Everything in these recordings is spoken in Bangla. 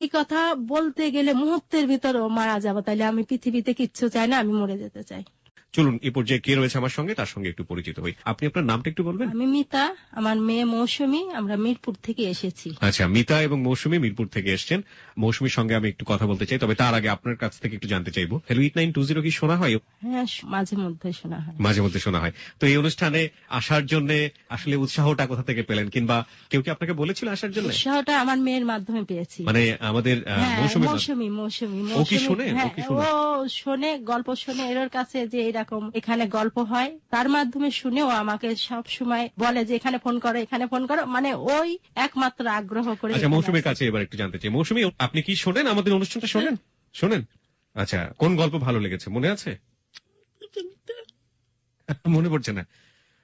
এই কথা বলতে গেলে মুহূর্তের ভিতর ও মারা যাবো, তাইলে আমি পৃথিবীতে কিচ্ছু চাই না, আমি মরে যেতে চাই। চলুন এই পর্যায়ে কে রয়েছে আমার সঙ্গে তার সঙ্গে একটু পরিচিত হই। আপনি আপনার নামটা একটু বলবেন? আমি মিতা, আমার মেয়ে মৌসুমী, আমরা মিরপুর থেকে এসেছি। আচ্ছা, মিতা এবং মৌসুমী মিরপুর থেকে এসেছেন। মৌসুমীর সঙ্গে আমি একটু কথা বলতে চাই, তবে তার আগে আপনার কাছ থেকে একটু জানতে চাইবো, হ্যালো 8920 কি শোনা হয়? হ্যাঁ, মাঝে মধ্যে শোনা হয়। মাঝে মধ্যে শোনা হয়। তো এই অনুষ্ঠানে আসার জন্য আসলে উৎসাহটা কোথা থেকে পেলেন, কিংবা কেউ কি আপনাকে বলেছিল আসার জন্য? উৎসাহটা আমার মেয়ের মাধ্যমে পেয়েছি। মানে আমাদের মৌসুমী ও কি শোনে? ও শোনে, গল্প শোনে এর কাছে, যে এরকম এখানে গল্প হয়, তার মাধ্যমে শুনে ও আমাকে সব সময় বলে যে এখানে ফোন করো, এখানে ফোন করো, মানে ওই একমাত্র আগ্রহ করে। আচ্ছা, মৌসুমীর কাছে এবার একটু জানতে চাই, মৌসুমী আপনি কি শোনেন আমাদের অনুষ্ঠানটা? শোনেন? আচ্ছা, কোন গল্প ভালো লেগেছে মনে আছে? মনে পড়ছে না।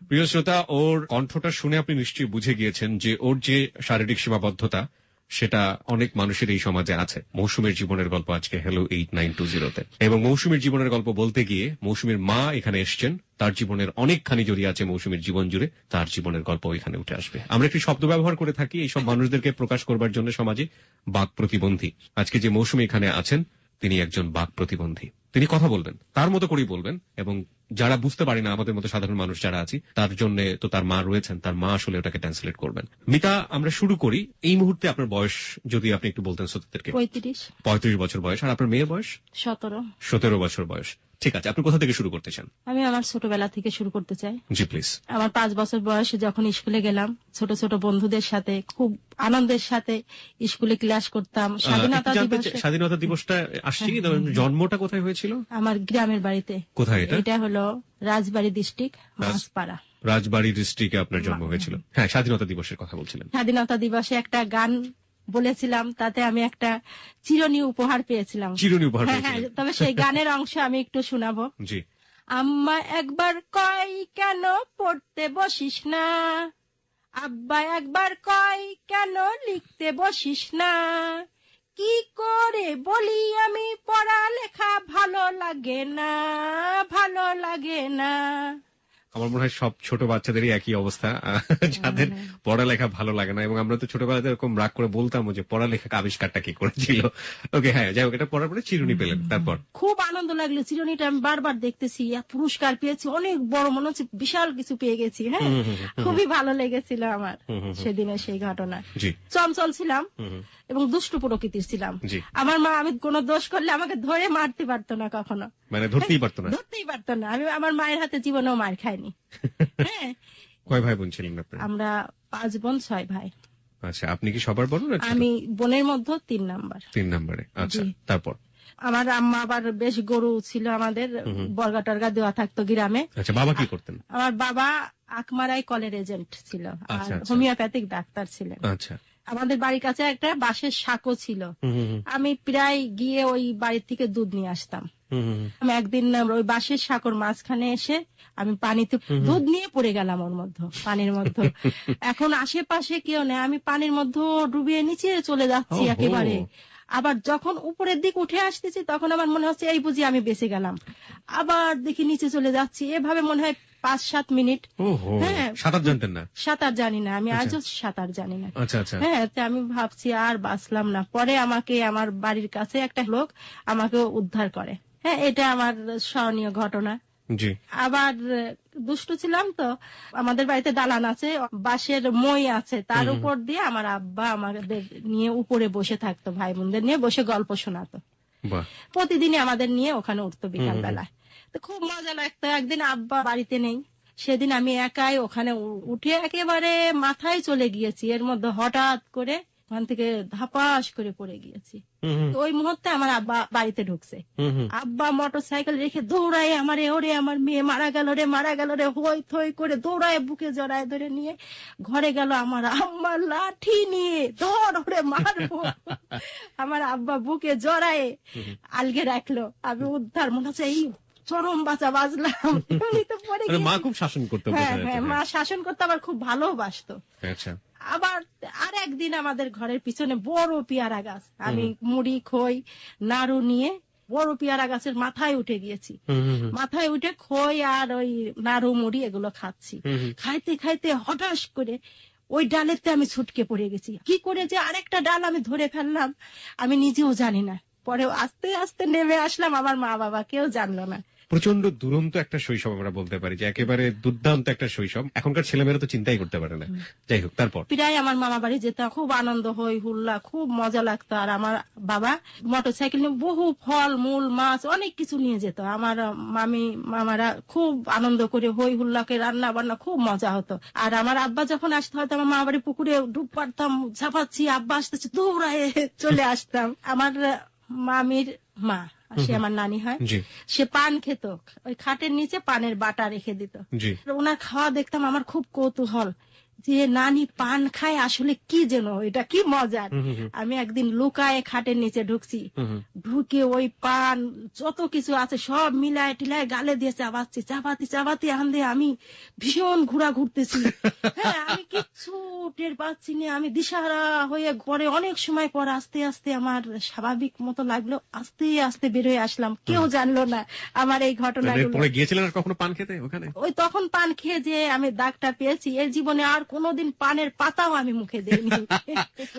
প্রিয় শ্রোতা, ওর কণ্ঠটা শুনে আপনি নিশ্চয়ই বুঝে গিয়েছেন যে ওর যে শারীরিক সীমাবদ্ধতা সেটা অনেক মানুষের এই সমাজে আছে। মৌসুমীর জীবনের গল্প আজকে হ্যালো 8920 এবং মৌসুমীর জীবনের গল্প বলতে গিয়ে মৌসুমীর মা এখানে এসছেন, তার জীবনের অনেকখানি জড়িয়ে আছে মৌসুমীর জীবন জুড়ে, তার জীবনের গল্প এখানে উঠে আসবে। আমরা একটি শব্দ ব্যবহার করে থাকি এইসব মানুষদেরকে প্রকাশ করবার জন্য সমাজে, বাক প্রতিবন্ধী। আজকে যে মৌসুমী এখানে আছেন তিনি একজন বাক প্রতিবন্ধী। তিনি কথা বলবেন, তার মতো করেই বলবেন, এবং যারা বুঝতে পারি না আমাদের মতো সাধারণ মানুষ যারা আছি তার জন্য তো তার মা রয়েছেন, তার মা আসলে ওটাকে ট্রান্সলেট করবেন। মিতা, আমরা শুরু করি। এই মুহূর্তে আপনার বয়স যদি আপনি একটু বলতেন শ্রোতাদেরকে। 35 বছর বয়স। আর আপনার মেয়ের বয়স? 17 বছর বয়স। ঠিক আছে, আপনি কোথা থেকে শুরু করতে চান? আমি আমার ছোটবেলা থেকে শুরু করতে চাই। জি প্লিজ। আমার 5 বছর বয়সে যখন স্কুলে গেলাম, ছোট ছোট বন্ধুদের সাথে খুব আনন্দের সাথে স্কুলে ক্লাস করতাম। স্বাধীনতা দিবসটা আসছে, জন্মটা কোথায় হয়েছিল? আমার গ্রামের বাড়িতে। কোথায় এটা? এটা হলো রাজবাড়ী ডিস্ট্রিক্ট, মাছপাড়া। রাজবাড়ী ডিস্ট্রিক্টে আপনার জন্ম হয়েছিল। হ্যাঁ, স্বাধীনতা দিবসের কথা বলছিলেন। স্বাধীনতা দিবসে একটা গান বলেছিলাম, তাতে আমি একটা চিরুনি উপহার পেয়েছিলাম। হ্যাঁ, তবে সেই গানের অংশ আমি একটু শোনাবো। জি। আম্মা একবার কয় কেন পড়তে বসিস না, আব্বা একবার কয় কেন লিখতে বসিস না, কি করে বলি আমি পড়ালেখা ভালো লাগে না, ভালো লাগে না। আমার মনে হয় সব ছোট বাচ্চাদেরই একই অবস্থা, যাদের পড়ালেখা ভালো লাগে না। এবং আমরা তো ছোটবেলাতে এরকম রাগ করে বলতাম যে পড়ালেখা আবিষ্কারটা কি করেছিল। ওকে, হ্যাঁ, যাই হোক, এটা পড়ার পরে চিরুনি পেলেন, তারপর? খুব আনন্দ লাগলো। চিরুনিটা আমি বারবার দেখতেছি, পুরস্কার পেয়েছি, অনেক বড়, মনে হচ্ছে বিশাল কিছু পেয়ে গেছি। হ্যাঁ, খুবই ভালো লেগেছিল আমার সেদিনের সেই ঘটনা। চঞ্চল ছিলাম এবং দুষ্টু প্রকৃতির ছিলাম। আমার মা, আমি কোন দোষ করলে আমাকে ধরে মারতে পারতো না কখনো, মানে ধরতেই পারতো না। আমি আমার মায়ের হাতে জীবনেও মার খাইনি। হ্যাঁ। কয় ভাই বোন ছিলেন আপনারা? আমরা 5 বোন 6 ভাই। আচ্ছা, আপনি কি সবার বড় না? আমি বোনের মধ্যে 3 নম্বরে। আচ্ছা, তারপর? আমার আম্মা আবার বেশ গরু ছিল, আমাদের বর্গা টর্গা দেওয়া থাকতো গ্রামে। আচ্ছা, বাবা কি করতেন? আমার বাবা আকমারাই কলের এজেন্ট ছিল, আর হোমিওপ্যাথিক ডাক্তার ছিলেন। আচ্ছা। আমাদের বাড়ির কাছে একটা বাঁশের সাঁকো ছিল, আমি প্রায় গিয়ে ওই বাড়ির থেকে দুধ নিয়ে আসতাম। আমি একদিন ওই বাঁশের সাঁকোর মাঝখানে এসে আমি পানিতে দুধ নিয়ে পড়ে গেলাম ওর মধ্যে, পানির মধ্যে। এখন আশেপাশে কেউ নেই, আমি পানির মধ্যে ডুবিয়ে নিচে চলে যাচ্ছি একেবারে। আবার যখন উপরের দিক উঠে আসতেছি তখন আমার মনে হচ্ছে এই বুঝি আমি বেঁচে গেলাম। আবার দেখি নিচে চলে যাচ্ছি, এভাবে মনে হয় 5-7 মিনিট। হ্যাঁ, সাঁতার জানতেন না? সাঁতার জানি না, আমি আজও সাঁতার জানি না। আচ্ছা। হ্যাঁ, আমি ভাবছি আর বাঁচলাম না। পরে আমাকে আমার বাড়ির কাছে একটা লোক আমাকে উদ্ধার করে। হ্যাঁ, এটা আমার স্মরণীয় ঘটনা। জি। আবার দুষ্টু ছিলাম তো, আমাদের বাড়িতে দালান আছে, বাঁশের মই আছে, তার উপর দিয়ে আমার আব্বা আমাদের নিয়ে উপরে বসে থাকতো, ভাই বোনদের নিয়ে বসে গল্প শোনাতো। প্রতিদিনই আমাদের নিয়ে ওখানে উঠতো বিকাল বেলায়। তো খুব মজা লাগতো। একদিন আব্বা বাড়িতে নেই, সেদিন আমি একাই ওখানে উঠে একেবারে মাথায় চলে গিয়েছি, এর মধ্যে হঠাৎ করে ওখান থেকে ধাপাস করে পড়ে গিয়েছি। ওই মুহূর্তে আমার আব্বা বাড়িতে ঢুকছে, আব্বা মোটর সাইকেল রেখে দৌড়ায় আমারে, ওরে আমার মেয়ে মারা গেল রে, হই থই করে দৌড়ায় বুকে জড়ায় ধরে নিয়ে ঘরে গেল। আমার আম্মা লাঠি নিয়ে, ধর ওরে মারবো। আমার আব্বা বুকে জড়ায় আলগে রাখলো। আমি উদ্ধার, মনে হচ্ছে এই চরম বাঁচা বাজলাম। মা খুব শাসন করতো? হ্যাঁ, মা শাসন করতো, আবার খুব ভালোবাসতো। আচ্ছা। আবার আর একদিন আমাদের ঘরের পিছনে বড় পেয়ারা গাছ, আমি মুড়ি খই নাড়ু নিয়ে বড় পেয়ারা গাছের মাথায় উঠে গিয়েছি। মাথায় উঠে খই আর ওই নাড়ু মুড়ি এগুলো খাচ্ছি। খাইতে খাইতে হঠাৎ করে ওই ডালেতে আমি ছুটকে পড়ে গেছি। কি করে যে আরেকটা ডাল আমি ধরে ফেললাম আমি নিজেও জানি না। পরে আস্তে আস্তে নেমে আসলাম, আমার মা বাবা কেউ জানলো না। প্রচন্ড দুরন্ত একটা শৈশব আমরা বলতে পারি, যে একেবারে দুর্দান্ত একটা শৈশব। এখনকার ছেলেমেয়েরা তো চিন্তাই করতে পারে না। যাই হোক, তারপর প্রায় আমার মামা বাড়ি যেতাম, খুব আনন্দ হই হুল্লা, খুব মজা লাগতো। আর আমার বাবা মোটরসাইকেল নিয়ে বহু ফল মূল মাছ অনেক কিছু নিয়ে যেত। আমার মামি মামারা খুব আনন্দ করে হই হুল্লাকে রান্না বান্না খুব মজা হতো। আর আমার আব্বা যখন আসতে হয়তো আমার মামা বাড়ি পুকুরে ডুব পারতাম, ঝাপাচ্ছি, আব্বা আসতেছে দৌড়ায় চলে আসতাম। আমার মামির মা, সে আমার নানি হয়, সে পান খেত, ওই খাটের নিচে পানের বাটা রেখে দিত। ওনার খাওয়া দেখতাম আমার খুব কৌতূহল, যে নানি পান খায় আসলে কি যেন, এটা কি মজার। আমি একদিন লুকায় খাটের নিচে ঢুকছি, ঢুকে ওই পান যত কিছু আছে সব মিলায় টিলায় গালে দিয়ে চাবাচ্ছি, চাবাতে চাবাতে আন্দে আমি ভীষণ ঘোরা ঘুরতেছি। হ্যাঁ, আমি কিচ্ছু টের পাচ্ছি না, আমি দিশাহারা হয়ে ঘরে অনেক সময় পর আস্তে আস্তে আমার স্বাভাবিক মতো লাগলো, আস্তে আস্তে বেরোয় আসলাম, কেউ জানলো না আমার এই ঘটনা। পরে গিয়েছিলেন আর কখনো পান খেতে ওখানে? ওই তখন পান খেয়ে যে আমি দাগটা পেয়েছি, এই জীবনে আর কোনোদিন পানের পাতাও আমি মুখে দিইনি।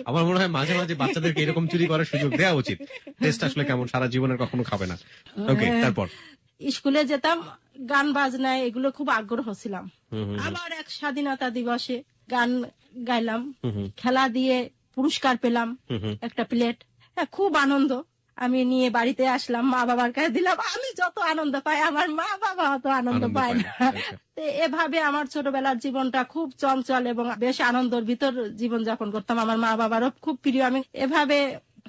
আমার মনে হয় মাঝে মাঝে বাচ্চাদেরকে এরকম চুরি করার সুযোগ দেওয়া উচিত। টেস্ট আসলে কেমন, সারা জীবনের কখনো খাবে না। ওকে, তারপর স্কুলে যেতাম, গান বাজনায় এগুলো খুব আগ্রহ ছিলাম। আবার এক স্বাধীনতা দিবসে গান গাইলাম, খেলা দিয়ে পুরস্কার পেলাম একটা প্লেট। হ্যাঁ, খুব আনন্দ। আমি নিয়ে বাড়িতে আসলাম, মা বাবার কাছে দিলাম। আমি যত আনন্দ পাই আমার মা বাবা অত আনন্দ পায় না। এভাবে আমার ছোটবেলার জীবনটা খুব চঞ্চল এবং বেশ আনন্দের ভিতর জীবন যাপন করতাম। আমার মা বাবারও খুব প্রিয়। আমি এভাবে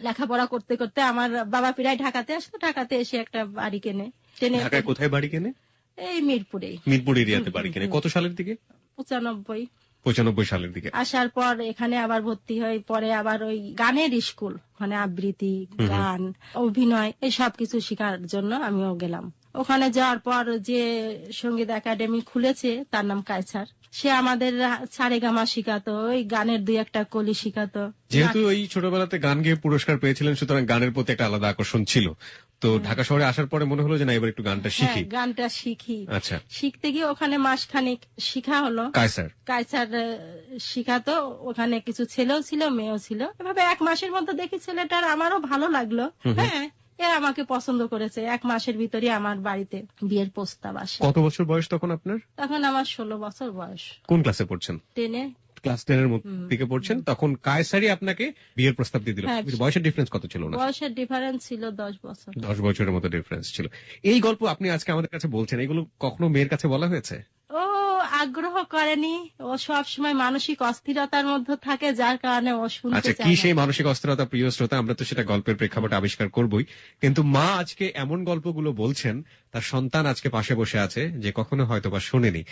লেখাপড়া করতে করতে আমার বাবা প্রায় ঢাকাতে আসতো, ঢাকাতে এসে একটা বাড়ি কেনে। ঢাকায় কোথায় বাড়ি কেনে? এই মিরপুরে। মিরপুর এরিয়াতে বাড়ি কেনে। কত সালের দিকে? 95 সালের দিকে। আসার পর এখানে আবার ভর্তি হয়, পরে আবার ওই গানের স্কুল, মানে আবৃত্তি, গান, অভিনয় এই সব কিছু শেখার জন্য আমিও গেলাম। ওখানে যাওয়ার পর যে সঙ্গীত একাডেমি খুলেছে তার নাম কায়সার, সে আমাদের সারেগামা শিখাতো, ওই গানের 2-1 কলি শিখাতো। যেহেতু ওই ছোটবেলাতে গান গেয়ে পুরস্কার পেয়েছিলেন, সুতরাং গানের প্রতি একটা আলাদা আকর্ষণ ছিল। তো ঢাকা শহরে আসার পরে মনে হলো যে না, এবার একটু গানটা শিখি। গানটা শিখি। আচ্ছা, শিখতে গিয়ে ওখানে মাসখানেক শিখা হলো। কায়সার শিখাতো, ওখানে কিছু ছেলেও ছিল মেয়েও ছিল। এভাবে 1 মাসের মধ্যে দেখি ছেলেটার আমারও ভালো লাগলো। হ্যাঁ, এ আমাকে পছন্দ করেছে। 1 মাসের ভিতরে আমার বাড়িতে বিয়ের প্রস্তাব আসে। কত বছর বয়স তখন আপনার? তখন আমার 16 বছর বয়স। কোন ক্লাসে পড়ছেন? 10-এ। ক্লাস 10 এর দিকে পড়ছেন, তখন কায়সারই আপনাকে বিয়ের প্রস্তাব দিয়ে দিল। বয়সের ডিফারেন্স কত ছিল? বয়সের ডিফারেন্স ছিল 10 বছর। 10 বছরের মতো ডিফারেন্স ছিল। এই গল্প আপনি আজকে আমাদের কাছে বলছেন, এগুলো কখনো মেয়ের কাছে বলা হয়েছে? ও আগ্রহ করেনি, ও সব সময় মানসিক অস্থিরতার মধ্যে থাকে, যার কারণে ও শুনতে চায় না। আচ্ছা, কি সেই মানসিক অস্থিরতা প্রিয় শ্রোতা? আমরা তো সেটা গল্পের প্রেক্ষাপটে আবিষ্কার করবই, কিন্তু মা আজকে এমন গল্পগুলো বলছেন, তার সন্তান আজকে পাশে বসে আছে যে কখনো হয়তো বা শোনেনি,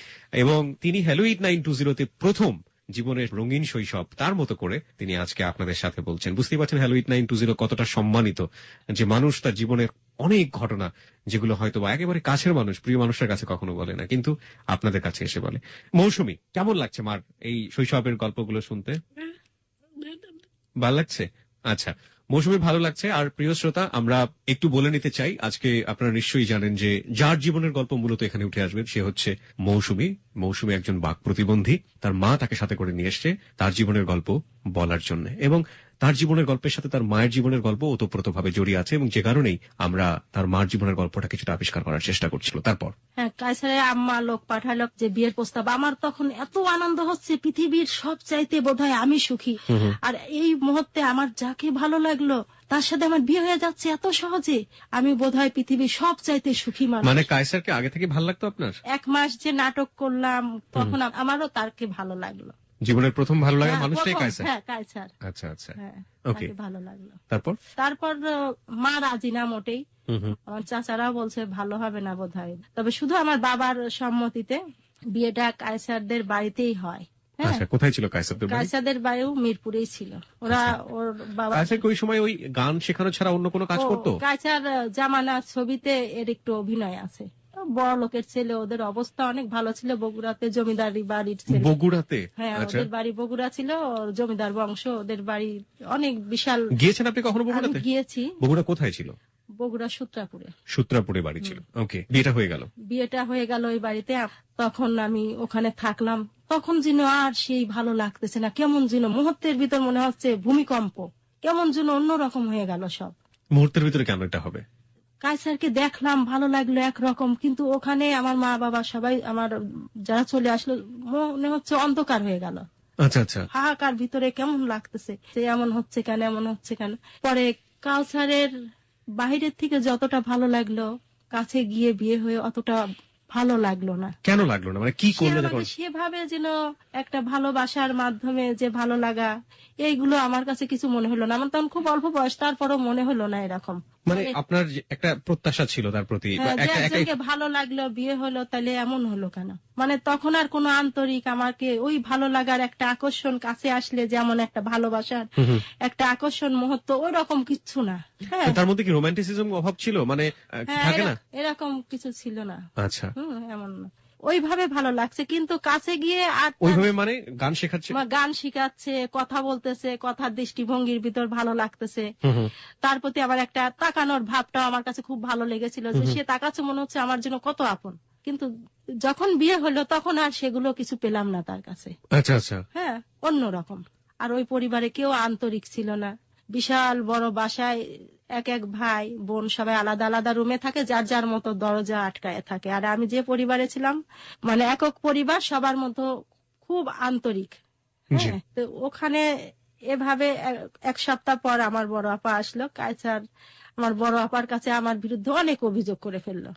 এবং তিনি হ্যালো 8920 প্রথম জীবনের রঙিন শৈশব তার মতো করে তিনি আজকে আপনাদের সাথে বলছেন। বুঝতেই পারছেন হ্যালো 8920 কতটা সম্মানিত, যে মানুষ তার জীবনের অনেক ঘটনা যেগুলো হয়তো বা একেবারে কাছের মানুষ, প্রিয় মানুষের কাছে কখনো বলে না, কিন্তু আপনাদের কাছে এসে বলে। মৌসুমী, কেমন লাগছে মার এই শৈশবের গল্পগুলো শুনতে? ভালো লাগছে? আচ্ছা, মৌসুমী ভালো লাগছে। আর প্রিয় শ্রোতা, আমরা একটু বলে নিতে চাই, আজকে আপনারা নিশ্চয়ই জানেন যে যার জীবনের গল্প মূলত এখানে উঠে আসবেন সে হচ্ছে মৌসুমী। মৌসুমী একজন বাক প্রতিবন্ধী, তার মা তাকে সাথে করে নিয়ে এসছে তার জীবনের গল্প বলার জন্য, এবং তার জীবনের গল্পের সাথে তার মায়ের জীবনের গল্প ওতপ্রোতভাবে জড়িয়ে আছে, এবং যে কারণেই আমরা তার মার জীবনের গল্পটা কিছুটা আবিষ্কার করার চেষ্টা করছিল। তারপর কায়সারের আম্মা লোক পাঠালো যে বিয়ের প্রস্তাব। আমার তখন এত আনন্দ হচ্ছে, পৃথিবীর সব চাইতে বোধহয় আমি সুখী। আর এই মুহূর্তে আমার যাকে ভালো লাগলো তার সাথে আমার বিয়ে হয়ে যাচ্ছে এত সহজে, আমি বোধহয় পৃথিবীর সব চাইতে সুখী মানুষ। মানে কায়সারকে আগে থেকে ভালো লাগতো আপনার? 1 মাস যে নাটক করলাম তখন আমারও তারকে ভালো লাগলো। জীবনের প্রথম ভালো লাগা মানুষটাই কায়সার? হ্যাঁ, কায়সার। আচ্ছা আচ্ছা, ওকে, ভালো লাগলো। তারপর মা রাজি না মোটেই। আমার চাচারা বলছে ভালো হবে না বোধহয়, তবে শুধু আমার বাবার সম্মতিতে বিয়েটা কায়সারদের বাড়িতেই হয়। আচ্ছা, কোথায় ছিল কায়সারদের বাড়ি? কায়সারদের বাড়িও মিরপুরেই ছিল। ওরা ওর বাবা ওই সময় ওই গান শেখানো ছাড়া অন্য কোনো কাজ করতো? কায়সার জামানা ছবিতে এর একটু অভিনয় আছে। বড় লোকের ছেলে, ওদের অবস্থা অনেক ভালো ছিল। বগুড়াতে জমিদারি বাড়ির ছেলে। বগুড়াতে? হ্যাঁ, ওদের বাড়ি বগুড়া ছিল, জমিদার বংশ, ওদের বাড়ি অনেক বিশাল। গিয়েছেন আপনি কখনো বগুড়াতে? গিয়েছি। বগুড়া কোথায় ছিল? বগুড়া সূত্রাপুরে। সূত্রাপুরে বাড়ি ছিল। ওকে, বিয়েটা হয়ে গেল। বিয়েটা হয়ে গেল ওই বাড়িতে। তখন আমি ওখানে থাকলাম। তখন যেন আর সেই ভালো লাগতেছে না, কেমন যেন মুহূর্তের ভিতর মনে হচ্ছে ভূমিকম্প, কেমন যেন অন্যরকম হয়ে গেল সব। মুহূর্তের ভিতরে কেন এটা হবে? কায়সারকে দেখলাম, ভালো লাগলো একরকম, কিন্তু ওখানে আমার মা বাবা সবাই আমার যারা চলে আসলো, মনে হচ্ছে অন্ধকার হয়ে গেল। আচ্ছা আচ্ছা। হাহাকার ভিতরে কেমন লাগতেছে, এমন হচ্ছে কেন, এমন হচ্ছে কেন। পরে কাউসারের বাইরের থেকে যতটা ভালো লাগলো, কাছে গিয়ে বিয়ে হয়ে অতটা ভালো লাগলো না। কেন লাগলো না? মানে কি করলো? সেভাবে যেন একটা ভালোবাসার মাধ্যমে যে ভালো লাগা, এইগুলো আমার কাছে কিছু মনে হলো না। আমার তখন খুব অল্প বয়স, তারপরও মনে হলো না এরকম। মানে আপনার একটা প্রত্যাশা ছিল তার প্রতি, একজনকে ভালো লাগলো, বিয়ে হলো, তাহলে এমন হলো কেন? মানে তখন আর কোনো আন্তরিক আমাকে ওই ভালো লাগার একটা আকর্ষণ, কাছে আসলে যেমন একটা ভালোবাসার একটা আকর্ষণ মুহূর্ত, ওই রকম কিচ্ছু না। তার মধ্যে কি রোমান্টিসিজম অভাব ছিল? মানে থাকে না এরকম কিছু ছিল না। আচ্ছা, এমন না। ওইভাবে ভালো লাগছে, কিন্তু কাছে গিয়ে আর ওইভাবে মানে গান শেখাচ্ছে, গান শিখাচ্ছে, কথা বলতেছে, কথার দৃষ্টিভঙ্গির ভিতর ভালো লাগতেছে। তার প্রতি আবার একটা তাকানোর ভাবটাও আমার কাছে খুব ভালো লেগেছিল, যে সে তাকাচ্ছে, মনে হচ্ছে আমার জন্য কত আপন। কিন্তু যখন বিয়ে হলো তখন আর সেগুলো কিছু পেলাম না তার কাছে। আচ্ছা আচ্ছা। অন্যরকম। আর ওই পরিবারে কেউ আন্তরিক ছিল না। বিশাল বড় বাসায় এক এক ভাই বোন সবাই আলাদা আলাদা রুমে থাকে, যার যার মতো দরজা আটকায় থাকে। আর আমি যে পরিবারে ছিলাম, মানে একক পরিবার, সবার মতো খুব আন্তরিক। তো ওখানে এভাবে এক সপ্তাহ পর আমার বড় আপা আসলো। কায়সার আমার বড় আপার কাছে আমার বিরুদ্ধে অনেক অভিযোগ করে ফেললো।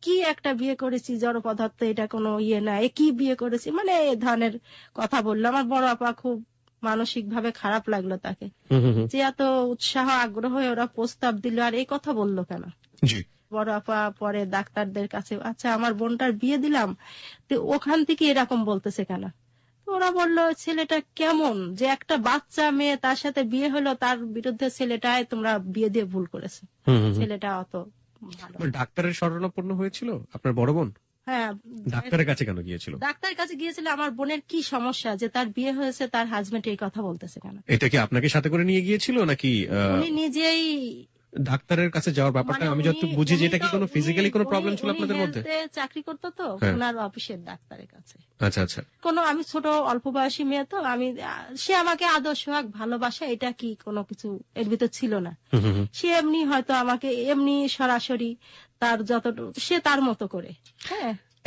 কি একটা বিয়ে করেছি, জড় পদার্থ, এটা কোনো ইয়ে না, কি বিয়ে করেছি, মানে এ ধরনের কথা বললো। আমার বড় আপা খুব মানসিক ভাবে খারাপ লাগলো তাকে, যে এত উৎসাহ আগ্রহ ওরা প্রস্তাব দিল, আর এই কথা বললো কেন। বড় আপা পরে ডাক্তারদের কাছে, আচ্ছা আমার বোনটার বিয়ে দিলাম, তো ওখান থেকে এরকম বলতেছে কেন? ওরা বললো, ছেলেটা কেমন, যে একটা বাচ্চা মেয়ে তার সাথে বিয়ে হলো, তার বিরুদ্ধে ছেলেটায় তোমরা বিয়ে দিয়ে ভুল করেছে, ছেলেটা অত ভালো। ডাক্তারের শরণাপন্ন হয়েছিল আপনার বড় বোন? ডাক্তারের কাছে কেন গিয়েছিল? ডাক্তারের কাছে গিয়েছিল আমার বোনের কি সমস্যা, যে তার বিয়ে হয়েছে, তার হাজবেন্ড এই কথা বলতেছে কেন। এটা কি আপনাকে সাথে করে নিয়ে গিয়েছিল নাকি উনি নিজেই? ডাক্তারের কাছে যাওয়ার ব্যাপারটা আমি যতটুকু বুঝি, যে এটা কি কোনো ফিজিক্যালি কোনো প্রবলেম ছিল আপনাদের মধ্যে? চাকরি করতো তো ওনার অফিসের ডাক্তারের কাছে। আচ্ছা আচ্ছা। আমি ছোট অল্প বয়সী মেয়ে তো, সে আমাকে আদর্শ ভালোবাসা, এটা কি কোনো কিছু এর ভিতর ছিল না। সে এমনি হয়তো আমাকে এমনি সরাসরি তার যতটুকু সে তার মতো করে।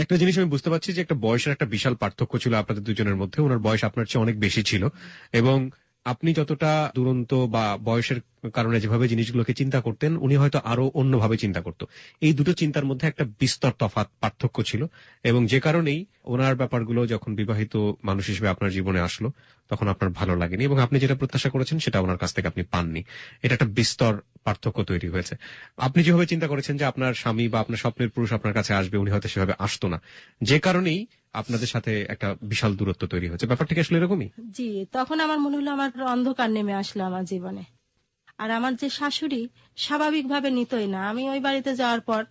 একটা জিনিস আমি বুঝতে পারছি, যে একটা বয়সের একটা বিশাল পার্থক্য ছিল আপনাদের দুজনের মধ্যে। ওনার বয়স আপনার চেয়ে অনেক বেশি ছিল, এবং আপনি যতটা দুরন্ত বা বয়সের কারণে যেভাবে জিনিসগুলোকে চিন্তা করতেন, উনি হয়তো আরো অন্যভাবে চিন্তা করতো। এই দুটো চিন্তার মধ্যে একটা বিস্তর তফাৎ, পার্থক্য ছিল, এবং যে কারণেই ওনার ব্যাপারগুলো যখন বিবাহিত মানুষ হিসেবে আপনার জীবনে আসলো, তখন আপনার ভালো লাগেনি, এবং আপনি যেটা প্রত্যাশা করেছেন সেটা ওনার কাছ থেকে আপনি পাননি। এটা একটা বিস্তর পার্থক্য তৈরি হয়েছে। আপনি যেভাবে চিন্তা করেছেন যে আপনার স্বামী বা আপনার স্বপ্নের পুরুষ আপনার কাছে আসবে, উনি হয়তো সেভাবে আসতো না, যে কারণেই আপনাদের সাথে একটা বিশাল দূরত্ব তৈরি হয়েছে। ব্যাপারটা কি আসলে এরকমই? জি, তখন আমার মনে হলো আমার অন্ধকার নেমে আসলো আমার জীবনে। আর আমার যে শাশুড়ি স্বাভাবিকভাবে নিতই না। আমি ওই বাড়িতে যাওয়ার পর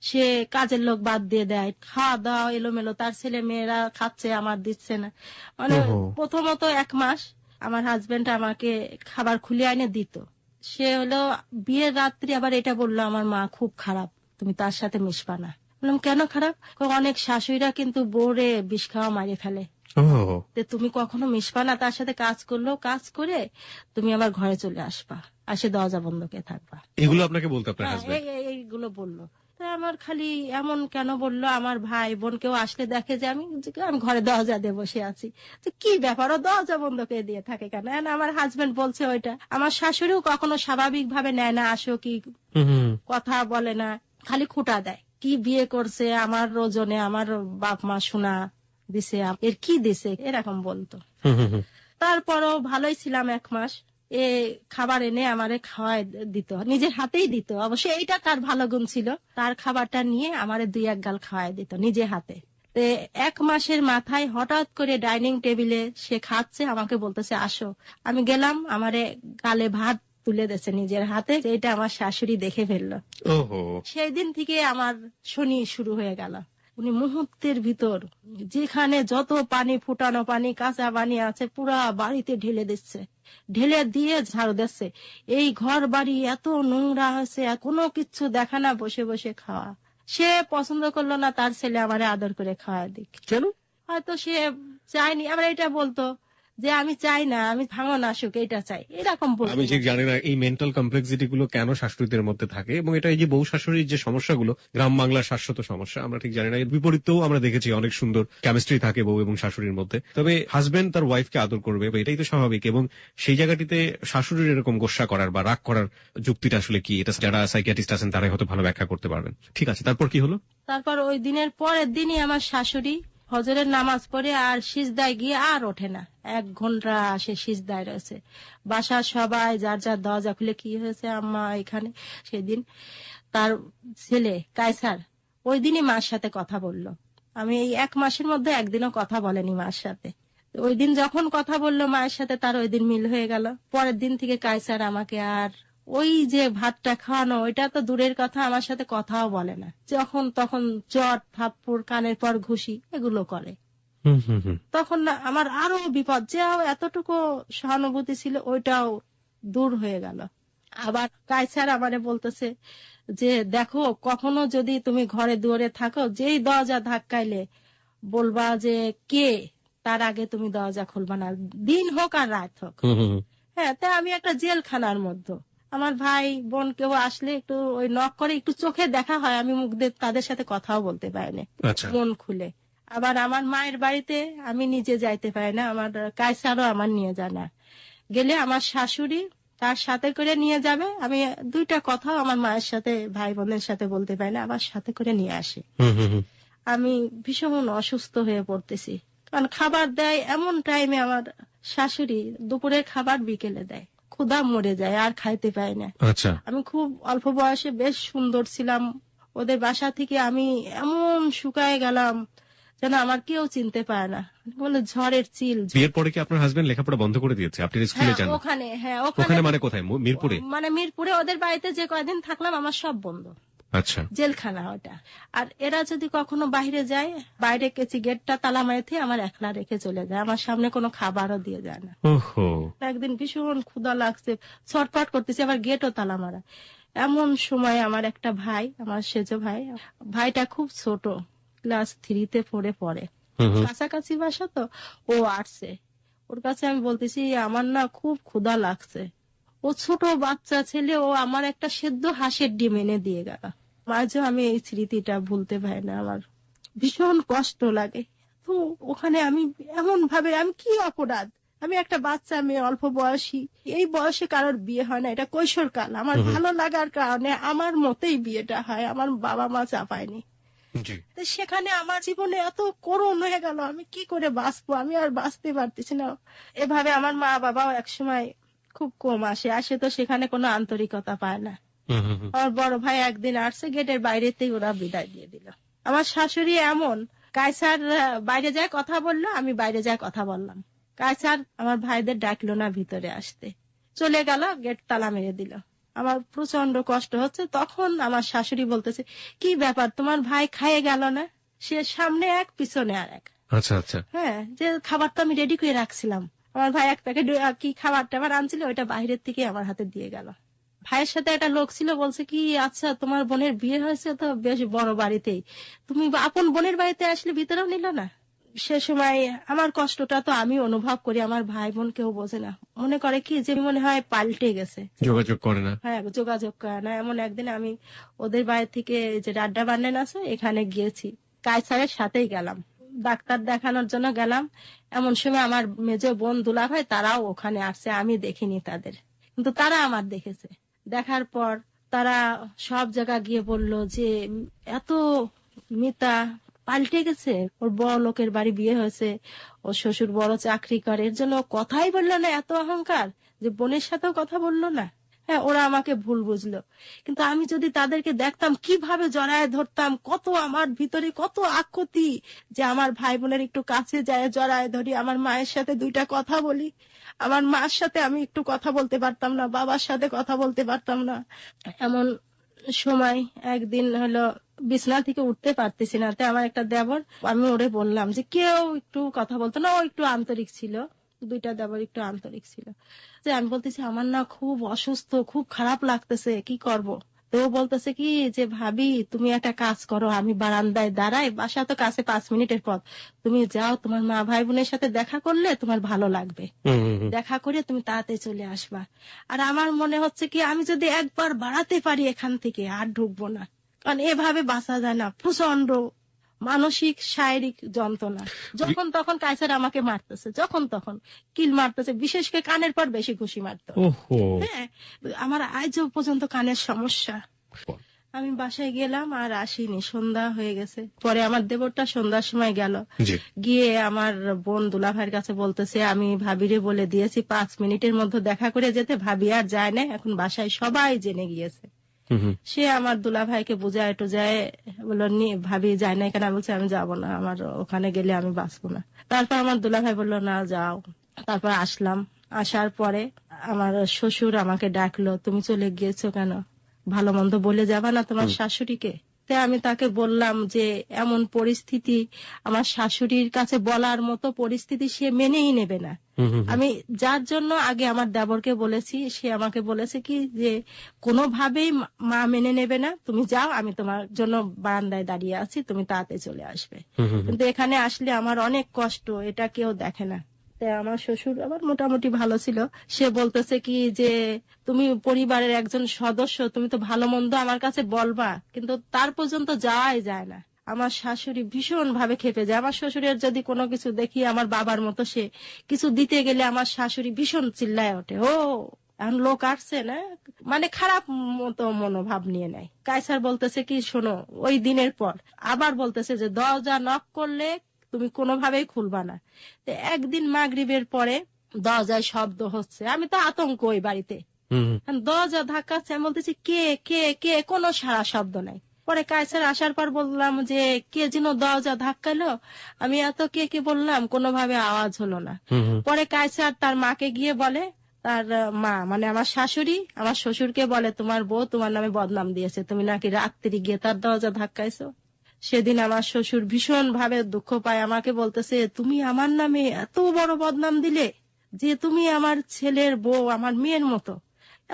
সে কাজের লোক বাদ দিয়ে দেয়, খাওয়া দাওয়া এলোমেলো, তার ছেলে মেয়েরা খাচ্ছে, আমার দিচ্ছে না। মানে প্রথমত 1 মাস আমার হাজবেন্ড আমাকে খাবার খুলে এনে দিত। সে হলো বিয়ের রাত্রি আবার এটা বললো, আমার মা খুব খারাপ, তুমি তার সাথে মিশবা না। বললাম কেন খারাপ? অনেক শাশুড়িরা কিন্তু বউরে বিষ খাওয়া মারে ফেলে, তুমি কখনো মিশবা না তার সাথে, কাজ করলেও কাজ করে তুমি আবার ঘরে চলে আসবা, আসে দরজা বন্ধ করে থাকবা। এগুলো আপনাকে বলতো আপনার হাজবেন্ড? এইগুলো বললো। আমার খালি এমন কেন বললো, আমার ভাই বোন কেউ আসলে দেখে যে আমি ঘরে দরজা দিয়ে বসে আছি, কি ব্যাপার, ও দরজা বন্ধ করে দিয়ে থাকে কেন? আমার হাজবেন্ড বলছে ওইটা। আমার শাশুড়িও কখনো স্বাভাবিক ভাবে নেয় না, আসো কি কথা বলে না, খালি খুঁটা দেয়। কি বিয়ে করছে, আমার ওজনে আমার বাপ মা শোনা দিছে, এর কি দিছে, এরকম বলতো। তারপরও ভালোই ছিলাম 1 মাস। খাবার এনে আমারে খাওয়াই দিত, নিজের হাতেই দিত। অবশ্যই এইটা তার ভালো গুণ ছিল, তার খাবারটা নিয়ে আমারে 2-1 গাল খাওয়াই দিত নিজে হাতে। 1 মাসের মাথায় হঠাৎ করে ডাইনিং টেবিলে সে খাচ্ছে, আমাকে বলতেছে আসো। আমি গেলাম, আমারে গালে ভাত তুলে দিয়েছে নিজের হাতে, এটা আমার শাশুড়ি দেখে ফেললো। সেই দিন থেকে আমার শনি শুরু হয়ে গেল। উনি মুহূর্তের ভিতর যেখানে যত পানি, ফুটানো পানি, কাঁচা পানি আছে পুরা বাড়িতে ঢেলে দিচ্ছে। ঢেলে দিয়ে ঝাড়ু দিচ্ছে। এই ঘর বাড়ি এত নোংরা হয়েছে, কোনো কিছু দেখা না, বসে বসে খাওয়া। সে পছন্দ করলো না তার ছেলে আমারে আদর করে খাওয়া দিক। কেন? হয়তো সে চায়নি। আবার এটা বলতো যে আমি চাই না, আমি ভাঙন আসুক, এটা চাই, এরকম বলতো। আমি ঠিক জানি না এই মেন্টাল কমপ্লেক্সিটি গুলো কেন শাশুড়িদের মধ্যে থাকে, এবং এটা এই যে বউ শাশুড়ির যে সমস্যাগুলো, গ্রাম বাংলার শাশ্বত সমস্যা, আমরা ঠিক জানি না। এর বিপরীতেও আমরা দেখেছি অনেক সুন্দর কেমিস্ট্রি থাকে বউ এবং শাশুড়ির মধ্যে। তবে হাজবেন্ড তার ওয়াইফকে আদর করবে, এটাই তো স্বাভাবিক, এবং সেই জায়গাটিতে শাশুড়ির এরকম গোস্বা করার বা রাগ করার যুক্তিটা আসলে কি, এটা যারা সাইকিয়াট্রিস্ট আছেন তারাই হয়তো ভালো ব্যাখ্যা করতে পারবেন। ঠিক আছে, তারপর কি হলো? তারপর ওই দিনের পরের দিনই আমার শাশুড়ি ফজরের নামাজ পড়ে আর সিজদায় গিয়ে আর ওঠে না। 1 ঘন্টা সে সিজদায় রয়েছে। বাসার সবাই যার যার দরজা খুলে, কি হয়েছে আম্মা এখানে? সেদিন তার ছেলে কায়সার ওই দিনই মার সাথে কথা বললো। আমি এই 1 মাসের মধ্যে একদিনও কথা বলেনি মার সাথে। ওই দিন যখন কথা বললো মায়ের সাথে, তার ওই দিন মিল হয়ে গেল। পরের দিন থেকে কায়সার আমাকে আর ওই যে ভাতটা খাওয়ানো, ওইটা তো দূরের কথা, আমার সাথে কথাও বলে না। যখন তখন চট থাপ্পড়, কানের পর ঘুষি, এগুলো করে। তখন না আমার আরো বিপদ, যে এতটুকু সহানুভূতি ছিল ওইটাও দূর হয়ে গেল। আবার কায়সার আমারে বলতেছে যে দেখো, কখনো যদি তুমি ঘরে দুয়ারে থাকো, যেই দরজা ধাক্কাইলে বলবা যে কে, তার আগে তুমি দরজা খুলবা না, দিন হোক আর রাত হোক। হ্যাঁ, তাই আমি একটা জেলখানার মধ্যে। আমার ভাই বোন কেউ আসলে একটু ওই নক করে, একটু চোখে দেখা হয়, আমি মুখ দিয়ে তাদের সাথে কথাও বলতে পারি না মন খুলে। আবার আমার মায়ের বাড়িতে আমি নিজে যাইতে পারি না, আমার কায়সারও আমার নিয়ে যায় না। গেলে আমার শাশুড়ি তার সাথে করে নিয়ে যাবে, আমি 2টা কথা আমার মায়ের সাথে ভাই বোনের সাথে বলতে পারি না, আমার সাথে করে নিয়ে আসে। আমি ভীষণ অসুস্থ হয়ে পড়তেছি, কারণ খাবার দেয় এমন টাইমে, আমার শাশুড়ি দুপুরের খাবার বিকেলে দেয়, ক্ষুধা মরে যায়, আর খাইতে পাই না। আমি খুব অল্প বয়সে বেশ সুন্দর ছিলাম, ওদের বাসা থেকে আমি এমন শুকায় গেলাম যেন আমার কেউ চিনতে পারে না, বলে ঝড়ের চিল। বিয়ের পরে কি আপনার হাজবেন্ড লেখাপড়া বন্ধ করে দিয়েছে? আপনি স্কুলে যান? ওখানে মানে কোথায়? মিরপুরে? মানে মিরপুরে ওদের বাড়িতে যে কয়দিন থাকলাম আমার সব বন্ধ। আচ্ছা, জেলখানা ওটা। আর এরা যদি কখনো বাইরে যায়, বাইরে কেচি গেটটা তালা মারিতে আমার একলা রেখে চলে যায়, আমার সামনে কোনো খাবারও দিয়ে যায় না। একদিন ভীষণ ক্ষুধা লাগছে, ছটফট করতেছি, আবার গেটও তালা মারা। এমন সময় আমার একটা ভাই, আমার সেজো ভাই, ভাইটা খুব ছোট, ক্লাস 3-তে পড়ে, কাছাকাছি বাসা তো, ও আসছে। ওর কাছে আমি বলতেছি আমার না খুব ক্ষুধা লাগছে। ও ছোট বাচ্চা ছেলে, ও আমার একটা সেদ্ধ হাঁসের ডিম এনে দিয়ে গেল। মাঝে আমি এই স্মৃতিটা ভুলতে পারি না, আমার ভীষণ কষ্ট লাগে। তো ওখানে আমি এমন ভাবে, আমি কি অপরাধ, আমি একটা বাচ্চা মেয়ে, অল্প বয়সী, এই বয়সে কারোর বিয়ে হয় না, এটা কৈশোরকাল। আমার ভালো লাগার কারণে আমার মতেই বিয়েটা হয়, আমার বাবা মা চাপায়নি। সেখানে আমার জীবনে এত করুণ হয়ে গেল, আমি কি করে বাঁচবো, আমি আর বাঁচতে পারতেছি না। এভাবে আমার মা বাবাও একসময় খুব কম আসে তো সেখানে কোনো আন্তরিকতা পায় না। আমার বড় ভাই একদিন আসছে, গেটের বাইরেতেই ওরা বিদায় দিয়ে দিল। আমার শাশুড়ি এমন, কায়সার বাইরে যায় কথা বললো, আমি বাইরে যায় কথা বললাম, কায়সার আমার ভাইদের ডাকলো না ভিতরে আসতে, চলে গেল, গেট তালা মেরে দিল। আমার প্রচন্ড কষ্ট হচ্ছে। তখন আমার শাশুড়ি বলতেছে, কি ব্যাপার, তোমার ভাই খাইয়ে গেল না? সে সামনে এক পিছনে আর এক। আচ্ছা আচ্ছা। হ্যাঁ, যে খাবারটা আমি রেডি করে রাখছিলাম, আমার ভাই 1 প্যাকেট কি খাবার টাবার আনছিল, ওইটা বাইরের থেকে আমার হাতে দিয়ে গেল। ভাইয়ের সাথে একটা লোক ছিল, বলছে কি, আচ্ছা তোমার বোনের বিয়ে হয়েছে তো বেশ বড় বাড়িতেই, তুমি আপন বোনের বাড়িতে আসলে ভিতরেও নিল না। সে সময় আমার কষ্টটা তো আমি অনুভব করি, আমার ভাই বোন কেউ বোঝে না, মনে করে কি যে মনে হয় পাল্টে গেছে, যোগাযোগ করে না। হ্যাঁ, যোগাযোগ করে না। এমন একদিন আমি ওদের বাড়ি থেকে যে রাড্ডা বান্ডেন আছে, এখানে গিয়েছি, কায়সারের সাথেই গেলাম, ডাক্তার দেখানোর জন্য গেলাম। এমন সময় আমার মেজো বোন দুলা ভাই তারাও ওখানে আসছে, আমি দেখিনি তাদের, কিন্তু তারা আমার দেখেছে। দেখার পর তারা সব জায়গা গিয়ে বলল যে এত মিতা পাল্টে গেছে, ওর বড় লোকের বাড়ি বিয়ে হয়েছে, ওর শ্বশুর বড় চাকরি করে, এর জন্য কথাই বললো না, এত অহংকার যে বোনের সাথেও কথা বললো না। হ্যাঁ, ওরা আমাকে ভুল বুঝলো, কিন্তু আমি যদি তাদেরকে দেখতাম কিভাবে জড়ায় ধরতাম, কত আমার ভিতরে কত আকুতি, যে আমার ভাই বোনের একটু কাছে যায় জড়ায় ধরি, আমার মায়ের সাথে 2টা কথা বলি, আমার মার সাথে আমি একটু কথা বলতে পারতাম না, বাবার সাথে কথা বলতে পারতাম না। এমন সময় একদিন হলো বিছানা থেকে উঠতে পারতেছি না, তাই আমার একটা দেবর, আমি ওরে বললাম যে কেউ একটু কথা বলতো না, ও একটু আন্তরিক ছিল, দুইটা দেবর একটু আন্তরিক ছিল। যে আমি বলতেছি আমার না খুব অসুস্থ, খুব খারাপ লাগতেছে, কি করব। তো ও বলতেছে কি যে ভাবি তুমি একটা কাজ করো, আমি বারান্দায় দাঁড়াই, বাসা তো কাছে 5 মিনিটের পথ, তুমি যাও, তোমার মা ভাই বোনের সাথে দেখা করলে তোমার ভালো লাগবে, দেখা করে তুমি তাড়াতাড়ি চলে আসবা। আর আমার মনে হচ্ছে কি আমি যদি একবার বাড়াতে পারি এখান থেকে আর ঢুকবো না, কারণ এভাবে বাঁচা যায় না, প্রচন্ড মানসিক শারীরিক যন্ত্রণা। যখন তখন কাইসার আমাকে মারতেছে, যখন তখন কিল মারতেছে, বিশেষ করে কানের পর বেশি ঘুষি মারতো। হ্যাঁ, আমার আজও পর্যন্ত কানের সমস্যা। আমি বাসায় গেলাম আর আসিনি, সন্ধ্যা হয়ে গেছে। পরে আমার দেবরটা সন্ধ্যার সময় গেল, গিয়ে আমার বোন দুলাভাইয়ের কাছে বলতেছে আমি ভাবিরে বলে দিয়েছি 5 মিনিটের মধ্যে দেখা করে যেতে, ভাবি আর যায় না, এখন বাসায় সবাই জেনে গিয়েছে। সে আমার দুলাভাইকে বুঝায় টুজায় বললো ভাবি যায় না কেন, বলছে আমি যাবো না, আমার ওখানে গেলে আমি বাঁচবো না। তারপর আমার দুলাভাই বললো না যাও। তারপর আসলাম, আসার পরে আমার শ্বশুর আমাকে ডাকলো, তুমি চলে গিয়েছো কেন, ভালো মন্দ বলে যাবা না তোমার শাশুড়িকে। তাই আমি তাকে বললাম যে এমন পরিস্থিতি আমার শাশুড়ির কাছে বলার মতো পরিস্থিতি সে মেনেই নেবে না। আমি যার জন্য আগে আমার দেবরকে বলেছি, সে আমাকে বলেছে কি যে কোনোভাবেই মা মেনে নেবে না, তুমি যাও, আমি তোমার জন্য বারান্দায় দাঁড়িয়ে আছি, তুমি তাড়াতাড়ি চলে আসবে। কিন্তু এখানে আসলে আমার অনেক কষ্ট, এটা কেউ দেখে না। আমার শ্বশুর আবার মোটামুটি ভালো ছিল, সে বলতেছে কি যে তুমি পরিবারের একজন সদস্য, তুমি তো ভালো মন্দ আমার কাছে বলবা, কিন্তু তার পর্যন্ত যাওয়াই যায় না। আমার শাশুড়ি ভীষণ ভাবে খেপে যায়। আমার শ্বশুরের যদি কোনো কিছু দেখি, আমার বাবার মতো সে কিছু দিতে গেলে আমার শাশুড়ি ভীষণ চিল্লায় ওঠে, ও এখন লোক আসছে না, মানে খারাপ মতো মনোভাব নিয়ে নেয়। কায়সার বলতেছে কি শোনো, ওই দিনের পর আবার বলতেছে যে দরজা নক করলে তুমি কোনোভাবেই খুলবা না। একদিন মাগরিবের পরে দরজায় শব্দ হচ্ছে, আমি তো আতঙ্ক ওই বাড়িতে, দরজা ধাক্কাচ্ছে, আমি বলতেছি কে কে কে, কোনো সারা শব্দ নাই। পরে কায়সার আসার পর বললাম যে কে যেন দরজা ধাক্কালো, আমি এত কে কে বললাম, কোনোভাবে আওয়াজ হলো না। পরে কায়সার তার মাকে গিয়ে বলে, তার মা মানে আমার শাশুড়ি আমার শ্বশুরকে বলে তোমার বউ তোমার নামে বদনাম দিয়েছে, তুমি নাকি রাত্রি গিয়ে তার দরজা ধাক্কাইছো। সেদিন আমার শ্বশুর ভীষণ ভাবে দুঃখ পায়, আমাকে বলতেছে তুমি আমার নামে এত বড় বদনাম দিলে, যে তুমি আমার ছেলের বউ, আমার মেয়ের মতো,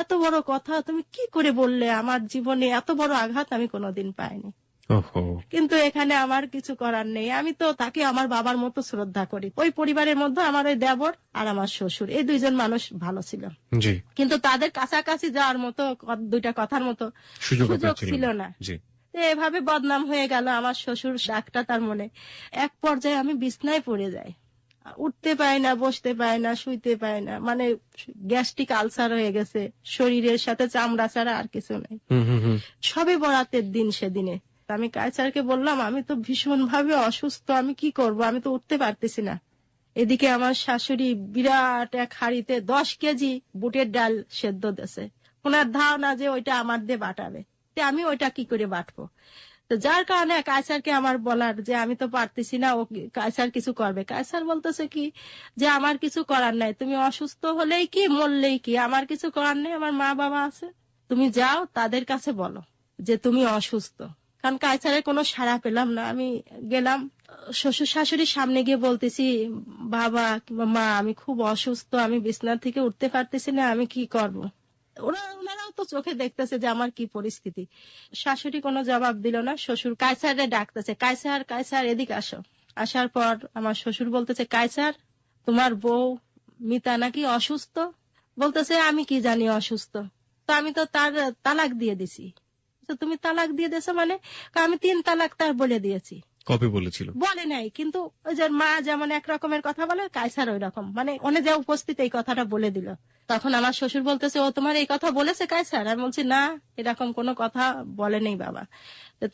এত বড় কথা তুমি কি করে বললে, আমার জীবনে এত বড় আঘাত আমি কোনোদিন পাইনি। কিন্তু এখানে আমার কিছু করার নেই, আমি তো তাকে আমার বাবার মতো শ্রদ্ধা করি। ওই পরিবারের মধ্যে আমার ওই দেবর আর আমার শ্বশুর, এই দুইজন মানুষ ভালো ছিল, কিন্তু তাদের কাছাকাছি যাওয়ার মতো দুইটা কথার মতো সুযোগ ছিল না। এভাবে বদনাম হয়ে গেল আমার শ্বশুর ডাকটা তার মনে। এক পর্যায়ে আমি বিছনায় পড়ে যাই, উঠতে পাই না, বসতে পাই না, শুইতে পাই না, মানে গ্যাস্ট্রিক আলসার হয়ে গেছে, শরীরের সাথে চামড়া ছাড়া আর কিছু নেই। সবে বরাতের দিন সেদিনে আমি কায়সারকে বললাম আমি তো ভীষণ ভাবে অসুস্থ, আমি কি করব, আমি তো উঠতে পারতেছি না। এদিকে আমার শাশুড়ি বিরাট এক হাড়িতে 10 কেজি বুটের ডাল সেদ্ধ দিয়েছে, ওনার ধারণা যে ওইটা আমার দিয়ে বাটাবে, আমি ওইটা কি করে বাটবো। তো যার কারণে কায়সারকে আমার বলার যে আমি তো পারতেছি না, ও কায়সার কিছু করবে। কায়সার বলতেছে কি যে আমার কিছু করার নাই, তুমি অসুস্থ হলেই কি মরলেই কি, আমার কিছু করার নেই, আমার মা বাবা আছে, তুমি যাও তাদের কাছে বলো যে তুমি অসুস্থ। কারণ কায়সারের কোনো সাড়া পেলাম না। আমি গেলাম শ্বশুর শাশুড়ির সামনে গিয়ে বলতেছি বাবা কিংবা মা আমি খুব অসুস্থ, আমি বিছানা থেকে উঠতে পারতেছি না, আমি কি করব। ওনারাও তো চোখে দেখতেছে যে আমার কি পরিস্থিতি। শাশুড়ি কোনো জবাব দিল না। শ্বশুর কায়সারে ডাকতেছে, কায়সার কায়সার এদিকে আসো। আসার পর আমার শ্বশুর বলতেছে কায়সার তোমার বউ মিতা নাকি অসুস্থ। বলতেছে আমি কি জানি অসুস্থ, তো আমি তো তার তালাক দিয়ে দিছি। তুমি তালাক দিয়ে দিয়েছো মানে, আমি 3 তালাক তার বলে দিয়েছি। কবে বলেছিল? বলে নাই, কিন্তু ওই যে মা যেমন এক রকমের কথা বলে কায়সার ওই রকম, মানে অনেক যা উপস্থিত এই কথাটা বলে দিল। তখন আমার শ্বশুর বলতেছে ও তোমার এই কথা বলেছে কায়সার? আমি বলছি না, এরকম কোনো কথা বলে নেই বাবা।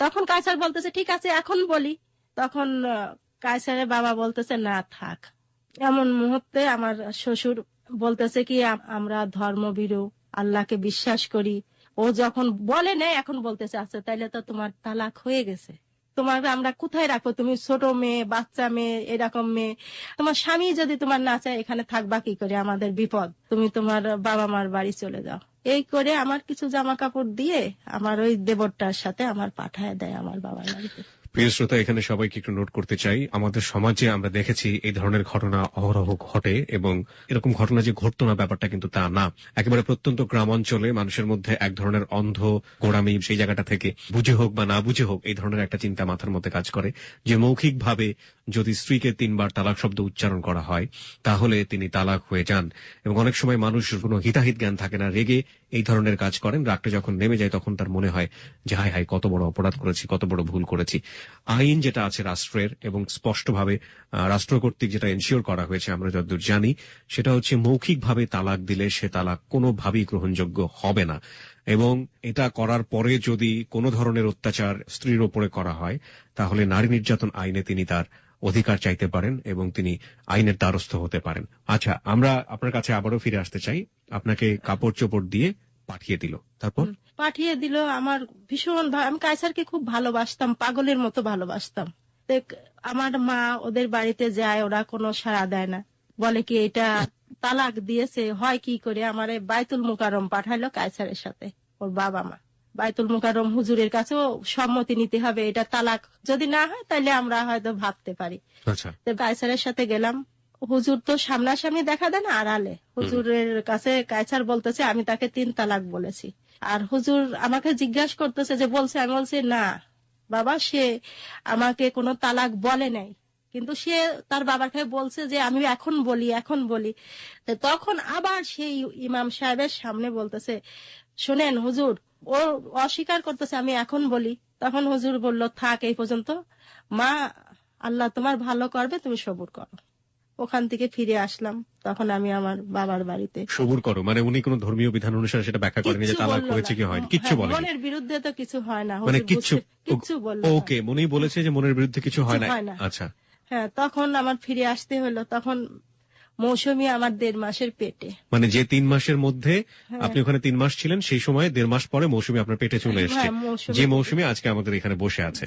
তখন কায়সার বলতেছে ঠিক আছে এখন বলি। তখন কায়সারের বাবা বলতেছে না থাক। এমন মুহূর্তে আমার শ্বশুর বলতেছে কি আমরা ধর্মভীরু, আল্লাহকে বিশ্বাস করি। ও যখন বলে নেই এখন বলতেছে আচ্ছা তাইলে তো তোমার তালাক হয়ে গেছে, তোমার আমরা কোথায় রাখবো, তুমি ছোট মেয়ে, বাচ্চা মেয়ে, এরকম মেয়ে, তোমার স্বামী যদি তোমার না চায় এখানে থাকবা কি করে, আমাদের বিপদ, তুমি তোমার বাবা মার বাড়ি চলে যাও। এই করে আমার কিছু জামা কাপড় দিয়ে আমার ওই দেবরটার সাথে আমার পাঠায় দেয় আমার বাবার বাড়িতে। প্রিয় শ্রোতা, এখানে সবাইকে একটু নোট করতে চাই, আমাদের সমাজে আমরা দেখেছি এই ধরনের ঘটনা অহরহ ঘটে, এবং এরকম ঘটনা যে ঘটতো না ব্যাপারটা কিন্তু তা না। একেবারে প্রত্যন্ত গ্রাম অঞ্চলে মানুষের মধ্যে এক ধরনের অন্ধ গোড়ামি সেই জায়গাটা থেকে বুঝে হোক বা না বুঝে হোক এই ধরনের একটা চিন্তা মাথার মধ্যে কাজ করে যে মৌখিকভাবে যদি স্ত্রীকে 3 বার তালাক শব্দ উচ্চারণ করা হয় তাহলে তিনি তালাক হয়ে যান। এবং অনেক সময় মানুষ কোনো হিতাহিত জ্ঞান থাকে না, রেগে এই ধরনের কাজ করেন। রাগটা যখন নেমে যায় তখন তার মনে হয় যে হায় হায় কত বড় অপরাধ করেছি, কত বড় ভুল করেছি। আইন যেটা আছে রাষ্ট্রের, এবং স্পষ্টভাবে রাষ্ট্র কর্তৃক যেটা এনশিওর করা হয়েছে আমরা যতদূর জানি, সেটা হচ্ছে মৌখিকভাবে তালাক দিলে সে তালাক কোনোভাবেই গ্রহণযোগ্য হবে না। এবং এটা করার পরে যদি কোনো ধরনের অত্যাচার স্ত্রীর ওপরে করা হয় তাহলে নারী নির্যাতন আইনে তিনি তার অধিকার চাইতে পারেন এবং তিনি আইনের দ্বারস্থ হতে পারেন। আচ্ছা, আমরা আপনার কাছে আবারও ফিরে আসতে চাই। আপনাকে কাপড় চোপড় দিয়ে পাঠিয়ে দিল, তারপর পাঠিয়ে দিল। আমার ভীষণ আমি কায়সারকে খুব ভালোবাসতাম, পাগলের মতো ভালোবাসতাম। আমার মা ওদের বাড়িতে যায়, ওরা কোনো সাড়া দেয় না, বলে কি এটা তালাক দিয়েছে। হয় কি করে আমারে বাইতুল মুকাররম পাঠাইলো কায়সারের সাথে ওর বাবা মা। বাইতুল মুকাররম হুজুরের কাছেও সম্মতি নিতে হবে, এটা তালাক যদি না হয় তাহলে আমরা হয়তো ভাবতে পারি। আচ্ছা, কায়সারের সাথে গেলাম। হুজুর তো সামনাসামনি দেখা দেন, আড়ালে হুজুরের কাছে কায়সার বলতেছে আমি তাকে 3 তালাক বলেছি। আর হুজুর আমাকে জিজ্ঞাসা করতেছে যে বলছে, আমি বলছি না বাবা, সে আমাকে কোনো তালাক বলে নাই, কিন্তু সে তার বাবাকে বলছে যে আমি এখন বলি। তখন আবার সেই ইমাম সাহেবের সামনে বলতেছে শোনেন হুজুর, ও অস্বীকার করতেছে আমি এখন বলি। তখন হুজুর বলল থাক এই পর্যন্ত, মা আল্লাহ তোমার ভালো করবে, তুমি সবুর করো। ওখান থেকে ফিরে আসলাম, তখন আমি আমার বাবার বাড়িতে। সবুর করো মানে উনি কোন ধর্মীয় বিধান অনুসারে সেটা ব্যাখ্যা করেনি যে তালাক হয়েছে কি হয়নি, কিচ্ছু বলেনি। মনের বিরুদ্ধে তো কিছু হয় না, মানে কিচ্ছু বলল। ওকে, মনেই বলেছে যে মনের বিরুদ্ধে কিছু হয় না। আচ্ছা, হ্যাঁ, তখন আমার ফিরে আসতে হলো। তখন মৌসুমী আমার 1.5 মাসের পেটে, মানে যে 3 মাসের মধ্যে আপনি ওখানে 3 মাস ছিলেন, সেই সময় 1.5 মাস পরে মৌসুমী আপনার পেটে চলে এসেছে, যে মৌসুমী আজকে আমাদের এখানে বসে আছে।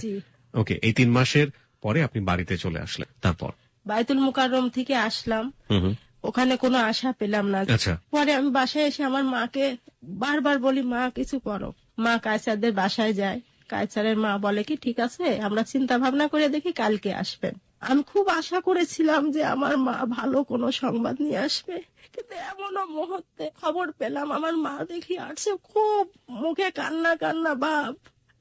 ওকে, এই 3 মাসের পরে আপনি বাড়িতে চলে আসলেন, তারপর বাইতুল মুকাররম থেকে আসলাম। ওখানে কোনো আশা পেলাম না। পরে আমি বাসায় এসে আমার মাকে বারবার বলি মা কিছু করো। মা কায়সারদের বাসায় যায়, কায়সারের মা বলে কি ঠিক আছে আমরা চিন্তা ভাবনা করে দেখি, কালকে আসবেন। আমি খুব আশা করেছিলাম যে আমার মা ভালো কোনো সংবাদ নিয়ে আসবে, কিন্তু এমনও মুহূর্তে খবর পেলাম আমার মা দেখি আসছে, খুব মুখে কান্না ভাব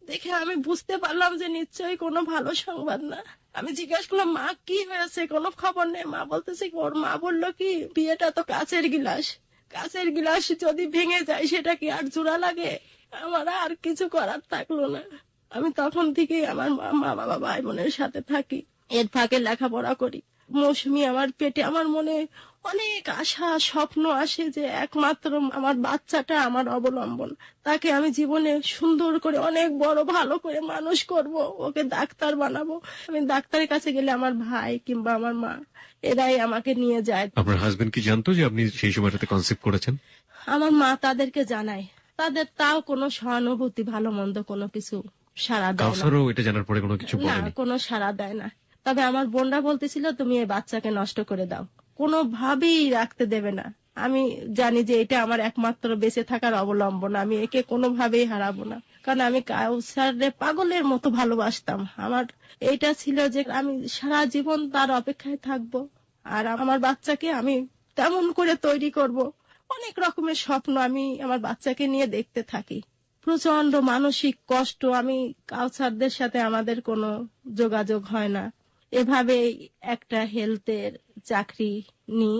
দেখে আমি বুঝতে পারলাম যে নিশ্চয়ই কোনো ভালো সংবাদ না। আমি জিজ্ঞাসা করলাম মা কি হয়েছে, কোনো খবর নেই। মা বলতেছে ওর মা বললো কি বিয়েটা তো কাচের গিলাস যদি ভেঙে যায় সেটা কি আর জোড়া লাগে। আমার আর কিছু করার থাকলো না। আমি তখন থেকেই আমার মা বাবা ভাই বোনের সাথে থাকি, এর ফাঁকে লেখাপড়া করি। মৌসুমী আমার পেটে, আমার মনে অনেক আশা স্বপ্ন আসে যে একমাত্র আমার বাচ্চাটা আমার অবলম্বন, তাকে আমি জীবনে সুন্দর করে অনেক বড় ভালো করে মানুষ করব, ওকে ডাক্তার বানাবো। আমি ডাক্তারের কাছে গেলে আমার ভাই কিংবা আমার মা এরাই আমাকে নিয়ে যায়। আপনার হাজবেন্ড কি জানতো যে আপনি সেই সময়টাতে কনসেপ্ট করেছেন? আমার মা তাদেরকে জানায়, তাদের তাও কোনো সহানুভূতি ভালো মন্দ কোনো কিছু সাড়া দেয় না। কাউসারও এটা জানার পরে কোনো কিছু বলেনি? না, কোনো সাড়া দেয় না। তবে আমার বোনরা বলতেছিল তুমি এই বাচ্চাকে নষ্ট করে দাও, কোনোভাবেই রাখতে দেবে না। আমি জানি যে এটা আমার একমাত্র বেঁচে থাকার অবলম্বন, আমি একে কোনোভাবেই হারাবো না, কারণ আমি কাউসারে পাগলের মতো ভালোবাসতাম। আমার এইটা ছিল যে আমি সারা জীবন তার অপেক্ষায় থাকবো, আর আমার বাচ্চাকে আমি তেমন করে তৈরি করব। অনেক রকমের স্বপ্ন আমি আমার বাচ্চাকে নিয়ে দেখতে থাকি। প্রচন্ড মানসিক কষ্ট। আমি কাউসারদের সাথে আমাদের কোনো যোগাযোগ হয় না। এভাবে একটা হেলথের চাকরি নিই।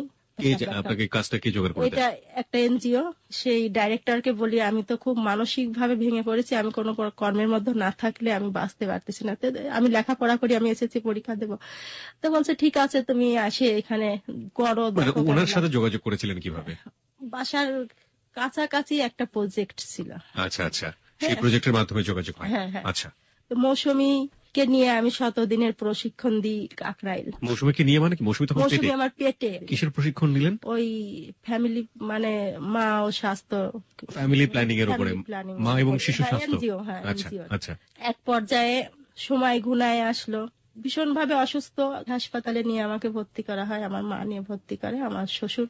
আপনাকে কাজটা কি জোগাড় করে দেয়? এটা একটা এনজিও। সেই ডাইরেক্টরকে বলি আমি তো খুব মানসিক ভাবে ভেঙে পড়েছি, আমি কোনো কর্মের মধ্যে না থাকলে আমি বাঁচতে পারতেছি না, আমি লেখাপড়া করি, আমি এসএসসি পরীক্ষা দেবো। তো বলছে ঠিক আছে তুমি আসে এখানে করো। ওনার সাথে যোগাযোগ করেছিলেন কিভাবে? বাসার কাছাকাছি একটা প্রজেক্ট ছিল। আচ্ছা, সেই প্রজেক্টের মাধ্যমে যোগাযোগ হয়। আচ্ছা, মৌসুমী কে নিয়ে আমি 100 দিনের প্রশিক্ষণ দিই কাকরাইল। মৌসুমীকে নিয়ে মানে কি? মৌসুমী আমার পেটে। কিসের প্রশিক্ষণ নিলেন? ওই ফ্যামিলি মানে মা ও স্বাস্থ্য, ফ্যামিলি প্ল্যানিং এর উপরে, মা এবং শিশু স্বাস্থ্য। আচ্ছা, এক পর্যায়ে সময় ঘুনায় আসলো, ভীষণ ভাবে অসুস্থ, হাসপাতালে নিয়ে আমাকে ভর্তি করা হয়। আমার মা নিয়ে ভর্তি করে, আমার শ্বশুর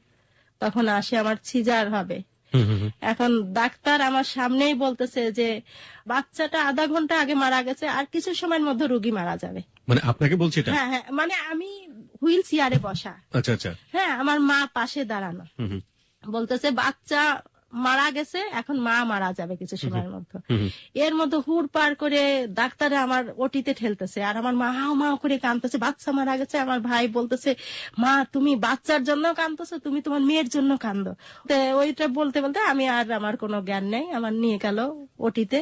তখন আসে, আমার সিজার হবে। এখন ডাক্তার আমার সামনেই বলতেছে যে বাচ্চাটা আধা ঘন্টা আগে মারা গেছে, আর কিছু সময়ের মধ্যে রোগী মারা যাবে। মানে আপনাকে বলছে এটা? হ্যাঁ হ্যাঁ, মানে আমি হুইল চেয়ারে বসা। আচ্ছা আচ্ছা। হ্যাঁ, আমার মা পাশে দাঁড়ানো। বলতেছে বাচ্চা মারা গেছে, এখন মা মারা যাবে কিছু সময়ের মধ্যে। এর মধ্যে হুড় পার করে ডাক্তারে আমার ওটিতে ঠেলতেছে, আর আমার মা হাও মাও করে কাঁদতেছে, বাচ্চা মারা গেছে। আমার ভাই বলতেছে মা তুমি বাচ্চার জন্য কাঁদতেছো, তুমি তোমার মেয়ের জন্য কাঁদো। ওইটা বলতে বলতে আমি আর আমার কোনো জ্ঞান নেই, আমার নিয়ে গেল ওটিতে,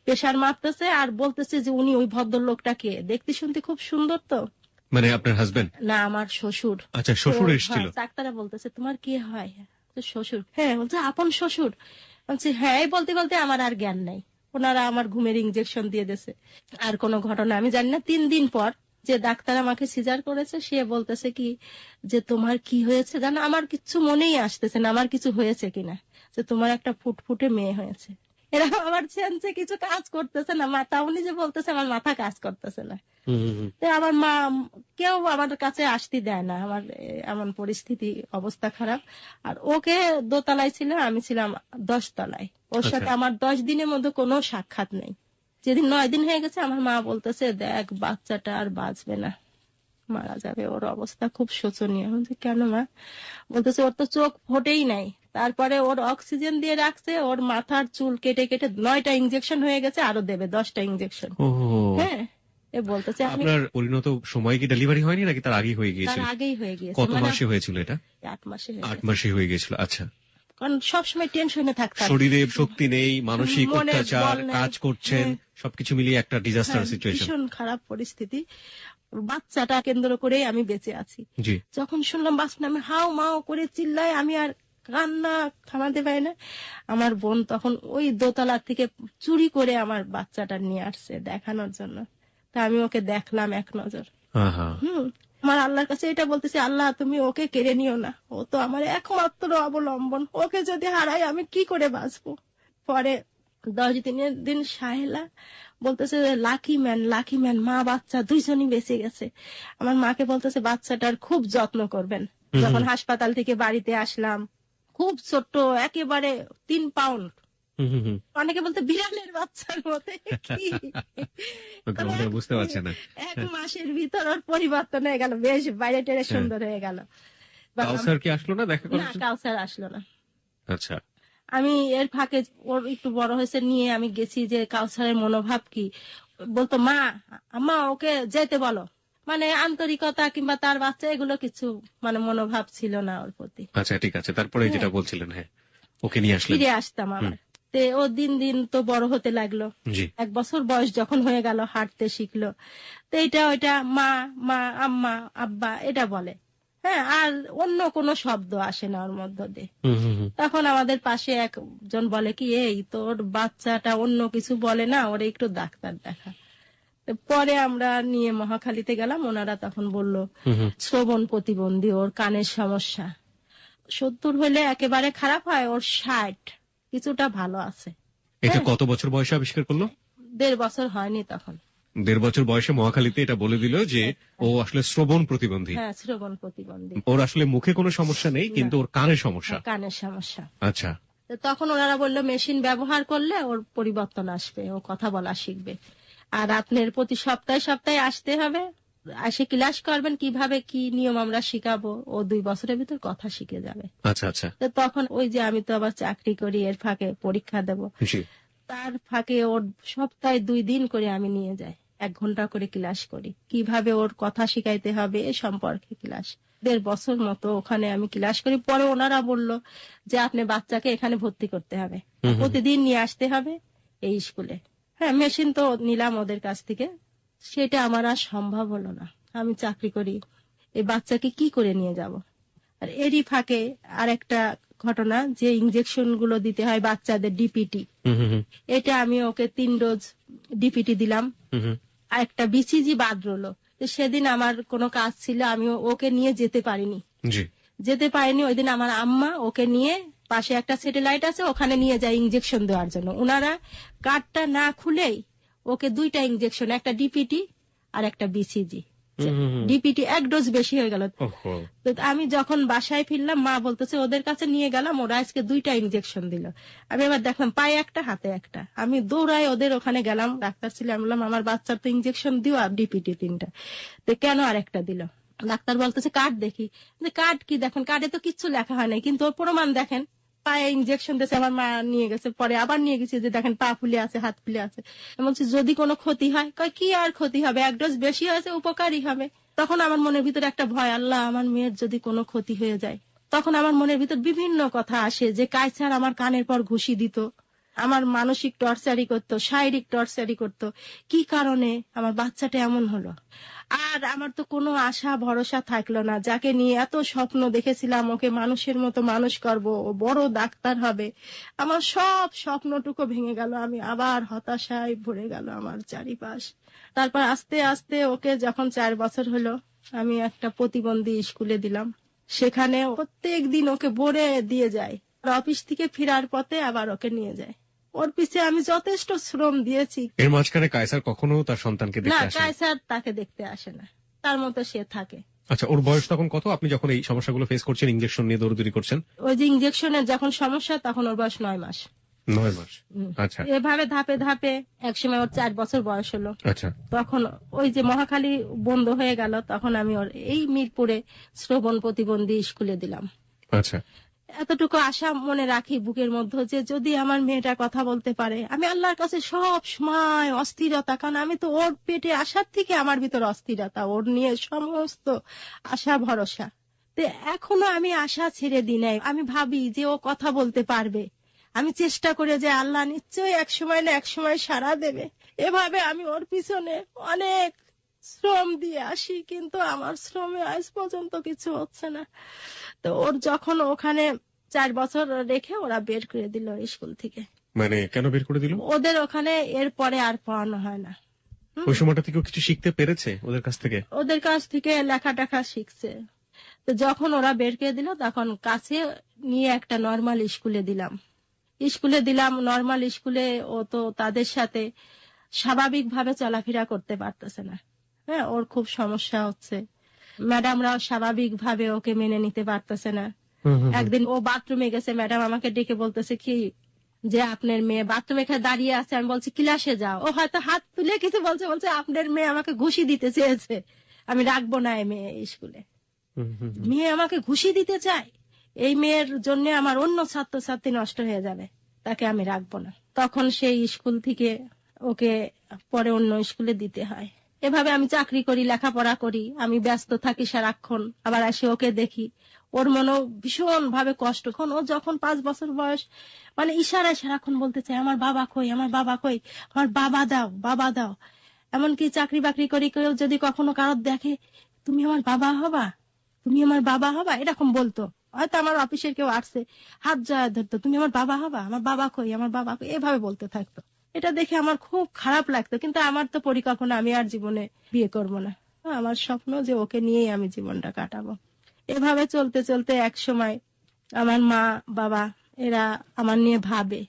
প্রেশার মাপতেছে আর বলতেছে যে উনি ওই ভদ্রলোকটাকে দেখতে শুনতে খুব সুন্দর। তো মানে আপনার হাজবেন্ড? না, আমার শ্বশুর। আচ্ছা, শ্বশুর এসেছিল। ডাক্তাররা বলতেছে তোমার কি হয়? শ্বশুর। হ্যাঁ, বলছে আপন শ্বশুর। বলছে হ্যাঁ। এই বলতে বলতে আমার আর জ্ঞান নাই, ওনারা আমার ঘুমের ইনজেকশন দিয়ে দিয়েছে। আর কোন ঘটনা আমি জানি না। 3 দিন পর যে ডাক্তার আমাকে সিজার করেছে সে বলতেছে কি যে তোমার কি হয়েছে জানো? আমার কিছু মনেই আসতেছে না আমার কিছু হয়েছে কিনা, যে তোমার একটা ফুটফুটে মেয়ে হয়েছে। এরা আমার সেন্সে কিছু কাজ করতেছে না, মাথা উনি যে বলতেছে আমার মাথা কাজ করতেছে না। আমার মা কেউ আমার কাছে আসতে দেয় না, আমার এমন পরিস্থিতি, অবস্থা খারাপ। আর ওকে দোতলায় ছিল, আমি ছিলাম 10 তলায়। ওর সাথে আমার 10 দিনের মধ্যে কোনো সাক্ষাৎ নেই। যেদিন 9 দিন হয়ে গেছে আমার মা বলতেছে দেখ বাচ্চাটা আর বাঁচবে না, মারা যাবে, ওর অবস্থা খুব শোচনীয়। কেন মা? বলতেছে ওর তো চোখ ফোটেই নাই, তারপরে ওর অক্সিজেন দিয়ে রাখছে, ওর মাথার চুল কেটে কেটে 9টা ইনজেকশন হয়ে গেছে, আরো দেবে 10টা ইনজেকশন। হ্যাঁ, বলতেছে আপনার পরিণত সময় কি ডেলিভারি হয়নি নাকি তার আগেই হয়ে গিয়েছিল? তার আগেই হয়ে গিয়েছে। কত মাসে হয়েছিল এটা? 8 মাসে। 8 মাসে হয়ে গিয়েছিল। আচ্ছা। কারণ সবসময় টেনশনে থাকতাম, শরীরে শক্তি নেই, মানসিক অত্যাচার, কাজ করছেন, সবকিছু মিলিয়ে একটা ডিজাস্টার সিচুয়েশন, ভীষণ খারাপ পরিস্থিতি। বাচ্চাটা কেন্দ্র করে আমি বেঁচে আছি। যখন শুনলাম বাচ্চা, আমি হাও মাও করে চিল্লাই, আমি আর কান্না থামাতে পারি না। আমার বোন তখন ওই দোতলা থেকে চুরি করে আমার বাচ্চাটা নিয়ে আসছে দেখানোর জন্য। তা আমি ওকে দেখলাম এক নজর। আমার আল্লাহর কাছে এটা বলতেছি, আল্লাহ তুমি ওকে কেড়ে নিও না, ও তো আমার একমাত্র অবলম্বন, ওকে যদি হারাই আমি কি করে বাঁচবো। পরে 10 দিনের দিন সাহেলা বলতেছে লাকি ম্যান, মা বাচ্চা দুইজনই বেঁচে গেছে। আমার মাকে বলতেছে বাচ্চাটার খুব যত্ন করবেন। যখন হাসপাতাল থেকে বাড়িতে আসলাম, খুব ছোট্ট, একেবারে 3 পাউন্ড। অনেকে বলতে বিড়ালের বাচ্চার মতো। বুঝতে পারছে না, 1 মাসের ভিতর ওর পরিবর্তন হয়ে গেল, বেশ বাইরে টেরে সুন্দর হয়ে গেল। কাউসার কি আসলো না দেখা করতে? না, কাউসার আসলো না। আচ্ছা। আমি এর ফাঁকে ওর একটু বড় হয়েছে নিয়ে আমি গেছি যে কাউসারের মনোভাব কি। বলতো মা আম্মা ওকে যেতে বলো, মানে আন্তরিকতা কিংবা তার বাচ্চা এগুলো কিছু মানে মনোভাব ছিল না ওর প্রতি। আচ্ছা ঠিক আছে, তারপরে যেটা বলছিলেন, হ্যাঁ ওকে নিয়ে আসলেন। ফিরে আসতাম আবার। ও দিন দিন তো বড় হতে লাগলো। 1 বছর বয়স যখন হয়ে গেল হাঁটতে শিখলো। তো এটা ওইটা মা মা আম্মা আব্বা এটা বলে। হ্যাঁ, আর অন্য কোনো শব্দ আসে না ওর মধ্য দিয়ে। তখন আমাদের পাশে একজন বলে কি এই তোর বাচ্চাটা অন্য কিছু বলে না, ওরে একটু ডাক্তার দেখা। পরে আমরা নিয়ে মহাখালীতে গেলাম, ওনারা তখন বলল শ্রবণ প্রতিবন্ধী, ওর কানের সমস্যা। 70 হলে একেবারে খারাপ হয়, ওর 60 কিছুটা ভালো আছে। এটা কত বছর বয়সে আবিষ্কার করলো? 1.5 বছর হয়নি তখন। 1.5 বছর বয়সে মহাখালীতে এটা বলে দিল যে ও আসলে শ্রবণ প্রতিবন্ধী। হ্যাঁ, শ্রবণ প্রতিবন্ধী। ওর আসলে মুখে কোনো সমস্যা নেই, কিন্তু ওর কানের সমস্যা। কানের সমস্যা। আচ্ছা। তখন ওনারা বললো মেশিন ব্যবহার করলে ওর পরিবর্তন আসবে, ও কথা বলা শিখবে। আর আপনার প্রতি সপ্তাহে সপ্তাহে আসতে হবে, এসে ক্লাস করবেন, কিভাবে কি নিয়ম আমরা শিখাবো, ও 2 বছরের ভিতর কথা শিখে যাবে। আচ্ছা আচ্ছা। তখন ওই যে আমি তো আবার চাকরি করি, এর ফাঁকে পরীক্ষা দেব, তার ফাঁকে ওর সপ্তাহে 2 দিন করে আমি নিয়ে যাই, 1 ঘন্টা করে ক্লাস করি, কিভাবে ওর কথা শিখাইতে হবে এ সম্পর্কে ক্লাস। 1.5 বছর মতো ওখানে আমি ক্লাস করি। পরে ওনারা বলল যে আপনি বাচ্চাকে এখানে ভর্তি করতে হবে, প্রতিদিন নিয়ে আসতে হবে এই স্কুলে। হ্যাঁ, মেশিন তো নিলাম ওদের কাছ থেকে, সেটা আমার আর সম্ভব হলো না। আমি চাকরি করি, এই বাচ্চাকে কি করে নিয়ে যাব। আর এরই ফাঁকে আরেকটা ঘটনা, যে ইনজেকশন গুলো দিতে হয় বাচ্চাদের ডিপিটি, এটা আমি ওকে 3 ডোজ ডিপিটি দিলাম, আর একটা বিসিজি বাদ রইলো। সেদিন আমার কোনো কাজ ছিল, আমি ওকে নিয়ে যেতে পারিনি। ওই দিন আমার আম্মা ওকে নিয়ে পাশে একটা স্যাটেলাইট আছে, ওখানে নিয়ে যায় ইনজেকশন দেওয়ার জন্য। ওনারা কার্ডটা না খুলেই ওকে 2টা ইনজেকশন, একটা ডিপিটি আর একটা বিসিজি বাচ্চা, ডিপিটি 1 ডোজ বেশি হয়ে গেল। তো আমি যখন বাসায় ফিরলাম, মা বলতেছে ওদের কাছে নিয়ে গেলাম, ওরা আজকে 2টা ইনজেকশন দিল। আমি এবার দেখলাম পায়ে একটা হাতে একটা। আমি দৌড়ায় ওদের ওখানে গেলাম, ডাক্তার ছিল, আমি বললাম আমার বাচ্চার তো ইনজেকশন দিও, আর ডিপিটি 3টা, তো কেন আরেকটা দিল? ডাক্তার বলতেছে কার্ড দেখি। যে কার্ড কি দেখেন, কার্ডে তো কিচ্ছু লেখা হয় নাই, কিন্তু ওর প্রমাণ দেখেন, পায়ে ইনজেকশন দিয়েছে। আমার মা নিয়ে গেছে, পরে আবার নিয়ে গেছে, যে দেখেন পা ফুলে আছে, হাত ফুলে আছে। বলছি যদি কোনো ক্ষতি হয়, কয় কি আর ক্ষতি হবে, 1 ডোজ বেশি হয়েছে, উপকারী হবে। তখন আমার মনের ভিতরে একটা ভয়, আল্লাহ আমার মেয়ের যদি কোনো ক্ষতি হয়ে যায়। তখন আমার মনের ভিতর বিভিন্ন কথা আসে, যে কায়সার আমার কানের পর ঘুষি দিত, আমার মানসিক টর্চারি করতো, শারীরিক টর্চারি করতো, কি কারণে আমার বাচ্চাটা এমন হলো। আর আমার তো কোনো আশা ভরসা থাকলো না, যাকে নিয়ে এত স্বপ্ন দেখেছিলাম, ওকে মানুষের মতো মানুষ করব, ও বড় ডাক্তার হবে, আমার সব স্বপ্নটুকু ভেঙে গেল। আমি আবার হতাশায় ভরে গেল আমার চারিপাশ। তারপর আস্তে আস্তে ওকে যখন 4 বছর হলো, আমি একটা প্রতিবন্ধী স্কুলে দিলাম। সেখানে প্রত্যেক দিন ওকে ভরে দিয়ে যায়, অফিস থেকে ফেরার পথে আবার ওকে নিয়ে যায়। ওর পিছে আমি যথেষ্ট শ্রম দিয়েছি। এর মাঝখানে কায়সার কখনো তার সন্তানকে দেখতে না, আসে না? কায়সার তাকে দেখতে আসে না, তার মতো সে থাকে। আচ্ছা, ওর বয়স তখন কত আপনি যখন এই সমস্যাগুলো ফেস করছেন, ইনজেকশন নিয়ে দৌড়দৌড়ি করছেন? ওই যে ইনজেকশনের যখন সমস্যা, তখন ওর বয়স 9 মাস। 9 মাস। আচ্ছা। এভাবে ধাপে ধাপে একসময় ওর 4 বছর বয়স হলো। আচ্ছা। তখন ওই যে মহাখালী বন্ধ হয়ে গেল, তখন আমি ওর এই মিরপুরে শ্রবণ প্রতিবন্ধী স্কুলে দিলাম। আচ্ছা। এতটুকু আশা মনে রাখি বুকের মধ্যে, যে যদি আমার মেয়েটা কথা বলতে পারে। আমি আল্লাহর কাছে সব সময় অস্থিরতা, কারণ আমি তো ওর পেটে আসার থেকে আমার ভিতর অস্থিরতা, ওর নিয়ে সমস্ত আশা ভরসা। তো এখনো আমি আশা ছেড়ে দিই নাই। আমি ভাবি যে ও কথা বলতে পারবে, আমি চেষ্টা করে যে আল্লাহ নিশ্চয়ই এক সময় না এক সময় সাড়া দেবে। এভাবে আমি ওর পিছনে অনেক শ্রম দিয়ে আসি, কিন্তু আমার শ্রমে আজ পর্যন্ত কিছু হচ্ছে না। তো ওর যখন ওখানে 4 বছর রেখে ওরা বের করে দিল স্কুল থেকে। মানে কেন বের করে দিল? ওদের ওখানে এরপরে আর পড়ানো হয় না। ওই সময়টা থেকে কিছু শিখতে পেরেছে ওদের কাছ থেকে? ওদের কাছ থেকে লেখা টাখা শিখছে। তো যখন ওরা বের করে দিল, তখন কাছে নিয়ে একটা নরমাল স্কুলে দিলাম। নরমাল স্কুলে ও তো তাদের সাথে স্বাভাবিকভাবে চলাফেরা করতে পারতেছে না। হ্যাঁ, ওর খুব সমস্যা হচ্ছে। ম্যাডামরাও স্বাভাবিকভাবে ওকে মেনে নিতে পারতেছে না। একদিন ও বাথরুমে গেছে, ম্যাডাম আমাকে ডেকে বলতেছে কি, যে আপনার মেয়ে বাথরুমে এখানে দাঁড়িয়ে আছে। আমি বলছি ক্লাসে যাও। ও হয়তো হাত তুলে কিছু বলছে আপনার মেয়ে আমাকে ঘুষি দিতে চেয়েছে, আমি রাখবো না এই মেয়ে স্কুলে। মেয়ে আমাকে ঘুষি দিতে চায়, এই মেয়ের জন্য আমার অন্য ছাত্রছাত্রী নষ্ট হয়ে যাবে, তাকে আমি রাখবো না। তখন সেই স্কুল থেকে ওকে পরে অন্য স্কুলে দিতে হয়। এভাবে আমি চাকরি করি, লেখাপড়া করি, আমি ব্যস্ত থাকি সারাক্ষণ, আবার আসে ওকে দেখি। ওর মনেও ভীষণ ভাবে কষ্ট। ও যখন 5 বছর বয়স, মানে ইশারায় সারাক্ষণ বলতে চায় আমার বাবা কই, আমার বাবা কই, আমার বাবা দাও, বাবা দাও। এমনকি চাকরি বাকরি করি, কেউ যদি কখনো কারোর দেখে, তুমি আমার বাবা হবা, তুমি আমার বাবা হবা, এরকম বলতো। হয়তো আমার অফিসের কেউ আসছে, হাত জড়ায় ধরতো, তুমি আমার বাবা হবা, আমার বাবা কই, আমার বাবা কই, এভাবে বলতে থাকতো। এটা দেখে আমার খুব খারাপ লাগতো, কিন্তু আমার তো পরিকল্পনা, আমি আর জীবনে বিয়ে করব না। আমার স্বপ্ন যে ওকে নিয়েই আমি জীবনটা কাটাবো। এভাবে চলতে চলতে এক সময় আমার মা বাবা এরা আমার নিয়ে ভাবে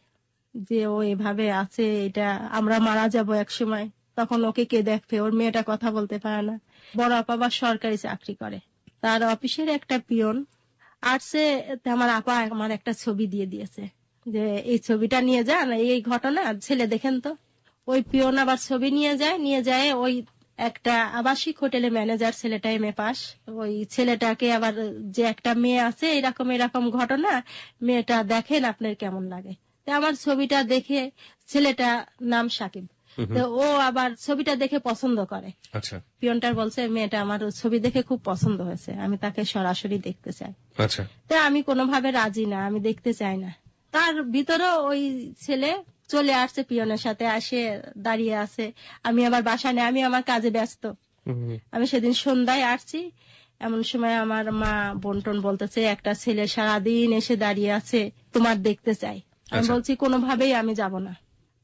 যে ও এভাবে আছে, এটা আমরা মারা যাব এক সময়, তখন ওকে কে দেখবে, ওর মেয়েটা কথা বলতে পারে না। বড় আপা আবার সরকারি চাকরি করে, তার অফিসের একটা পিয়ন আসছে, আমার আপা আমার একটা ছবি দিয়ে দিয়েছে, যে এই ছবিটা নিয়ে যান, এই ঘটনা ছেলে দেখেন তো। ওই পিয়ন আবার ছবি নিয়ে যায় ওই একটা আবাসিক হোটেলে ম্যানেজার, ছেলেটা এমএ পাস। ওই ছেলেটাকে আবার, যে একটা মেয়ে আছে এরকম ঘটনা, মেয়েটা দেখেন আপনার কেমন লাগে। আমার ছবিটা দেখে, ছেলেটা নাম সাকিব, তো ও আবার ছবিটা দেখে পছন্দ করে। আচ্ছা। পিয়নটার বলছে মেয়েটা আমার ছবি দেখে খুব পছন্দ হয়েছে, আমি তাকে সরাসরি দেখতে চাই। আচ্ছা। তা আমি কোনোভাবে রাজি না, আমি দেখতে চাই না। তার ভিতরে ওই ছেলে চলে আসছে, পিয়নের সাথে আসে দাঁড়িয়ে আছে। আমি আবার বাসায় নেই, আমি আমার কাজে ব্যস্ত। আমি সেদিন সন্ধ্যায় আসছি, এমন সময় আমার মা বন্টন বলতেছে একটা ছেলে সারাদিন এসে দাঁড়িয়ে আছে, তোমার দেখতে চাই। আমি বলছি কোনোভাবেই আমি যাব না।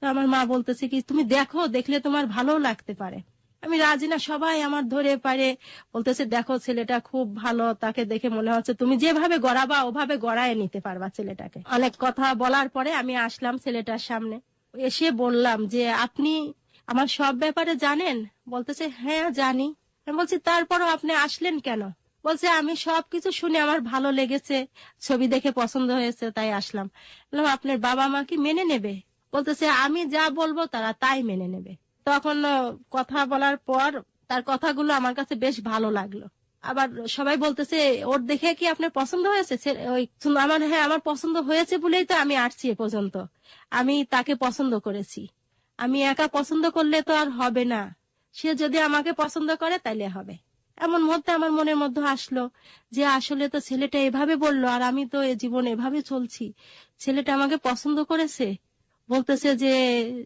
তো আমার মা বলতেছে কি, তুমি দেখো, দেখলে তোমার ভালো লাগতে পারে। আমি রাজি না, সবাই আমার ধরে পারে বলতেছে দেখো ছেলেটা খুব ভালো, তাকে দেখে মনে হচ্ছে তুমি যেভাবে গড়াবা ওভাবে গড়ায় নিতে পারবা ছেলেটাকে। অনেক কথা বলার পরে আমি আসলাম ছেলেটার সামনে, এসে বললাম যে আপনি আমার সব ব্যাপারে জানেন? বলতেছে হ্যাঁ জানি। আমি বলছি তারপরও আপনি আসলেন কেন? বলছে আমি সবকিছু শুনে আমার ভালো লেগেছে, ছবি দেখে পছন্দ হয়েছে, তাই আসলাম। বললাম আপনার বাবা মা কি মেনে নেবে? বলতেছে আমি যা বলবো তারা তাই মেনে নেবে। তখন কথা বলার পর তার কথাগুলো আমার কাছে বেশ ভালো লাগলো। আবার সবাই বলতেছে ওর দেখে কি আপনার পছন্দ হয়েছে? হ্যাঁ, আমার পছন্দ হয়েছে বলেই তো আমি আসছি এ পর্যন্ত। আমি তাকে পছন্দ করেছি। আমি একা পছন্দ করলে তো আর হবে না, সে যদি আমাকে পছন্দ করে তাইলে হবে। এমন মুহূর্তে আমার মনের মধ্যে আসলো যে আসলে তো ছেলেটা এভাবে বললো, আর আমি তো এ জীবন এভাবে চলছি, ছেলেটা আমাকে পছন্দ করেছে, বলতেছে যে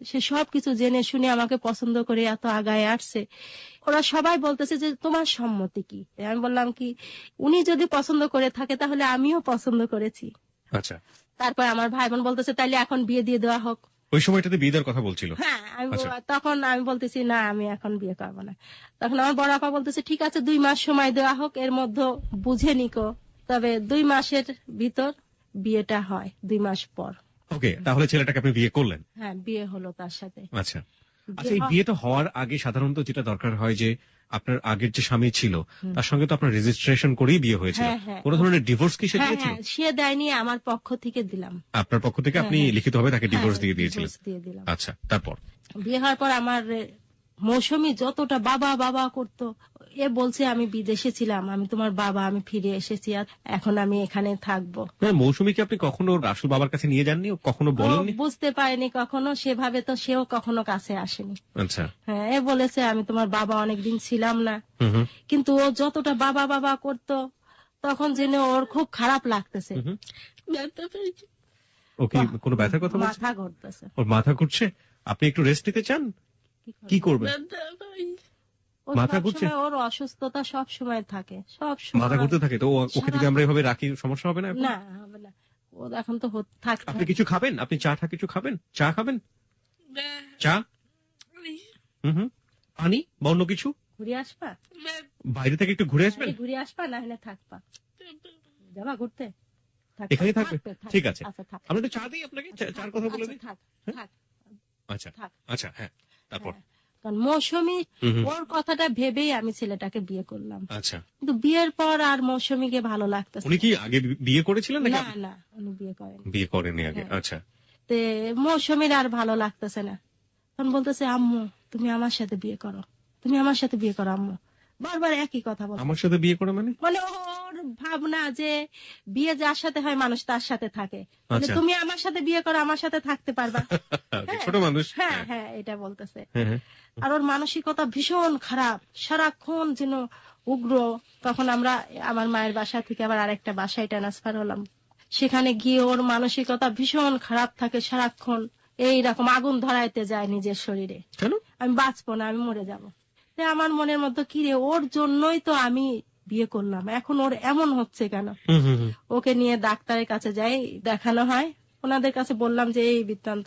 সে সবকিছু জেনে শুনে আমাকে পছন্দ করে এত আগায় আসছে। ওরা সবাই বলতেছে যে তোমার সম্মতি কি? আমি বললাম কি, উনি যদি পছন্দ করে থাকে তাহলে আমিও পছন্দ করেছি। আচ্ছা, তারপর আমার ভাই বোন বলতেছে তাইলে এখন বিয়ে দিয়ে দেওয়া হোক। ওই সময়টাতে বিয়ে দেওয়ার কথা বলছিল? হ্যাঁ, আচ্ছা। তখন আমি বলতেছি না, আমি এখন বিয়ে করবো না। তখন আমার বড় আপা বলতেছে ঠিক আছে 2 মাস সময় দেওয়া হোক, এর মধ্যে বুঝে নিকো। তবে 2 মাসের ভিতর বিয়েটা হয়, 2 মাস পর। ওকে, তাহলে ছেলেটাকে আপনি বিয়ে করলেন? হ্যাঁ, বিয়ে হলো তার সাথে। আচ্ছা আচ্ছা, এই বিয়েটা হওয়ার আগে সাধারণত যেটা দরকার হয় যে আপনার আগের যে স্বামী ছিল তার সঙ্গে তো আপনার রেজিস্ট্রেশন করেই বিয়ে হয়েছিল। কোন ধরনের ডিভোর্স কি সে দিয়েছিল? হ্যাঁ, সে দেয়নি, আমার পক্ষ থেকে দিলাম। আপনার পক্ষ থেকে আপনি লিখিতভাবে তাকে ডিভোর্স দিয়ে দিয়েছিলেন? দিয়ে দিলাম। আচ্ছা, তারপর বিয়ে হওয়ার পর আমার মৌসুমী যতটা বাবা বাবা করতো, এ বলছে আমি বিদেশে ছিলাম, আমি তোমার বাবা, আমি ফিরে এসেছি, আর এখন আমি এখানে থাকবো। মৌসুমীকে আপনি কখনো আসল বাবার কাছে নিয়ে যাননি? কখনো বলেননি? বুঝতে পারেনি কখনো সেভাবে, তো সেও কখনো কাছে আসেনি। আচ্ছা। হ্যাঁ, এ বলেছে আমি তোমার বাবা অনেকদিন ছিলাম না, কিন্তু ও যতটা বাবা বাবা করতো তখন জেনে ওর খুব খারাপ লাগতেছে। ও কি কোনো ব্যথার কথা বলছে? মাথা ঘুরতেছে। ওর মাথা ঘুরছে? আপনি একটু রেস্ট নিতে চান? কি করবেন? মাথা ঘুরছে? ওর অসুস্থতা সব সময় থাকে, সব সময় মাথা ঘুরতে থাকে। তো ওকে যদি আমরা এভাবে রাখি সমস্যা হবে না? না, হবে না। ও এখন তো থাকতে। আপনি কিছু খাবেন? আপনি চা কিছু খাবেন? চা খাবেন? চা? পানি বা অন্য কিছু? ঘুরে আসবা? বাইরে থেকে একটু ঘুরে আসবেন? ঘুরে আসবা, না হলে থাকবা? যাবা ঘুরতে? এখানে থাকবে? ঠিক আছে, আচ্ছা থাক। আমরা একটু চা দিই আপনাকে, চার কথা বলে দিই। থাক থাক। আচ্ছা আচ্ছা, হ্যাঁ, তারপর? কারণ মৌসুমী, ওর কথাটা ভেবেই আমি ছেলেটাকে বিয়ে করলাম। আচ্ছা, কিন্তু বিয়ের পর আর মৌসুমীকে ভালো লাগতেছে। উনি কি আগে বিয়ে করেছিলেন নাকি? না না, উনি বিয়ে করেন। বিয়ে করেনি আগে। আচ্ছা। তে মৌসুমীর আর ভালো লাগতেছে না, তখন বলতেছে আম্মু তুমি আমার সাথে বিয়ে করো, তুমি আমার সাথে বিয়ে করো আম্মু। বারবার একই কথা বল। আমার সাথে বিয়ে করে মানে? মানে ওর ভাবনা যে বিয়ে যার সাথে হয় মানুষ তার সাথে থাকে, তুমি আমার সাথে বিয়ে করো, আমার সাথে থাকতে পারবা। ছোট মানুষ। হ্যাঁ হ্যাঁ, এটা বলতেছে। আর ওর মানসিকতা ভীষণ খারাপ, সারাক্ষণ যেন উগ্র। তখন আমরা আমার মায়ের বাসা থেকে আবার আরেকটা বাসায় ট্রান্সফার হলাম। সেখানে গিয়ে ওর মানসিকতা ভীষণ খারাপ থাকে, সারাক্ষণ এইরকম আগুন ধরাইতে যায় নিজের শরীরে। কেন? আমি বাঁচবো না, আমি মরে যাবো। আমার মনের মধ্যে কি রে, ওর জন্যই তো আমি বিয়ে করলাম, এখন ওর এমন হচ্ছে কেন? ওকে নিয়ে ডাক্তারের কাছে যাই, দেখানো হয়। ওনাদের কাছে বললাম যে এই বৃত্তান্ত,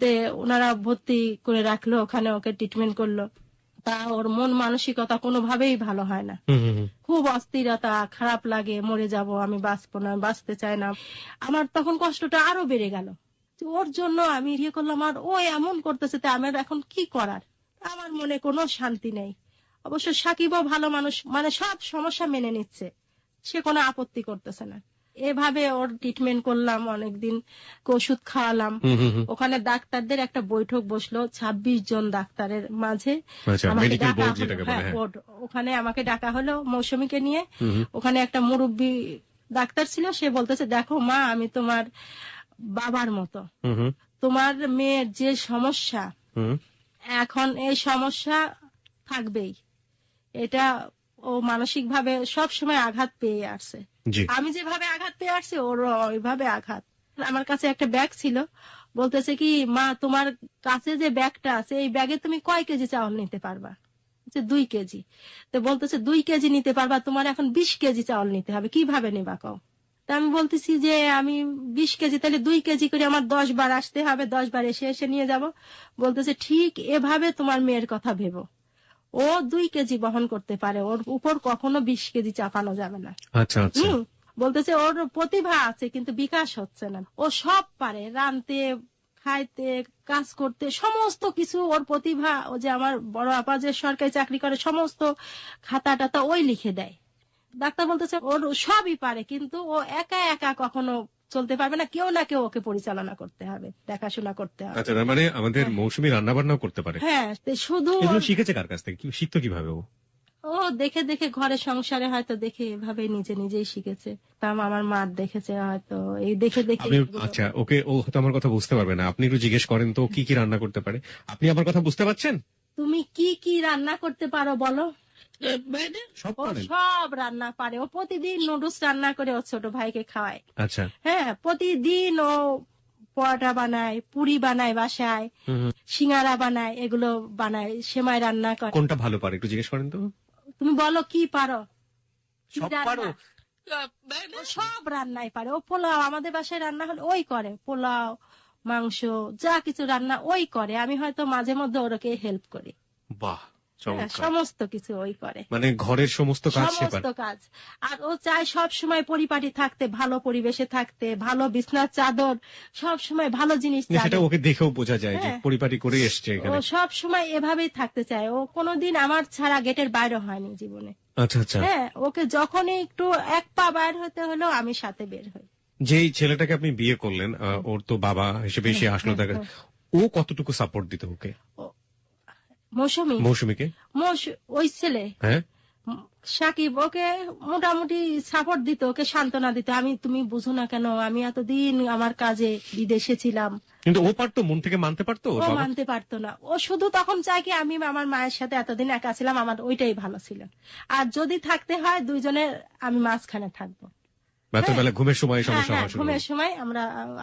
তে ওনারা ভর্তি করে রাখলো, ওখানে ওকে ট্রিটমেন্ট করলো। তা ওর মন মানসিকতা কোনোভাবেই ভালো হয় না, খুব অস্থিরতা, খারাপ লাগে, মরে যাব, আমি বাঁচবো না, বাঁচতে চাই না। আমার তখন কষ্টটা আরো বেড়ে গেল, ওর জন্য আমি বিয়ে করলাম আর ও এমন করতেছে, তা আমার এখন কি করার? আমার মনে কোনো শান্তি নেই। অবশ্য সাকিবও ভালো মানুষ, মানে সব সমস্যা মেনে নিচ্ছে, সে কোনো আপত্তি করতেছে না। এভাবে ওর ট্রিটমেন্ট করলাম, অনেকদিন ওষুধ খাওয়ালাম। ওখানে ডাক্তারদের একটা বৈঠক বসলো, 26 জন ডাক্তারের মাঝে ওখানে আমাকে ডাকা হলো মৌসুমীকে নিয়ে। ওখানে একটা মুরব্বী ডাক্তার ছিল, সে বলতেছে দেখো মা, আমি তোমার বাবার মতো, তোমার মেয়ের যে সমস্যা, এখন এই সমস্যা থাকবেই, এটা ও মানসিক ভাবে সব সময় আঘাত পেয়ে আসছে। আমি যেভাবে আঘাত পেয়ে আসছি ওর ওইভাবে আঘাত। আমার কাছে একটা ব্যাগ ছিল, বলতেছে কি মা, তোমার কাছে যে ব্যাগটা আছে এই ব্যাগে তুমি কয় কেজি চাউল নিতে পারবা? 2 কেজি। তো বলতেছে 2 কেজি নিতে পারবা, তোমার এখন 20 কেজি চাউল নিতে হবে, কিভাবে নেবা কও? তা আমি বলতেছি যে আমি 20 কেজি, তাহলে 2 কেজি করে আমার 10 বার আসতে হবে, 10 বার এসে এসে নিয়ে যাব। বলতেছে ঠিক এভাবে তোমার মেয়ের কথা ভেবো, ও 2 কেজি বহন করতে পারে, ওর উপর কখনো 20 কেজি চাপানো যাবে না। আচ্ছা আচ্ছা। বলতেছে ওর প্রতিভা আছে কিন্তু বিকাশ হচ্ছে না, ও সব পারে, রাঁধতে, খাইতে, কাজ করতে, সমস্ত কিছু ওর প্রতিভা। ও যে আমার বড় আপা যে সরকারি চাকরি করে, সমস্ত খাতা টাতা ওই লিখে দেয়। ডাক্তার বলতেছে ওর সবই পারে, কিন্তু ও একা একা কখনো চলতে পারবে না, কেউ না কেউ ওকে পরিচালনা করতে হবে, দেখাশোনা করতে হবে। আচ্ছা, তার মানে আমাদের মৌসুমী রান্না বান্নাও করতে পারে? হ্যাঁ, শুধু এগুলো শিখেছে কার কাছ থেকে, শিখতো কিভাবে ও? ও দেখে দেখে, ঘরে সংসারে হয়তো দেখে এভাবে নিজে নিজেই শিখেছে। তা আমার মা দেখেছে হয়তো, এই দেখে দেখে। আচ্ছা, ওকে, ও হয়তো আমার কথা বুঝতে পারবে না, আপনি একটু জিজ্ঞেস করেন তো কি কি রান্না করতে পারে। আপনি আমার কথা বুঝতে পারছেন? তুমি কি কি রান্না করতে পারো বলো? সব ও সব রান্না পারে। ও প্রতিদিন নুডলস রান্না করে ওর ছোট ভাইকে খাওয়ায়। আচ্ছা। হ্যাঁ, প্রতিদিন ও পরোটা বানায়, পুরি বানায় বাসায়, সিঙ্গারা বানায়, এগুলো বানায়, সেমাই রান্না করে। কোনটা ভালো পারে একটু জিজ্ঞেস করেন তো। তুমি বলো কি পারো? সব পারো? ও সব রান্নাই পারে। ও পোলাও, আমাদের বাসায় রান্না হলে ওই করে, পোলাও, মাংস, যা কিছু রান্না ওই করে। আমি হয়তো মাঝে মধ্যে ওরকে হেল্প করি। বাহ, সমস্ত কিছু ওই করে, মানে ঘরের সমস্ত কাজ সে পারে। সমস্ত কাজ। আর ও চায় সব সময় পরিপাটি থাকতে, ভালো পরিবেশে থাকতে, ভালো বিছনার চাদর, সব সময় ভালো জিনিস চায়। সেটা ওকে দেখেও বোঝা যায় যে পরিপাটি করে এসছে এখানে। ও সব সময় এভাবেই থাকতে চায়। ও কোনোদিন আমার ছাড়া গেটের বাইরে হয়নি জীবনে। আচ্ছা আচ্ছা। হ্যাঁ, ওকে যখনই একটু এক পা বাইর হতে হলেও আমি সাথে বের হই। যেই ছেলেটাকে আপনি বিয়ে করলেন, ওর তো বাবা হিসেবে সে আসলো, দেখা ও কতটুকু সাপোর্ট দিত ওকে? মৌসুমীকে? ওই ছেলে, হ্যাঁ, সাকিব, ওকে মোটামুটি সাপোর্ট দিত, ওকে সান্ত্বনা দিত। তুমি বুঝো না কেন, আমি এতদিন আমার কাজে বিদেশে ছিলাম। কিন্তু ও পারতো, মন থেকে মানতে পারতো? ও মানতে পারতো না। ও শুধু তখন চায় কি আমি আমার মায়ের সাথে এতদিন একা ছিলাম, আমার ওইটাই ভালো ছিল। আর যদি থাকতে হয় দুইজনের, আমি মাঝখানে থাকবো। রাতেরবেলা ঘুমের সময় সমস্যা হয়? ঘুমের সময়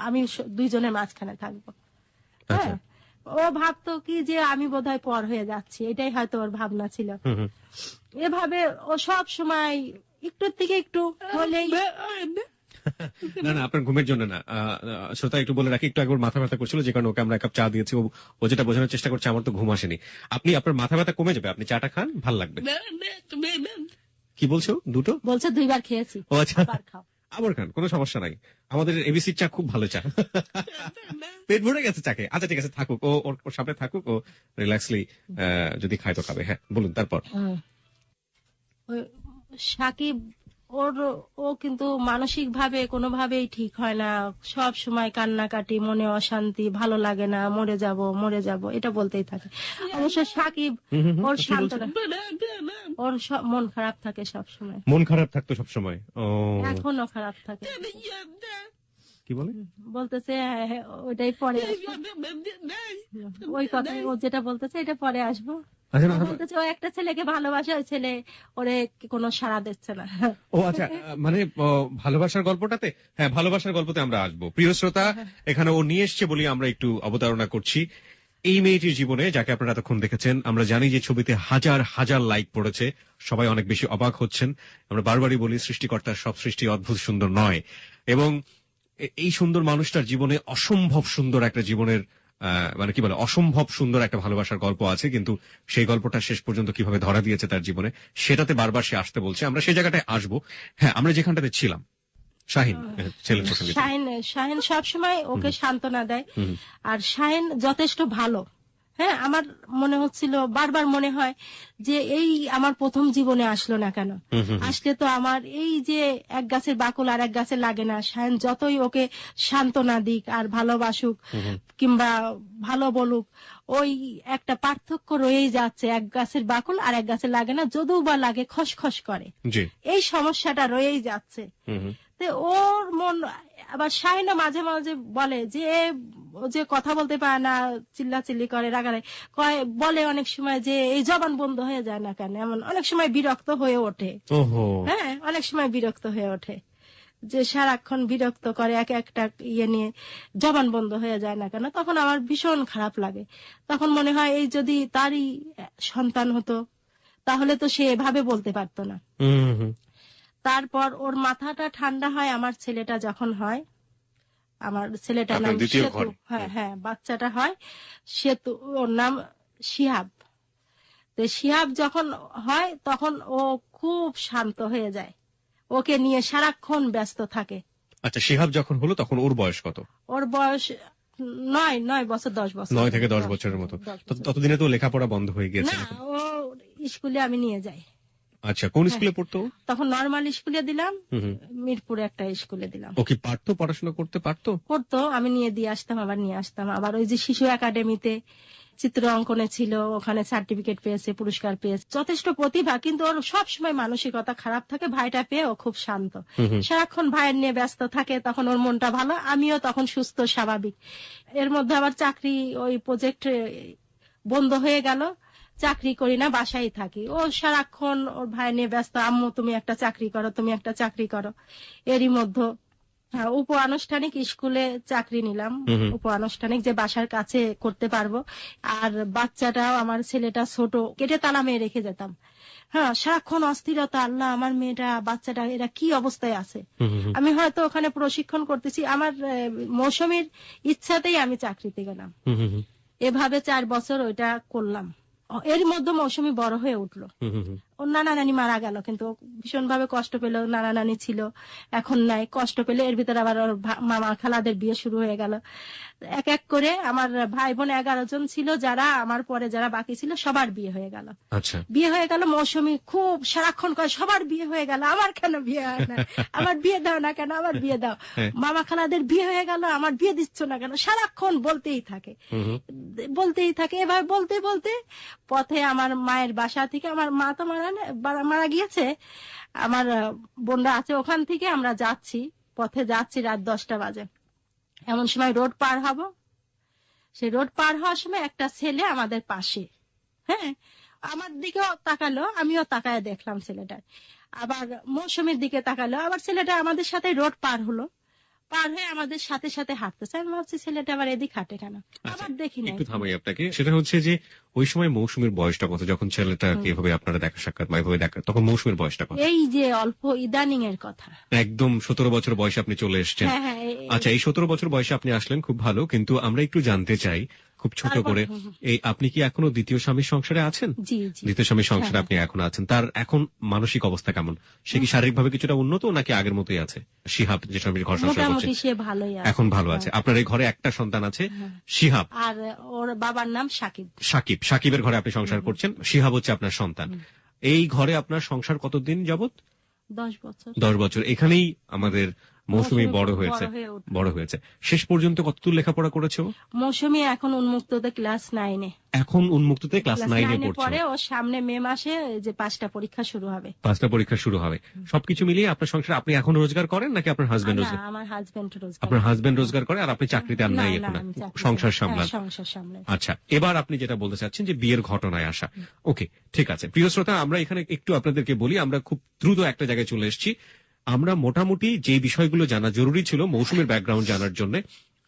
আমি দুইজনের মাঝখানে থাকবো। হ্যাঁ, ও ভাবতো কি যে আমি বোধহয় পর হয়ে যাচ্ছি, এটাই হয়তো ওর ভাবনা ছিল। এভাবে ও সব সময় একটু থেকে একটু হলেই। না না, আপনার ঘুমের জন্য না, শ্রোতা একটু বলে রাখি, একটু একবার মাথা ব্যথা করছিল, যে কারণে ওকে আমরা এক কাপ চা দিয়েছি। ও যেটা বোঝানোর চেষ্টা করছে, আমার তো ঘুম আসেনি। আপনার মাথা ব্যথা কমে যাবে, আপনি চাটা খান, ভাল লাগবে। কি বলছো? দুটো বলছে, 2 বার খেয়েছি। ও আচ্ছা, আবার খান, কোনো সমস্যা নাই। আমাদের এবিসির চা খুব ভালো চা। পেট ভরে গেছে চাকে। আচ্ছা ঠিক আছে, থাকুক, ওর সামনে থাকুক, ও রিল্যাক্সলি যদি খায় তো খাবে। হ্যাঁ, বলুন তারপর। সাকিব, ও কিন্তু মানসিক ভাবে কোনোভাবেই ঠিক হয় না। সব সময় কান্নাকাটি, মনে অশান্তি, ভালো লাগে না, মরে যাব মরে যাব, এটা বলতেই থাকে। অবশ্য সাকিব ওর সান্ত্বনা, ওর মন খারাপ থাকে সব সময়। মন খারাপ থাকতো সব সময়? এখনো খারাপ থাকে। কি বলে? বলতেছে ওইটাই পরে, ওই কথাই ও যেটা বলতেছে এটা পরে আসবো। বলতেছে ও একটা ছেলেকে ভালোবাসে, ওই ছেলে ওরে কোনো সাড়া দিচ্ছে না। ও আচ্ছা, মানে ভালোবাসার গল্পটাতে, হ্যাঁ ভালোবাসার গল্পতে আমরা আসবো। প্রিয় শ্রোতা, এখানে ও নিয়ে এসছে বলে আমরা একটু অবতারণা করছি। এই মেয়েটির জীবনে, যাকে আপনারা এতক্ষণ দেখেছেন, আমরা জানি যে ছবিতে হাজার হাজার লাইক পড়েছে, সবাই অনেক বেশি অবাক হচ্ছেন। আমরা বারবারই বলি, সৃষ্টিকর্তার সব সৃষ্টি অদ্ভুত সুন্দর নয়, এবং এই সুন্দর মানুষটার জীবনে অসম্ভব সুন্দর একটা জীবনের মানে কি বলে, অসম্ভব সুন্দর একটা ভালোবাসার গল্প আছে, কিন্তু সেই গল্পটা শেষ পর্যন্ত কিভাবে ধরা দিয়েছে তার জীবনে, সেটাতে বারবার সে আসতে বলছে। আমরা সেই জায়গাটায় আসবো। হ্যাঁ, আমরা যেখানটাতে ছিলাম, শাহিন ছেলে প্রসঙ্গে। শাহিন সবসময় ওকে সান্ত্বনা দেয়, আর শাহিন যথেষ্ট ভালো। হ্যাঁ, আমার মনে হচ্ছিল, বারবার মনে হয় যে এই আমার প্রথম জীবনে আসলো না কেন, আসলে তো আমার এই যে এক গাছের বাকুল আর এক গাছে লাগে না। শাহিন যতই ওকে সান্ত্বনা দিক আর ভালোবাসুক কিংবা ভালো বলুক, ওই একটা পার্থক্য রয়েই যাচ্ছে, এক গাছের বাকুল আর এক গাছে লাগে না, যদিও বা লাগে খসখস করে, এই সমস্যাটা রয়েই যাচ্ছে। ওর মন, আবার শাহিনা মাঝে মাঝে বলে যে কথা বলতে পারে না, চিল্লাচিল্লি করে, রাগারাগি কয়, বলে অনেক সময় যে এই জবান বন্ধ হয়ে যায় না কেন, এমন অনেক সময় বিরক্ত হয়ে ওঠে। হ্যাঁ, অনেক সময় বিরক্ত হয়ে ওঠে, যে সারাক্ষণ বিরক্ত করে, এক একটা ইয়ে নিয়ে জবান বন্ধ হয়ে যায় না কেন। তখন আমার ভীষণ খারাপ লাগে। তখন মনে হয় এই যদি তারই সন্তান হতো তাহলে তো সে এভাবে বলতে পারতো না। তারপর ওর মাথাটা ঠান্ডা হয় আমার ছেলেটা যখন হয়, আমার ছেলেটার নাম সেতু। হ্যাঁ, বাচ্চাটা হয় সেতু, ওর নাম শিহাব। তো শিহাব যখন হয় তখন ও খুব শান্ত হয়ে যায়, ওকে নিয়ে সারাক্ষণ ব্যস্ত থাকে। আচ্ছা, শিহাব যখন হলো তখন ওর বয়স কত? ওর বয়স 9 বছর 10 বছর 9 থেকে 10 বছরের মতো। ততদিনে তো লেখাপড়া বন্ধ হয়ে গেছে। না, ও স্কুলে আমি নিয়ে যাই। আচ্ছা, কোন স্কুলে পড়তো? তখন নরমাল স্কুলে দিলাম, মিরপুরে একটা স্কুলে দিলাম। ও কি পারতো, পড়াশোনা করতে পারতো? করতো, আমি নিয়ে দিয়ে আসতাম, আবার নিয়ে আসতাম। আবার ওই যে শিশু একাডেমিতে চিত্র অঙ্কনে ছিল, ওখানে সার্টিফিকেট পেয়েছে, পুরস্কার পেয়েছে, যথেষ্ট প্রতিভা। কিন্তু ওর সবসময় মানসিকতা খারাপ থাকে। ভাইটা পেয়ে ও খুব শান্ত, সারাক্ষণ ভাইয়ের নিয়ে ব্যস্ত থাকে। তখন ওর মনটা ভালো, আমিও তখন সুস্থ স্বাভাবিক। এর মধ্যে আবার চাকরি, ওই প্রজেক্ট বন্ধ হয়ে গেল, চাকরি করি না, বাসায় থাকি। ও সারাক্ষণ ওর ভাই নিয়ে ব্যস্ত, আম্মু তুমি একটা চাকরি করো, তুমি একটা চাকরি করো। এরই মধ্যে উপ আনুষ্ঠানিক স্কুলে চাকরি নিলাম, উপ আনুষ্ঠানিক, যে বাসার কাছে করতে পারবো। আর বাচ্চাটাও, আমার ছেলেটা ছোট, কেটে তালা মেয়ে রেখে যেতাম। হ্যাঁ, সারাক্ষণ অস্থিরতা, আল্লাহ আমার মেয়েটা, বাচ্চাটা এরা কি অবস্থায় আছে। আমি হয়তো ওখানে প্রশিক্ষণ করতেছি, আমার মৌসুমীর ইচ্ছাতেই আমি চাকরিতে গেলাম। এভাবে 4 বছর ওইটা করলাম। এর মধ্যে মৌসুমী বড় হয়ে উঠলো। ওর নানা নানি মারা গেল, কিন্তু ভীষণ ভাবে কষ্ট পেল। নানা নানি ছিল, এখন নাই, কষ্ট পেলে। এর ভিতরে আবার ওর মামা খালাদের বিয়ে শুরু হয়ে গেল। এক এক করে আমার ভাই বোন 11 জন ছিল, যারা আমার পরে যারা বাকি ছিল সবার বিয়ে হয়ে গেল। আচ্ছা, বিয়ে হয়ে গেল। মৌসুমী খুব সারাক্ষণ কয় সবার বিয়ে হয়ে গেল, আমার কেন বিয়ে হয় না, আমার বিয়ে দাও না কেন, আমার বিয়ে দাও। মামা খালাদের বিয়ে হয়ে গেল, আমার বিয়ে দিচ্ছ না কেন, সারাক্ষণ বলতেই থাকে বলতেই থাকে। এভাবে বলতে বলতে পথে আমার মায়ের বাসা থেকে, আমার মা তো মারা গিয়েছে, আমার বোনরা আছে, ওখান থেকে আমরা যাচ্ছি, পথে যাচ্ছি, রাত 10টা বাজে। এমন সময় রোড পার হব। সেই রোড পার হওয়ার সময় একটা ছেলে আমাদের পাশে, হ্যাঁ, আমার দিকেও তাকালো, আমিও তাকায় দেখলাম ছেলেটা। আবার মৌসুমীর দিকে তাকালো, আবার ছেলেটা আমাদের সাথে রোড পার হলো, পার হয়ে আমাদের সাথে সাথে হাঁটতেছে। আমি ভাবছি ছেলেটা আবার এদিক হাঁটে কেন, আবার দেখি না। একটু থামাই আপনাকে। সেটা হচ্ছে যে ওই সময় মৌসুমীর বয়সটা কত, যখন ছেলেটা এভাবে আপনারা দেখা সাক্ষাৎ এভাবে দেখা, তখন মৌসুমীর বয়সটা কত? এই যে অল্প ইদানিং এর কথা, একদম 17 বছর বয়সে আপনি চলে এসেছেন। আচ্ছা, এই 17 বছর বয়সে আপনি আসলেন, খুব ভালো। কিন্তু আমরা একটু জানতে চাই খুব ছোট করে, এই আপনি কি এখনো দ্বিতীয় স্বামীর সংসারে আছেন? জি, দ্বিতীয় স্বামীর সংসারে আপনি এখন আছেন। তার এখন মানসিক অবস্থা কেমন? সে কি শারীরিকভাবে কিছুটা উন্নত, নাকি আগের মতোই আছে? শিহাব, যে স্বামীর ঘর সংসার করছে, সে ভালোই আছে, এখন ভালো আছে। আপনার এই ঘরে একটা সন্তান আছে, শিহাব, আর ওর বাবার নাম সাকিব। সাকিবের ঘরে আপনি সংসার করছেন, শিহাব হচ্ছে আপনার সন্তান। এই ঘরে আপনার সংসার কতদিন যাবত? 10 বছর। এখানেই আমাদের মৌসুমী বড় হয়েছে। শেষ পর্যন্ত কতদূর লেখাপড়া করেছো? মৌসুমী এখন উন্মুক্ততে ক্লাস 9-এ। এখন উন্মুক্ততে ক্লাস 9-এ পড়ছে। পরে ও সামনে মে মাসে যে 5টা পরীক্ষা শুরু হবে। 5টা পরীক্ষা শুরু হবে। সবকিছু মিলিয়ে আপনার সংসার, আপনি এখন রোজগার করেন নাকি আপনার হাজবেন্ড রোজগার? আমার হাজবেন্ড রোজগার। আপনার হাজবেন্ড রোজগার করে, আর আপনি চাকরিতে আর নাই এখন, সংসার সামলান। আচ্ছা, এবার আপনি যেটা বলতে চাচ্ছেন যে বিয়ের ঘটনায় আসা। ওকে, ঠিক আছে। প্রিয় শ্রোতা, আমরা এখানে একটু আপনাদেরকে বলি, আমরা খুব দ্রুত একটা জায়গায় চলে এসেছি। আমরা মোটামুটি যে বিষয়গুলো জানা জরুরি ছিল মৌসুমীর ব্যাকগ্রাউন্ড জানার জন্য,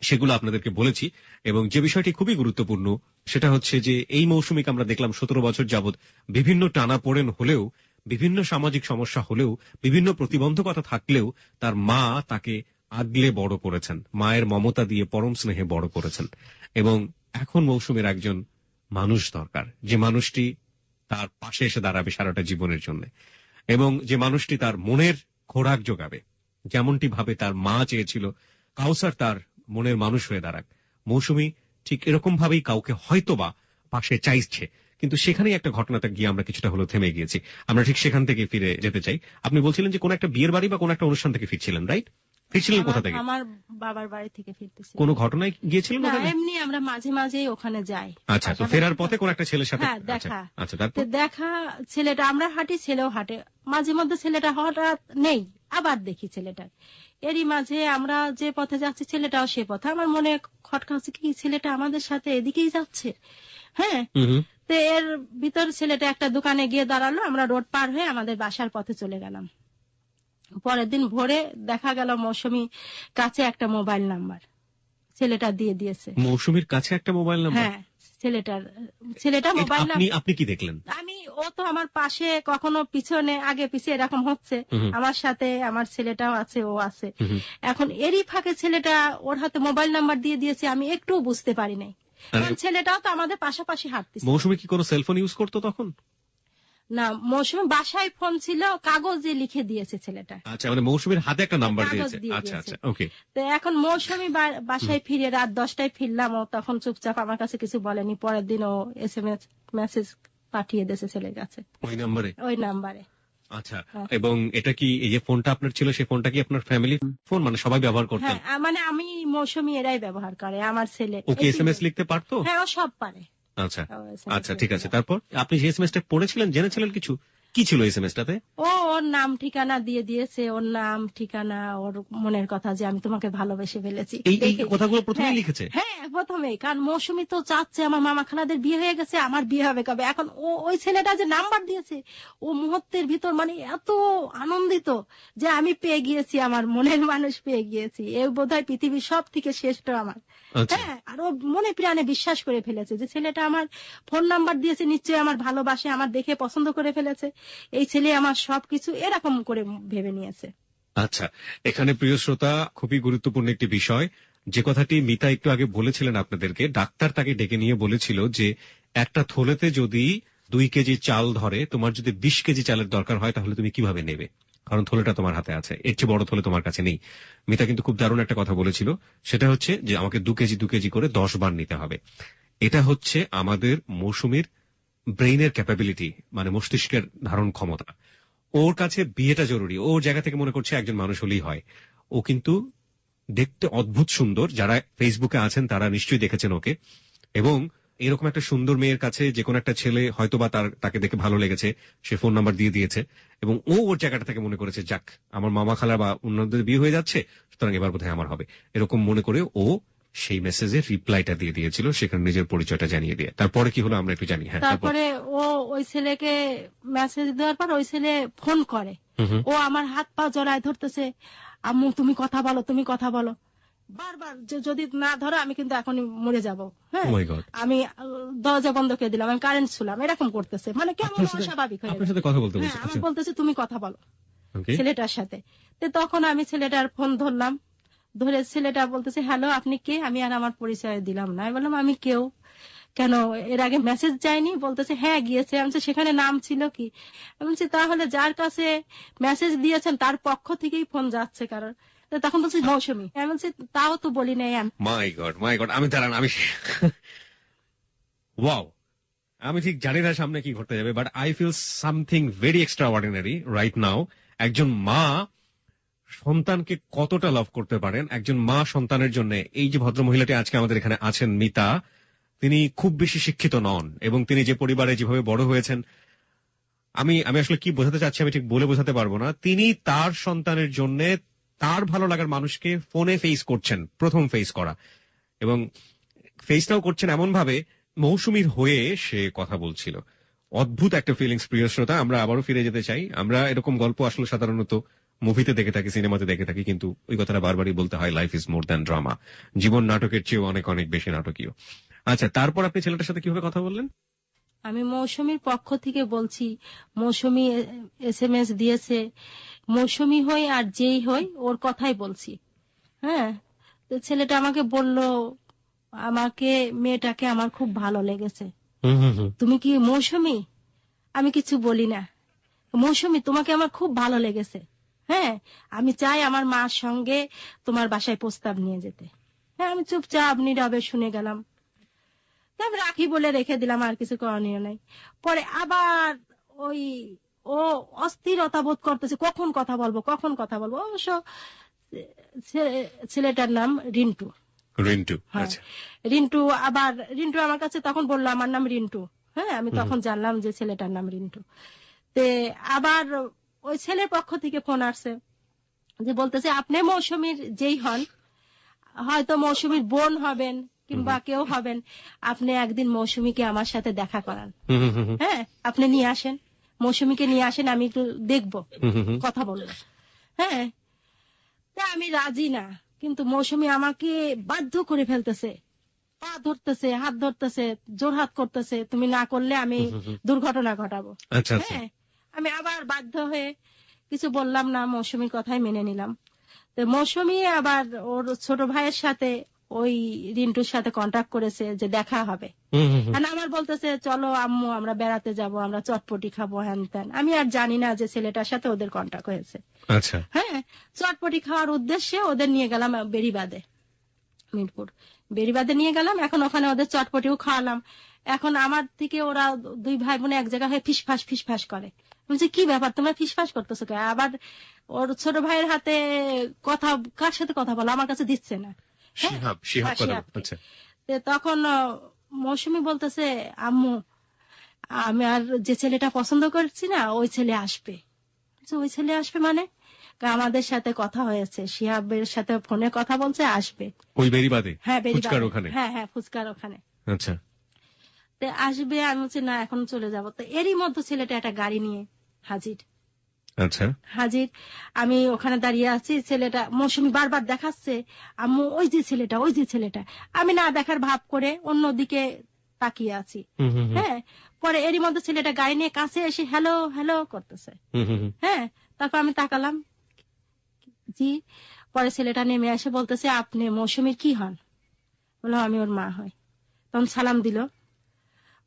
সেগুলো আপনাদেরকে বলেছি। এবং যে বিষয়টি খুবই গুরুত্বপূর্ণ, সেটা হচ্ছে যে এই মৌসুমীকে আমরা দেখলাম 17 বছর যাবৎ বিভিন্ন টানাপোড়েন হলেও, বিভিন্ন সামাজিক সমস্যা হলেও, বিভিন্ন প্রতিবন্ধকতা থাকলেও তার মা তাকে আগলে বড় করেছেন, মায়ের মমতা দিয়ে পরম স্নেহে বড় করেছেন। এবং এখন মৌসুমীর একজন মানুষ দরকার, যে মানুষটি তার পাশে এসে দাঁড়াবে সারাটা জীবনের জন্য, এবং যে মানুষটি তার মনের খোরাক যোগাবে, যেমনটি ভাবে তার মা চেয়েছিল কাউসার তার মনের মানুষ হয়ে দাঁড়াক। মৌসুমী ঠিক এরকম ভাবেই কাউকে হয়তোবা পাশে চাইছে, কিন্তু সেখানেই একটা ঘটনাটা গিয়ে আমরা কিছুটা হলো থেমে গিয়েছি। আমরা ঠিক সেখান থেকে ফিরে যেতে চাই। আপনি বলছিলেন যে কোন একটা বিয়ের বাড়ি বা কোন একটা অনুষ্ঠান থেকে ফিরছিলেন, রাইট? ফিরছিলেন কোথা থেকে? আমার বাবার বাড়ি থেকে ফিরতেছি। কোন ঘটনায় গিয়েছিলেন? না, এমনি আমরা মাঝে মাঝে ওখানে যাই। আচ্ছা, তো ফেরার পথে কোন একটা ছেলের সাথে দেখা। আচ্ছা, তারপর দেখা, ছেলেটা, আমরা হাঁটি, ছেলেও হাঁটে। মাঝে মধ্যে ছেলেটা হঠাৎ নেই, আবার দেখি ছেলেটা। এরই মাঝে আমরা যে পথে যাচ্ছি ছেলেটাও সে পথে। আমার মনে খটকা হচ্ছে, কি ছেলেটা আমাদের সাথে এদিকেই যাচ্ছে। হ্যাঁ, তো এর ভিতর ছেলেটা একটা দোকানে গিয়ে দাঁড়ালো। আমরা রোড পার হয়ে আমাদের বাসার পথে চলে গেলাম। পরের দিন ভোরে দেখা গেল মৌসুমী কাছে একটা মোবাইল নাম্বার ছেলেটা দিয়ে দিয়েছে। মৌসুমীর কাছে একটা মোবাইল নাম্বার? হ্যাঁ, ছেলেটা মোবাইল নাম্বার। আপনি কি দেখলেন? ও তো আমার পাশে, কখনো পিছনে, আগে পিছিয়ে এরকম হচ্ছে। আমার সাথে আমার ছেলেটাও আছে, ও আছে। এখন এরই ফাঁকে ছেলেটা ওর হাতে মোবাইল নাম্বার দিয়ে দিয়েছে, আমি একটু বুঝতে পারি নাই। কারণ ছেলেটাও তো আমাদের পাশাপাশি হাঁটতেছে। মৌসুমী কি কোনো সেলফোন ইউজ করতো তখন? না, মৌসুমী বাসায় ফোন ছিল, কাগজে লিখে দিয়েছে ছেলেটা। আচ্ছা, মানে মৌসুমীর হাতে একটা নাম্বার কাগজ দিয়েছে। দিয়ে আচ্ছা দিয়েছে। আচ্ছা, ওকে। তো এখন মৌসুমী বাসায় ফিরে রাত 10টায় ফিরলাম, ও তখন চুপচাপ, আমার কাছে কিছু বলেনি। পরের দিন ও SMS মেসেজ পাঠিয়ে দিয়েছে ছেলের কাছে ওই নাম্বারে? ওই নাম্বারে। আচ্ছা, এবং এটা কি, এই যে ফোনটা আপনার ছিল, সেই ফোনটা কি আপনার ফ্যামিলি ফোন, মানে সবাই ব্যবহার করতেন? হ্যাঁ, মানে আমি, মৌসুমী, এরাই ব্যবহার করে, আমার ছেলে। ও কি SMS লিখতে পারতো? হ্যাঁ, ও সব পারে। আচ্ছা আচ্ছা, ঠিক আছে। তারপর আপনি যে SMS টা পড়েছিলেন, জেনেছিলেন কিছু, কি ছিল SMS টাতে? ওর নাম ঠিকানা দিয়ে দিয়েছে, ওর নাম ঠিকানা, ওর মনের কথা, যে আমি তোমাকে ভালোবেসে ফেলেছি। এই কথাগুলো প্রথমেই লিখেছে? হ্যাঁ, প্রথমেই। কারণ মৌসুমী তো চাচ্ছে, আমার মামা খালাদের বিয়ে হয়ে গেছে, আমার বিয়ে হবে কবে। এখন ওই ছেলেটা যে নাম্বার দিয়েছে, ও মুহূর্তের ভিতর মানে এত আনন্দিত যে আমি পেয়ে গিয়েছি, আমার মনের মানুষ পেয়ে গিয়েছি, এ বোধহয় পৃথিবীর সব থেকে শ্রেষ্ঠ আমার। হ্যাঁ, আর ও মনে প্রাণে বিশ্বাস করে ফেলেছে যে ছেলেটা আমার ফোন নাম্বার দিয়েছে, নিশ্চয়ই আমার ভালোবাসে, আমার দেখে পছন্দ করে ফেলেছে, এই ছেলে আমার সবকিছু, এরকম করে ভেবে নিয়েছে। আচ্ছা, এখানে প্রিয় শ্রোতা, খুবই গুরুত্বপূর্ণ একটি বিষয়, যে কথাটি মিতা একটু আগে বলেছিলেন আপনাদেরকে। ডাক্তার তাকে ডেকে নিয়ে বলেছিল যে একটা থলেতে যদি 2 কেজি চাল ধরে, তোমার যদি 20 কেজি চালের দরকার হয়, তাহলে তুমি কিভাবে নেবে, কারণ থলেটা তোমার হাতে আছে, এর চেয়ে বড় থলে তোমার কাছে নেই। মিতা কিন্তু খুব দারুণ একটা কথা বলেছিল, সেটা হচ্ছে যে আমাকে 2 কেজি করে 10 বার নিতে হবে। এটা হচ্ছে আমাদের মৌসুমীর ব্রেইনের ক্যাপাবিলিটি, মানে মস্তিষ্কের ধারণ ক্ষমতা। ওর কাছে বিয়েটা জরুরি, ওর জায়গা থেকে মনে করছে একজন মানুষ হলেই হয়। ও কিন্তু দেখতে অদ্ভুত সুন্দর, যারা ফেসবুকে আছেন তারা নিশ্চয়ই দেখেছেন ওকে। এবং এরকম একটা সুন্দর মেয়ের কাছে যে কোনো একটা ছেলে হয়তোবা তাকে দেখে ভালো লেগেছে, সে ফোন নাম্বার দিয়ে দিয়েছে, এবং ও ওর জায়গাটা থেকে মনে করেছে, যাক, আমার মামা খালা বা অন্যদের বিয়ে হয়ে যাচ্ছে, সুতরাং এবার বোধহয় আমার হবে, এরকম মনে করে ও সেই মেসেজের রিপ্লাইটা দিয়ে দিয়েছিল, সেখানে নিজের পরিচয়টা জানিয়ে দিয়ে। তারপরে কি হলো আমরা একটু জানি। হ্যাঁ, তারপরে ও ওই ছেলেকে মেসেজ দেওয়ার পর ওই ছেলে ফোন করে, ও আমার হাত পা জড়ায় ধরতেছে, আম্মু তুমি কথা বলো, তুমি কথা বলো, বারবার, যদি না ধরো আমি কিন্তু এখনই মরে যাব। হ্যাঁ, আমি দরজা বন্ধ করে দিলাম, আমি কারেন্ট ছিলাম, এরকম করতেছে, মানে কেমন অস্বাভাবিক হয়ে গেছে। আমি বলতেছি তুমি কথা বলো ছেলেটার সাথে। তো তখন আমি ছেলেটার ফোন ধরলাম, ধরে ছেলেটা বলতেছে, হ্যালো, আপনি কে? আমি আর আমার পরিচয় দিলাম না। আমি বললাম, আমি কেউ, কেন এর আগে মেসেজ যায়নি? বলতেছে, হ্যাঁ গিয়েছে। আমি বলছি, সেখানে নাম ছিল কি? আমি বলছি, তাহলে যার কাছে মেসেজ দিয়েছেন তার পক্ষ থেকেই ফোন যাচ্ছে কারণ। তখন বলছি মৌসুমী। আমি বলছি, তাও তো বলি নাই আমি। মাই গড, আমি দাঁড়ান, আমি ওয়াও, আমি ঠিক জানি না সামনে কি ঘটতে যাবে, but I feel something very extraordinary right now. একজন মা সন্তানকে কতটা লাভ করতে পারেন, একজন মা সন্তানের জন্য। এই যে ভদ্র মহিলাটি আজকে আমাদের এখানে আছেন, মিতা, তিনি খুব বেশি শিক্ষিত নন, এবং তিনি যে পরিবারে যেভাবে বড় হয়েছেন, আমি আসলে কি বোঝাতে চাচ্ছি আমি ঠিক বলে বোঝাতে পারবো না। তিনি তার সন্তানের জন্য তার ভালো লাগার মানুষকে ফোনে ফেস করছেন, প্রথম ফেস করা, এবং ফেসটাও করছেন এমন ভাবে মৌসুমীর হয়ে সে কথা বলছিল। অদ্ভুত একটা ফিলিংস, প্রিয় শ্রোতা। আমরা আবারও ফিরে যেতে চাই। আমরা এরকম গল্প আসলে সাধারণত মুভিতে দেখে থাকি, সিনেমাতে দেখে থাকি, কিন্তু ওই কথাটা বারবারই বলতে হয়, life is more than drama. জীবন নাটকের চেয়েও অনেক অনেক বেশি নাটকীয়। আচ্ছা, তারপর আপনি ছেলেটার সাথে কিভাবে কথা বললেন? আমি মৌসুমীর পক্ষ থেকে বলছি, মৌসুমী SMS দিয়েছে, মৌসুমী হই আর যেই হই ওর কথাই বলছি। হ্যাঁ, তো ছেলেটা আমাকে বলল, আমাকে, মেয়েটাকে আমার খুব ভালো লেগেছে। তুমি কি মৌসুমী? আমি কিছু বলি না। মৌসুমী, তোমাকে আমার খুব ভালো লেগেছে। হ্যাঁ, আমি চাই আমার মার সঙ্গে তোমার বাসায় প্রস্তাব নিয়ে যেতে। হ্যাঁ, আমি চুপচাপ নীরবে শুনে গেলাম, আমি রাখি বলে রেখে দিলাম, আর কিছু করণীয় নাই। পরে আবার ওই ও অস্থিরতা বোধ করতেছে, কখন কথা বলবো। অবশ্য ছেলেটার নাম রিন্টু। আচ্ছা, রিন্টু আমার কাছে তখন বললো আমার নাম রিন্টু। হ্যাঁ, আমি তখন জানলাম যে ছেলেটার নাম রিন্টু। তে আবার ওই ছেলের পক্ষ থেকে ফোন আসছে, যে বলতেছে, আপনি মৌসুমীর যেই হন, হয়তো মৌসুমীর বোন হবেন কিংবা কেউ হবেন, আপনি একদিন মৌসুমীকে আমার সাথে দেখা করান। হ্যাঁ, আপনি নিয়ে আসেন, মৌসুমীকে নিয়ে আসেন, আমি একটু দেখবো, কথা বলবো। হ্যাঁ, তা আমি রাজি না, কিন্তু মৌসুমী আমাকে বাধ্য করে ফেলতেছে, পা ধরতেছে, হাত ধরতেছে, জোর হাত করতেছে, তুমি না করলে আমি দুর্ঘটনা ঘটাবো। হ্যাঁ, আমি আবার বাধ্য হয়ে কিছু বললাম না, মৌসুমীর কথাই মেনে নিলাম। তো মৌসুমী আবার ওর ছোট ভাইয়ের সাথে ওই রিন্টুর সাথে কন্ট্যাক্ট করেছে যে দেখা হবে। আর আমার বলতেছে চলো আম্মু আমরা বেড়াতে যাব, আমরা চটপটি খাবো, হ্যান ত্যান। আমি আর জানি না যে ছেলেটার সাথে ওদের কন্ট্যাক্ট হয়েছে। আচ্ছা, হ্যাঁ, চটপটি খাওয়ার উদ্দেশ্যে ওদের নিয়ে গেলাম বেড়িবাঁধে, মিরপুর বেড়িবাঁধে নিয়ে গেলাম। এখন ওখানে ওদের চটপটিও খাওয়ালাম। এখন আমার থেকে ওরা দুই ভাই বোনে এক জায়গায় হয়ে ফিসফাস করে। বলছে কি ব্যাপার তোমরা ফিসফাস করতেছো কে? আবার ওর ছোট ভাইয়ের হাতে কথা, কার সাথে কথা বলো আমার কাছে দিচ্ছে না। তখন মৌসুমী বলতেছে আম্মু আমি আর যে ছেলেটা পছন্দ করছি না ওই ছেলে আসবে। ওই ছেলে আসবে মানে? আমাদের সাথে কথা হয়েছে, শিহাবের সাথে ফোনে কথা বলছে, আসবে ওই বেড়িবাঁধে। হ্যাঁ বেড়িবাঁধে, হ্যাঁ ফুচকার ওখানে। আচ্ছা, আসবে। আমি বলছি না এখন চলে যাবো। তো এরই মধ্যে ছেলেটা একটা গাড়ি নিয়ে হাজির। আচ্ছা, হাজির। আমি ওখানে দাঁড়িয়ে আছি, ছেলেটা মৌসুমী বারবার দেখাচ্ছে আম্মু ওই যে ছেলেটা, ওই যে ছেলেটা। আমি না দেখার ভাব করে অন্যদিকে তাকিয়ে আছি। হ্যাঁ, পরে এরই মধ্যে ছেলেটা গাড়ি নিয়ে কাছে এসে হ্যালো হ্যালো করতেছে। হ্যাঁ, তারপর আমি তাকালাম, জি। পরে ছেলেটা নেমে এসে বলতেছে আপনি মৌসুমীর কি হন? বললাম আমি ওর মা হই। তখন সালাম দিল,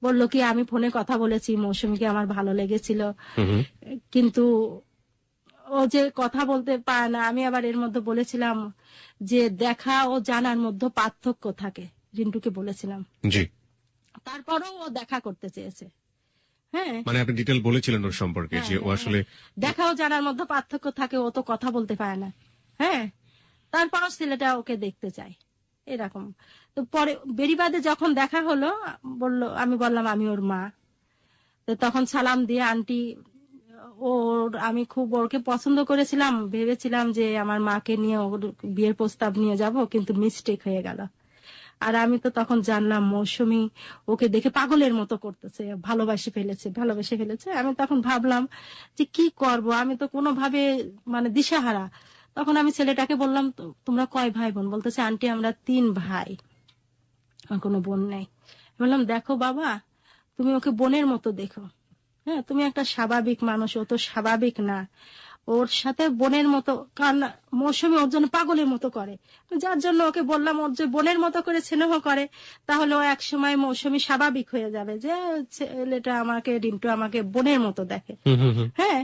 বললো কি আমি ফোনে কথা বলেছি, মৌসুমীকে আমার ভালো লেগেছিল, কিন্তু ও যে কথা বলতে পারে না। আমি আবার এর মধ্যে বলেছিলাম যে দেখা ও জানার মধ্যে পার্থক্য থাকে, রিন্টুকে বলেছিলাম। জি। তারপরও ও দেখা করতে চেয়েছে। হ্যাঁ, মানে আপনি ডিটেইল বলেছিলেন ওর সম্পর্কে যে ও আসলে দেখা ও জানার মধ্যে পার্থক্য থাকে, ও তো কথা বলতে পারে না। হ্যাঁ, তারপরও ছেলেটা ওকে দেখতে চায় এরকম। তো পরে বেড়িবাঁধে যখন দেখা হলো, আমি বললাম আমি ওর মা। তো তখন সালাম দিয়ে আন্টি, আমি খুব ওকে পছন্দ করেছিলাম, ভেবেছিলাম যে আমার মাকে নিয়ে ওর বিয়ের প্রস্তাব নিয়ে যাব, কিন্তু মিস্টেক হয়ে গেল। আর আমি তো তখন জানলাম মৌসুমী ওকে দেখে পাগলের মতো করতেছে, ভালোবেসে ফেলেছে। আমি তখন ভাবলাম যে কি করব, আমি তো কোনোভাবে মানে দিশাহারা। তখন আমি ছেলেটাকে বললাম তোমরা কয় ভাই বোন? বলতেছে আন্টি আমরা 3 ভাই, আমার কোনো বোন নেই। বললাম দেখো বাবা, তুমি ওকে বোনের মতো দেখো। হ্যাঁ, তুমি একটা স্বাভাবিক মানুষ, ও তো স্বাভাবিক না, ওর সাথে বোনের মতো। কারণ মৌসুমী ওর জন্য পাগলের মতো করে, যার জন্য ওকে বললাম ওর যে বোনের মতো করে স্নেহ করে, তাহলে ও এক সময় মৌসুমী স্বাভাবিক হয়ে যাবে, যে ছেলেটা আমাকে, রিন্টু আমাকে বোনের মতো দেখে। হ্যাঁ,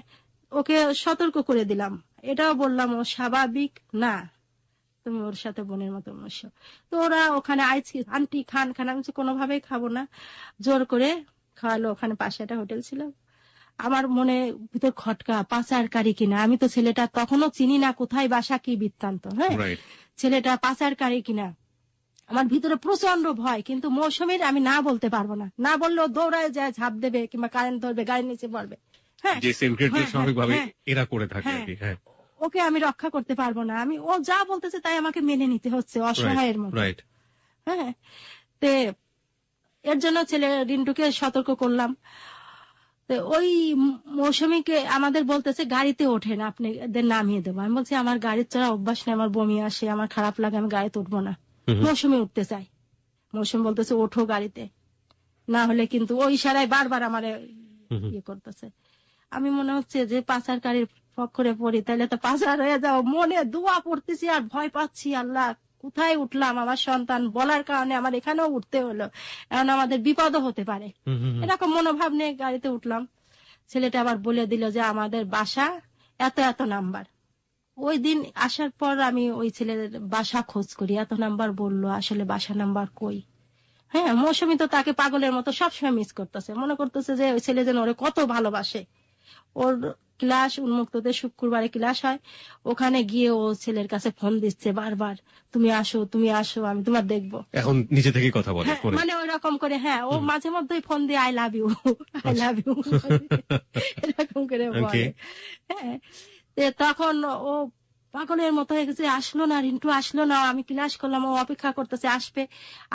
ওকে সতর্ক করে দিলাম, এটাও বললাম ও স্বাভাবিক না, তুমি ওর সাথে বোনের মতো বসো। তো ওরা ওখানে আইছি, আন্টি খান। আমি কোনোভাবেই খাবো না, জোর করে খাওয়ালো। ওখানে পাশে একটা হোটেল ছিল। আমার মনে ভিতর খটকা, পাচারকারী কিনা। আমি তো ছেলেটা তখনও চিনি না, কোথায় বাসা, কি বৃত্তান্ত। হ্যাঁ, ছেলেটা পাচারকারী কিনা আমার ভিতরে প্রচন্ড ভয়। কিন্তু মৌসুমীর আমি না বলতে পারবো না, না বললেও দৌড়ায় যায়, ঝাঁপ দেবে কিংবা কারেন্ট ধরবে, গাড়ির নিচে পড়বে। হ্যাঁ, এরা করে থাকে। হ্যাঁ, ওকে আমি রক্ষা করতে পারবো না। ও যা বলতেছে তাই আমাকে মেনে নিতে হচ্ছে, অসহায়ের মতো। হ্যাঁ, তে এর জন্য ছেলে রিন্টুকে সতর্ক করলাম। ওই মৌসুমীকে আমাদের বলতেছে গাড়িতে ওঠেন, আপনাদের নামিয়ে দেবো। আমি বলছি আমার গাড়ির চড়া অভ্যাস নেই, আমার বমি আসে, আমার খারাপ লাগে, আমি গাড়িতে উঠবো না। মৌসুমী উঠতে চাই, মৌসুমী বলতেছে ওঠো গাড়িতে, না হলে কিন্তু ওই ইশারায় বারবার আমার ইয়ে করতেছে। আমি মনে হচ্ছে যে পাচারকারীর পক্ষে পড়ি, তাহলে তো পাচার হয়ে যাও। মনে দোয়া পড়তেছি আর ভয় পাচ্ছি, আল্লাহ কোথায় উঠলাম, আমার সন্তান বলার কারণে আমার এখানেও উঠতে হলো, এখন আমাদের বিপদও হতে পারে, এরকম মনোভাব নিয়ে গাড়িতে উঠলাম। ছেলেটা আবার বলে দিল যে আমাদের বাসা এত এত নাম্বার। ওই দিন আসার পর আমি ওই ছেলের বাসা খোঁজ করি, এত নাম্বার বললো, আসলে বাসা নাম্বার কই। হ্যাঁ, মৌসুমী তো তাকে পাগলের মতো সবসময় মিস করতেছে, মনে করতেছে যে ওই ছেলে যেন ওরে কত ভালোবাসে। ওর ক্লাস উন্মুক্ততে শুক্রবারে ক্লাস হয়, ওখানে গিয়ে ও ছেলের কাছে ফোন দিচ্ছে বারবার, তুমি আসো তুমি আসো, আমি তোমার দেখবো। এখন নিজে থেকে কথা বলে, মানে ওই রকম করে। হ্যাঁ, ও মাঝে মধ্যে ফোন দিয়ে I love you I love you এরকম করে বলে। হ্যাঁ, তখন ও পাগলের মতো হয়ে গেছে, আসলো না, রিন্টু আসলো না। আমি ক্লাস করলাম, ও অপেক্ষা করতেছে,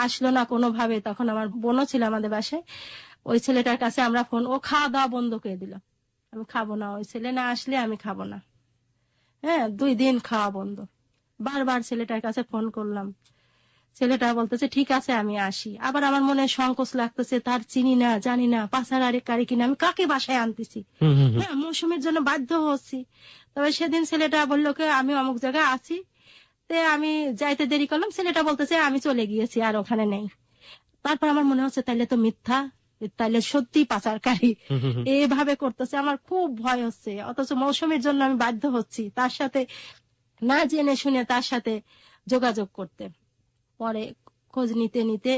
আসলো না কোনোভাবে। তখন আমার বোনও ছিল আমাদের বাসায়, ওই ছেলেটার কাছে আমরা ফোন, ও খাওয়া দাওয়া বন্ধ করে দিল, আমি খাবো না, ওই ছেলে না আসলে আমি খাবো না। হ্যাঁ, 2 দিন খাওয়া বন্ধ। বারবার ছেলেটার কাছে ফোন করলাম, ছেলেটা বলতেছে ঠিক আছে আমি আসি। আবার আমার মনে সংকোচ লাগতেছে, তার চিনি না জানি না, পাচারকারী কিনা, আমি কাকে বাসায় আনতেছি। হ্যাঁ, মৌসুমীর জন্য বাধ্য হচ্ছি। তবে সেদিন ছেলেটা বললো আমি অমুক জায়গায় আছি, আমি যাইতে দেরি করলাম, ছেলেটা বলতেছে আমি চলে গিয়েছি আর ওখানে নেই। তারপর আমার মনে হচ্ছে তাইলে তো মিথ্যা, তাইলে সত্যি পাচারকারী এভাবে করতেছে। আমার খুব ভয় হচ্ছে, অথচ মৌসুমীর জন্য আমি বাধ্য হচ্ছি তার সাথে না জেনে শুনে তার সাথে যোগাযোগ করতে। পরে খোঁজ নিতে নিতে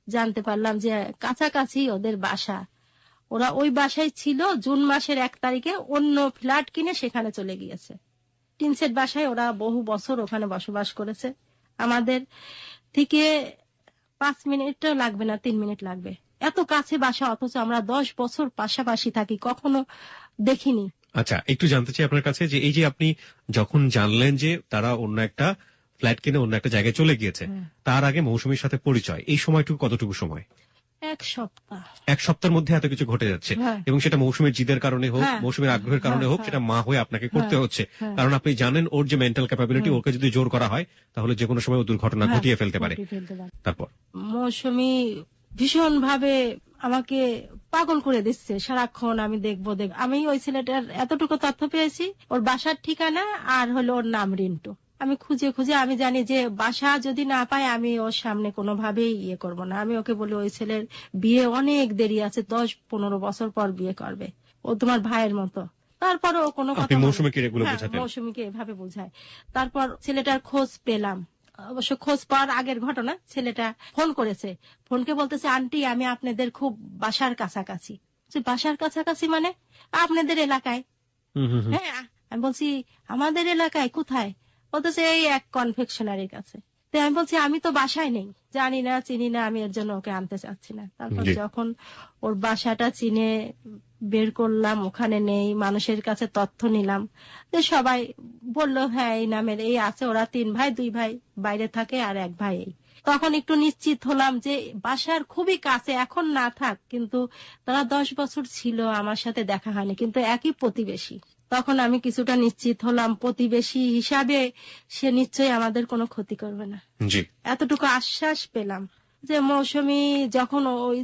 জানতে পারলাম যে কাছাকাছি ওদের বাসা, ওরা ওই বাসায় ছিল। জুন মাসের 1 তারিখে অন্য ফ্ল্যাট কিনে সেখানে চলে গিয়েছে। টিনসেট বাসায় ওরা বহু বছর ওখানে বসবাস করেছে। আমাদের থেকে 5 মিনিটও লাগবে না, 3 মিনিট লাগবে, এত কাছে বাসা, অথচ আমরা 10 বছর পাশাপাশি থাকি, কখনো দেখিনি। আচ্ছা, একটু জানতে চাই আপনার কাছে যে এই যে আপনি যখন জানলেন যে তারা অন্য একটা ফ্ল্যাট কিনে অন্য একটা জায়গায় চলে গিয়েছে, তার আগে মৌসুমীর সাথে পরিচয়, এই সময়টুকু কতটুকু সময়? 1 সপ্তাহ। 1 সপ্তাহের মধ্যে এত কিছু ঘটে যাচ্ছে, এবং সেটা মৌসুমীর জিদের কারণে হোক, মৌসুমীর আগ্রহের কারণে হোক, সেটা মা হয়ে আপনাকে করতে হচ্ছে। কারণ আপনি জানেন ওর যে মেন্টাল ক্যাপাবিলিটি, ওকে যদি জোর করা হয় তাহলে যে কোনো সময় ও দুর্ঘটনা ঘটিয়ে ফেলতে পারে। তারপর মৌসুমী ভীষণ ভাবে আমাকে পাগল করে দিচ্ছে, সারাক্ষণ আমি দেখবো। আমি ওই ছেলেটার এতটুকু তথ্য পেয়েছি, ওর বাসার ঠিকানা আর হলো ওর নাম রিন্টু। আমি খুঁজে খুঁজে, আমি জানি যে বাসা যদি না পাই আমি ওর সামনে কোনোভাবেই করব না। আমি ওকে বলি ওই ছেলের বিয়ে অনেক দেরি আছে, 10-15 বছর পর বিয়ে করবে, ও তোমার ভাইয়ের মতো। তারপরে ও কোনো কথা, মৌসুমীকে এভাবে বোঝায়। তারপর ছেলেটার খোঁজ পেলাম, অবশ্য খোঁজ পাওয়ার আগের ঘটনা। ছেলেটা ফোন করেছে, ফোনকে বলতেছে আন্টি আমি আপনাদের খুব বাসার কাছাকাছি। বাসার কাছাকাছি মানে? আপনাদের এলাকায়। হ্যাঁ, আমি বলছি আমাদের এলাকায় কোথায়? বলতেছে এই এক কনফেকশনারির কাছে। তো আমি বলছি আমি তো বাসায় নেই, জানি না, চিনি না, আমি এর জন্য ওকে আনতে চাচ্ছি না। তারপর যখন ওর বাসাটা চিনে বের করলাম, ওখানে নেই, মানুষের কাছে তথ্য নিলাম, তো সবাই বলল হ্যাঁ এই নামের এই আছে, ওরা 3 ভাই, 2 ভাই বাইরে থাকে আর 1 ভাই এই। তখন একটু নিশ্চিত হলাম যে বাসার খুবই কাছে, এখন না থাক, কিন্তু তারা 10 বছর ছিল, আমার সাথে দেখা হয়নি, কিন্তু একই প্রতিবেশী। তখন আমি কিছুটা নিশ্চিত হলাম, প্রতিবেশী হিসাবে সে নিশ্চয়ই আমাদের কোনো ক্ষতি করবে না, এতটুকু আশ্বাস পেলাম। যে মৌসুমী যখন ওই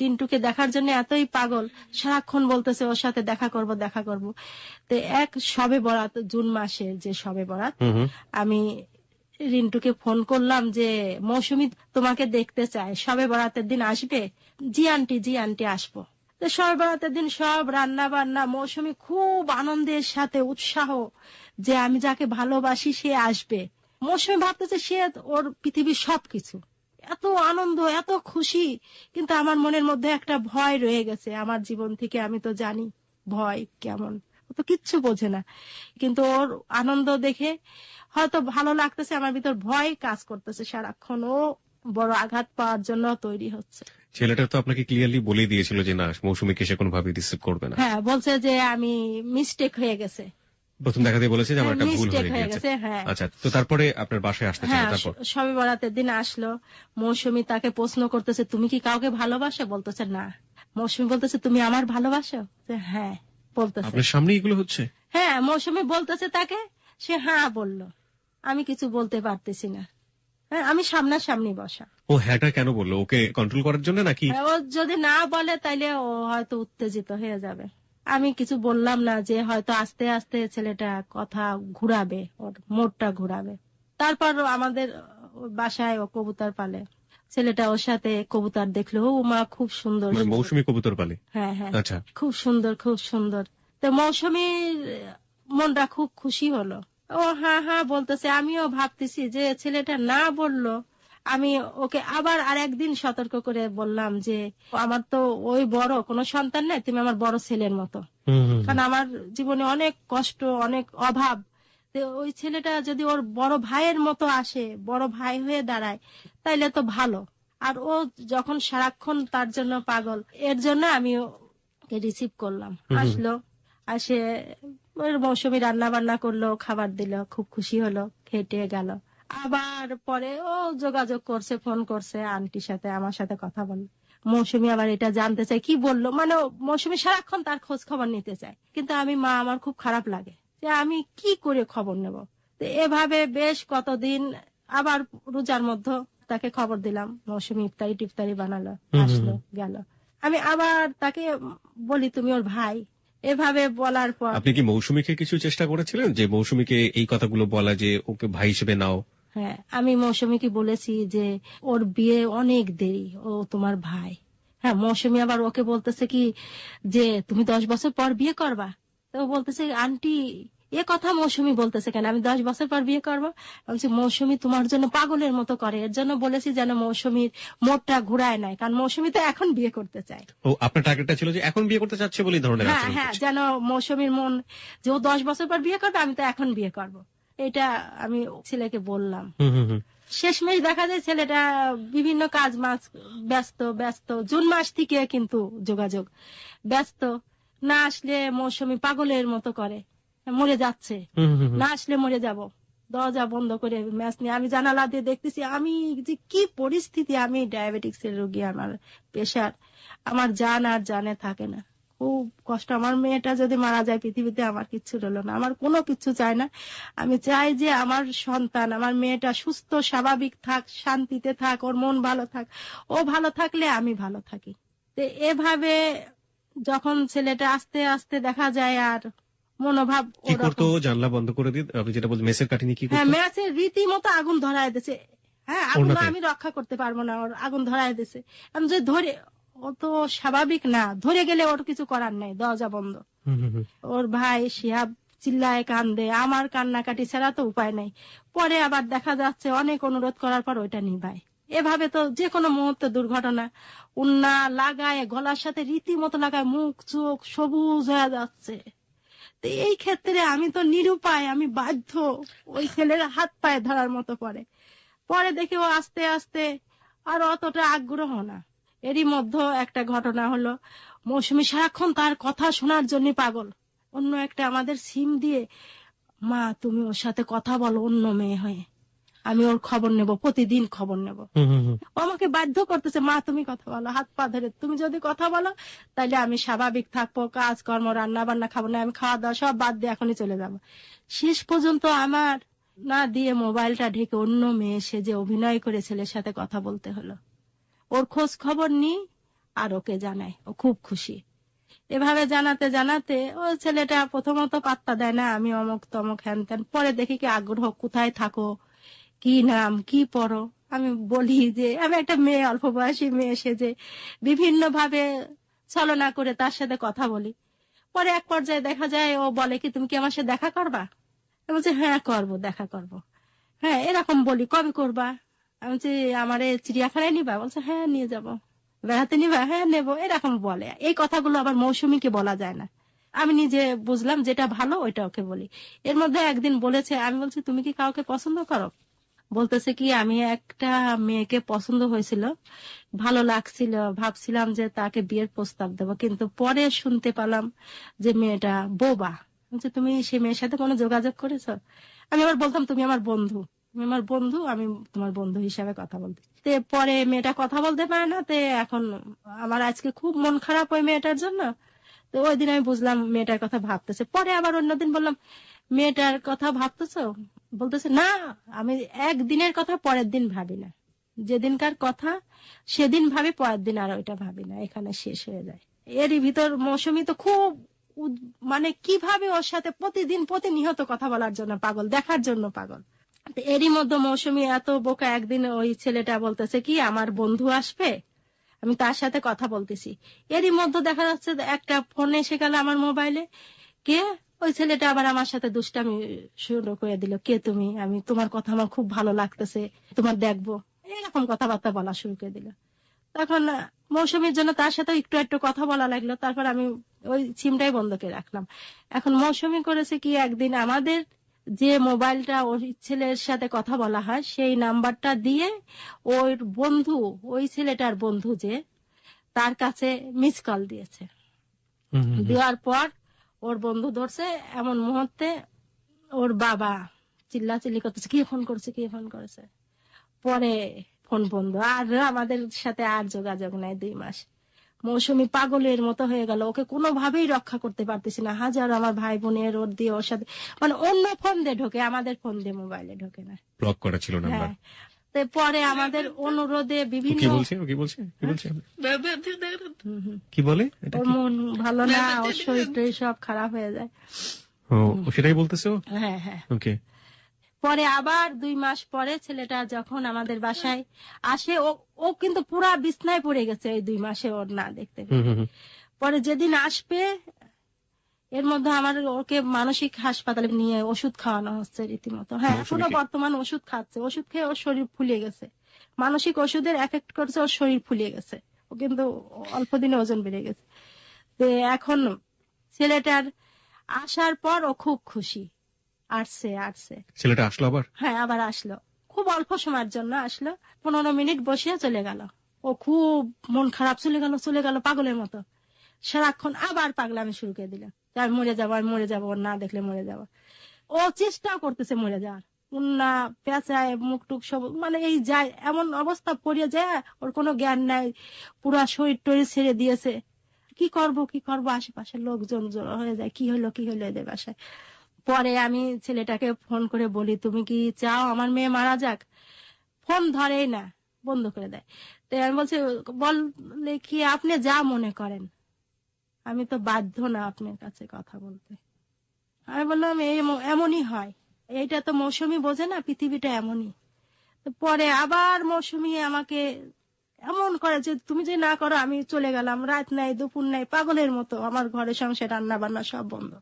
রিন্টুকে দেখার জন্য এতই পাগল, সারাক্ষণ বলতেছে ওর সাথে দেখা করব দেখা করব। তো এক শবে বরাত, জুন মাসের যে শবে বরাত, আমি রিন্টুকে ফোন করলাম যে মৌসুমী তোমাকে দেখতে চায়, শবে বরাতের দিন আসবে? জি আন্টি, জি আন্টি আসবো। তো শবে বরাতের দিন সব রান্না বান্না, মৌসুমী খুব আনন্দের সাথে উৎসাহ যে আমি যাকে ভালোবাসি সে আসবে। মৌসুমী ভাবতেছে সে ওর পৃথিবীর সবকিছু, এত আনন্দ, এত খুশি। কিন্তু আমার মনের মধ্যে একটা ভয় রয়ে গেছে, আমার জীবন থেকে আমি তো জানি ভয় কেমন, ও তো কিচ্ছু বোঝে না। কিন্তু ওর আনন্দ দেখে হয়তো ভালো লাগতেছে, আমার ভিতর ভয় কাজ করতেছে সারাক্ষণ, ও বড় আঘাত পাওয়ার জন্য তৈরি হচ্ছে। ছেলেটা তো আপনাকে ক্লিয়ারলি বলে দিয়েছিল যে না, মৌসুমীকে সে কোনোভাবে রিসিভ করবে না। হ্যাঁ, বলছে যে আমি মিস্টেক হয়ে গেছে, প্রথম দেখাতে বলেছে যে আমার একটা ভুল হয়ে গেছে। হ্যাঁ। আচ্ছা, তো তারপরে আপনার বাসায় আসতে চাই, তারপর শবে বরাতের দিন আসলো। মৌসুমী তাকে প্রশ্ন করতেছে তুমি কি কাউকে ভালোবাসো? বলতেছে না। মৌসুমী বলতেছে তুমি আমার ভালোবাসো? হ্যাঁ বলতেছে। আপনার সামনে এগুলো হচ্ছে? হ্যাঁ, মৌসুমী বলতেছে তাকে, সে হ্যাঁ বলল। আমি কিছু বলতে পারতেছি না, হ্যাঁ আমি সামনাসামনি বসা। ও হ্যাঁটা কেন বললো? ওকে কন্ট্রোল করার জন্য নাকি? ও যদি না বলে তাইলে ও হয়তো উত্তেজিত হয়ে যাবে। আমি কিছু বললাম না, যে হয়তো আস্তে আস্তে ছেলেটা কথা ঘুরাবে, ওর মোড়টা ঘুরাবে। তারপর আমাদের বাসায় ও কবুতর পালে, ছেলেটা ওর সাথে কবুতর দেখলো, ও মা খুব সুন্দর। মৌসুমী কবুতর পালে? হ্যাঁ হ্যাঁ, আচ্ছা, খুব সুন্দর, খুব সুন্দর। তো মৌসুমীর মনটা খুব খুশি হলো, ও হ্যাঁ হ্যাঁ বলতেছে। আমিও ভাবতেছি যে ছেলেটা না বললো। আমি ওকে আবার আর একদিন সতর্ক করে বললাম যে আমার তো ওই বড় কোনো সন্তান নাই, তুমি আমার বড় ছেলের মতো, কারণ আমার জীবনে অনেক কষ্ট, অনেক অভাব। ওই ছেলেটা যদি ওর বড় ভাইয়ের মতো আসে, বড় ভাই হয়ে দাঁড়ায়, তাইলে তো ভালো। আর ও যখন সারাক্ষণ তার জন্য পাগল, এর জন্য আমি ওকে রিসিভ করলাম। আসলো, আসে মৌসুমী রান্না বান্না করলো, খাবার দিল, খুব খুশি হলো, খেটে গেল। আবার পরে ও যোগাযোগ করছে, ফোন করছে আন্টির সাথে, আমার সাথে কথা বলল। মৌসুমী আবার এটা জানতে চায় কি বললো, মানে মৌসুমী সারাক্ষণ তার খোঁজ খবর নিতে চায়। কিন্তু আমি মা, আমার খুব খারাপ লাগে যে আমি কি করে খবর নেব। তো এভাবে বেশ কতদিন, আবার রোজার মধ্যে তাকে খবর দিলাম। মৌসুমী ইফতারি টিফতারি বানালো, আসলো, গেল। আমি আবার তাকে বলি তুমি ওর ভাই, এভাবে বলার পর আপনি কি মৌসুমীকে কিছু চেষ্টা করেছিলেন যে মৌসুমীকে এই কথাগুলো বলা, যে ওকে ভাই হিসেবে নাও? হ্যাঁ, আমি মৌসুমীকে বলেছি যে ওর বিয়ে অনেক দেরি, ও তোমার ভাই। হ্যাঁ, মৌসুমী আবার ওকে বলতেছে কি যে তুমি 10 বছর পর বিয়ে করবা। তো ও বলতেছে আন্টি এ কথা মৌসুমী বলতেছে কেন, আমি 10 বছর পর বিয়ে করবো? বলছি মৌসুমী তোমার জন্য পাগলের মতো করে, এর জন্য বলেছি যেন মৌসুমীর মোড়টা ঘুরায় নাই, কারণ মৌসুমী তো এখন বিয়ে করতে চায়। ও, আপনার টার্গেটটা ছিল যে এখন বিয়ে করতে চাচ্ছে বলে এই ধরনের হ্যাঁ আচরণ হ্যাঁ, করছে। যেন মৌসুমীর মন যে ও 10 বছর পর বিয়ে করবে, আমি তো এখন বিয়ে করব, এটা আমি ছেলেকে বললাম। হুম হুম হুম। শেষমেশ দেখা যায় ছেলেটা বিভিন্ন কাজ মাস ব্যস্ত ব্যস্ত, জুন মাস থেকে কিন্তু যোগাযোগ ব্যস্ত, না আসলে মৌসুমী পাগলের মতো করে, মরে যাচ্ছে, হুম হুম হুম। না আসলে মরে যাব, দরজা বন্ধ করে ম্যাচ নিয়ে আমি জানালা দিয়ে দেখতেছি আমি যে কি পরিস্থিতি, আমি ডায়াবেটিক্স এর রোগী, আমার প্রেশার, আমার জান আর জানে থাকে না, খুব কষ্ট। আমার মেয়েটা যদি মারা যায় পৃথিবীতে আমার কিচ্ছু রইলো না, আমার কোনো কিছু চাই না, আমি চাই যে আমার সন্তান, আমার মেয়েটা সুস্থ স্বাভাবিক থাক, শান্তিতে থাক, ওর মন ভালো থাক, ও ভালো থাকলে আমি ভালো থাকি। তো এভাবে যখন ছেলেটা আস্তে আস্তে দেখা যায় আর মনোভাব কি করতো? ওরকম। জানলা বন্ধ করে দিয়ে আপনি যেটা বলছেন মেসের কাঠি নিয়ে কি হ্যাঁ, করতো? ম্যাচের রীতিমতো আগুন ধরায় দিছে। হ্যাঁ, আগুন ওড়নাতে? আমি রক্ষা করতে পারবো না, ওর আগুন ধরায় দিছে। আমি যে ধরে, ও তো স্বাভাবিক না, ধরে গেলে ওর কিছু করার নাই, দরজা বন্ধ। হুম হুম হুম। ওর ভাই শিহাব চিল্লায় কান্দে, আমার কান্নাকাটি ছাড়া তো উপায় নাই। পরে আবার দেখা যাচ্ছে অনেক অনুরোধ করার পর ওইটা নিভায়। এভাবে তো যে কোনো মুহূর্তে দুর্ঘটনা, উন্না লাগায় গলার সাথে রীতিমতো লাগায়, মুখ চোখ সবুজ হয়ে যাচ্ছে। তো এই ক্ষেত্রে আমি তো নিরুপায়, আমি বাধ্য ওই ছেলের হাত পায়ে ধরার মতো। পরে পরে দেখি ও আস্তে আস্তে আর অতটা আগ্রহ না। এরই মধ্যে একটা ঘটনা হলো, মৌসুমী সারাক্ষণ তার কথা শোনার জন্য পাগল, অন্য একটা আমাদের সিম দিয়ে, মা তুমি ওর সাথে কথা বলো অন্য মেয়ে হয়ে, আমি ওর খবর নেব, প্রতিদিন খবর নেব। হুম হুম হুম। ও আমাকে বাধ্য করতেছে, মা তুমি কথা বলো, হাত পা ধরে, তুমি যদি কথা বলো তাহলে আমি স্বাভাবিক থাকবো, কাজকর্ম রান্না বান্না খাবো না, আমি খাওয়া দাওয়া সব বাদ দিয়ে এখনই চলে যাব। শেষ পর্যন্ত আমার না দিয়ে মোবাইলটা ঢেকে অন্য মেয়ে সেজে অভিনয় করে ছেলের সাথে কথা বলতে হলো। ওর খোঁজ খবর নি আর ওকে জানাই, ও খুব খুশি। এভাবে জানাতে জানাতে ও ছেলেটা প্রথমত পাত্তা দেয় না, আমি অমুক তমুক হ্যান ত্যান, পরে দেখি কি আগ্রহ, কোথায় থাকো, কি নাম, কি পড়ো। আমি বলি যে আমি একটা মেয়ে, অল্প বয়সী মেয়ে সেজে বিভিন্ন ভাবে ছলনা করে তার সাথে কথা বলি। পরে এক পর্যায়ে দেখা যায় ও বলে কি তুমি কি আমার সাথে দেখা করবা? আমি বলছি হ্যাঁ করবো, দেখা করব। হ্যাঁ, এরকম বলি, কবে করবা? আমি বলছি আমারে চিড়িয়াখানায় নিবা? বলছে হ্যাঁ নিয়ে যাব। বেড়াতে নিবা? হ্যাঁ নেবো, এরকম বলে। এই কথাগুলো আবার মৌসুমীকে বলা যায় না। আমি নিজে বুঝলাম যেটা ভালো ওইটা ওকে বলি। এর মধ্যে একদিন বলেছে, আমি বলছি তুমি কি কাউকে পছন্দ করো? বলতেছে কি আমি একটা মেয়েকে পছন্দ হয়েছিল, ভালো লাগছিল, ভাবছিলাম যে তাকে বিয়ের প্রস্তাব দেবো, কিন্তু পরে শুনতে পেলাম যে মেয়েটা বোবা। বলছে তুমি সে মেয়ের সাথে কোনো যোগাযোগ করেছো? আমি আবার বলতাম তুমি আমার বন্ধু, তুমি আমার বন্ধু, আমি তোমার বন্ধু হিসাবে কথা বলতে। তে পরে মেয়েটা কথা বলতে পারে না, তে এখন আমার আজকে খুব মন খারাপ ওই মেয়েটার জন্য। তো ওই দিন আমি বুঝলাম মেয়েটার কথা ভাবতেছে। পরে আবার অন্যদিন বললাম মেয়েটার কথা ভাবতেছো? বলতেছে না, আমি একদিনের কথা পরের দিন ভাবি না, যেদিনকার কথা সেদিন ভাবি, পরের দিন আর ওইটা ভাবি না, এখানে শেষ হয়ে যায়। এরই ভিতর মৌসুমী তো খুব মানে কিভাবে ওর সাথে প্রতিদিন প্রতিনিয়ত কথা বলার জন্য পাগল, দেখার জন্য পাগল। তো এরই মধ্যে মৌসুমী এত বোকা, একদিন ওই ছেলেটা বলতেছে কি আমার বন্ধু আসবে, আমি তার সাথে কথা বলতেছি, এরই মধ্যে দেখা যাচ্ছে একটা ফোন এসে গেল আমার মোবাইলে। কে? ওই ছেলেটা আবার আমার সাথে দুষ্টামি শুরু করে দিল, কে তুমি, আমি তোমার কথা আমার খুব ভালো লাগতেছে, তোমার দেখবো, এরকম কথাবার্তা বলা শুরু করে দিল। তখন মৌসুমীর জন্য তার সাথে একটু একটু কথা বলা লাগলো, তারপর আমি ওই সিমটাই বন্ধ করে রাখলাম। এখন মৌসুমী করেছে কি, একদিন আমাদের যে মোবাইলটা ওই ছেলের সাথে কথা বলা হয় সেই নাম্বারটা দিয়ে ওর বন্ধু, ওই ছেলেটার বন্ধু যে, তার কাছে মিস কল দিয়েছে। হুম হুম হুম। দেওয়ার পর ওর বন্ধু ধরছে, এমন মুহূর্তে ওর বাবা চিল্লাচিল্লি করতেছে কে ফোন করেছে, কে ফোন করেছে। পরে ফোন বন্ধ, আর আমাদের সাথে আর যোগাযোগ নাই 2 মাস। মৌসুমী পাগলের মতো হয়ে গেল, ওকে কোনোভাবেই রক্ষা করতে পারতেছি না। হাজার আমার ভাই বোনের ওর দিয়ে ওর সাথে, মানে অন্য ফোন দিয়ে ঢোকে, আমাদের ফোন দিয়ে মোবাইলে ঢোকে না। ব্লক করা ছিল নাম্বার। হ্যাঁ, তো পরে আমাদের অনুরোধে বিভিন্ন কি বলে ওর মন ভালো না, ওর শরীরটা সব খারাপ হয়ে যায়। সেটাই বলতেছো? হ্যাঁ হ্যাঁ। ওকে। পরে আবার 2 মাস পরে ছেলেটা যখন আমাদের বাসায় আসে, ও কিন্তু পুরা বিছনায় পড়ে গেছে এই 2 মাসে ওর না দেখতে। পরে যেদিন আসবে এর মধ্যে আমার ওকে মানসিক হাসপাতালে নিয়ে ওষুধ খাওয়ানো হচ্ছে রীতিমতো। হ্যাঁ, এখনো বর্তমান ওষুধ খাচ্ছে। ওষুধ খেয়ে ওর শরীর ফুলিয়ে গেছে, মানসিক ওষুধের এফেক্ট করছে, ওর শরীর ফুলিয়ে গেছে। ও কিন্তু অল্প দিনে ওজন বেড়ে গেছে। তো এখন ছেলেটার আসার পর ও খুব খুশি। আসছে ছেলেটা আসলো আবার? হ্যাঁ, আবার আসলো। খুব অল্প সময়ের জন্য আসলো, 15 মিনিট বসিয়ে চলে গেল। ও খুব মন খারাপ, চলে গেল পাগলের মতো। সারাক্ষণ আবার পাগলামি শুরু করে দিল, আমি মরে যাবো, ওর না দেখলে মরে যাবো। ও চেষ্টাও করতেছে মরে যাওয়ার, উন্না পেঁচায় মুখ টুক সব, মানে এই যায় এমন অবস্থা পড়িয়ে যায়, ওর কোনো জ্ঞান নাই, পুরা শরীর টরীর ছেড়ে দিয়েছে। কি করব, আশেপাশের লোকজন জড়ো হয়ে যায়, কি হলো এদের বাসায়। পরে আমি ছেলেটাকে ফোন করে বলি, তুমি কি চাও আমার মেয়ে মারা যাক? ফোন ধরেই না, বন্ধ করে দেয়। তো আমি বলছি, বললে কি আপনি যা মনে করেন, আমি তো বাধ্য না আপনার কাছে কথা বলতে। আমি বললাম এমনই হয়, এইটা তো মৌসুমী বোঝে না, পৃথিবীটা এমনই। পরে আবার মৌসুমী আমাকে এমন করে যে তুমি যে না করো আমি চলে গেলাম, রাত নাই দুপুর নাই, পাগলের মতো আমার ঘরে সংসার রান্না বান্না সব বন্ধ।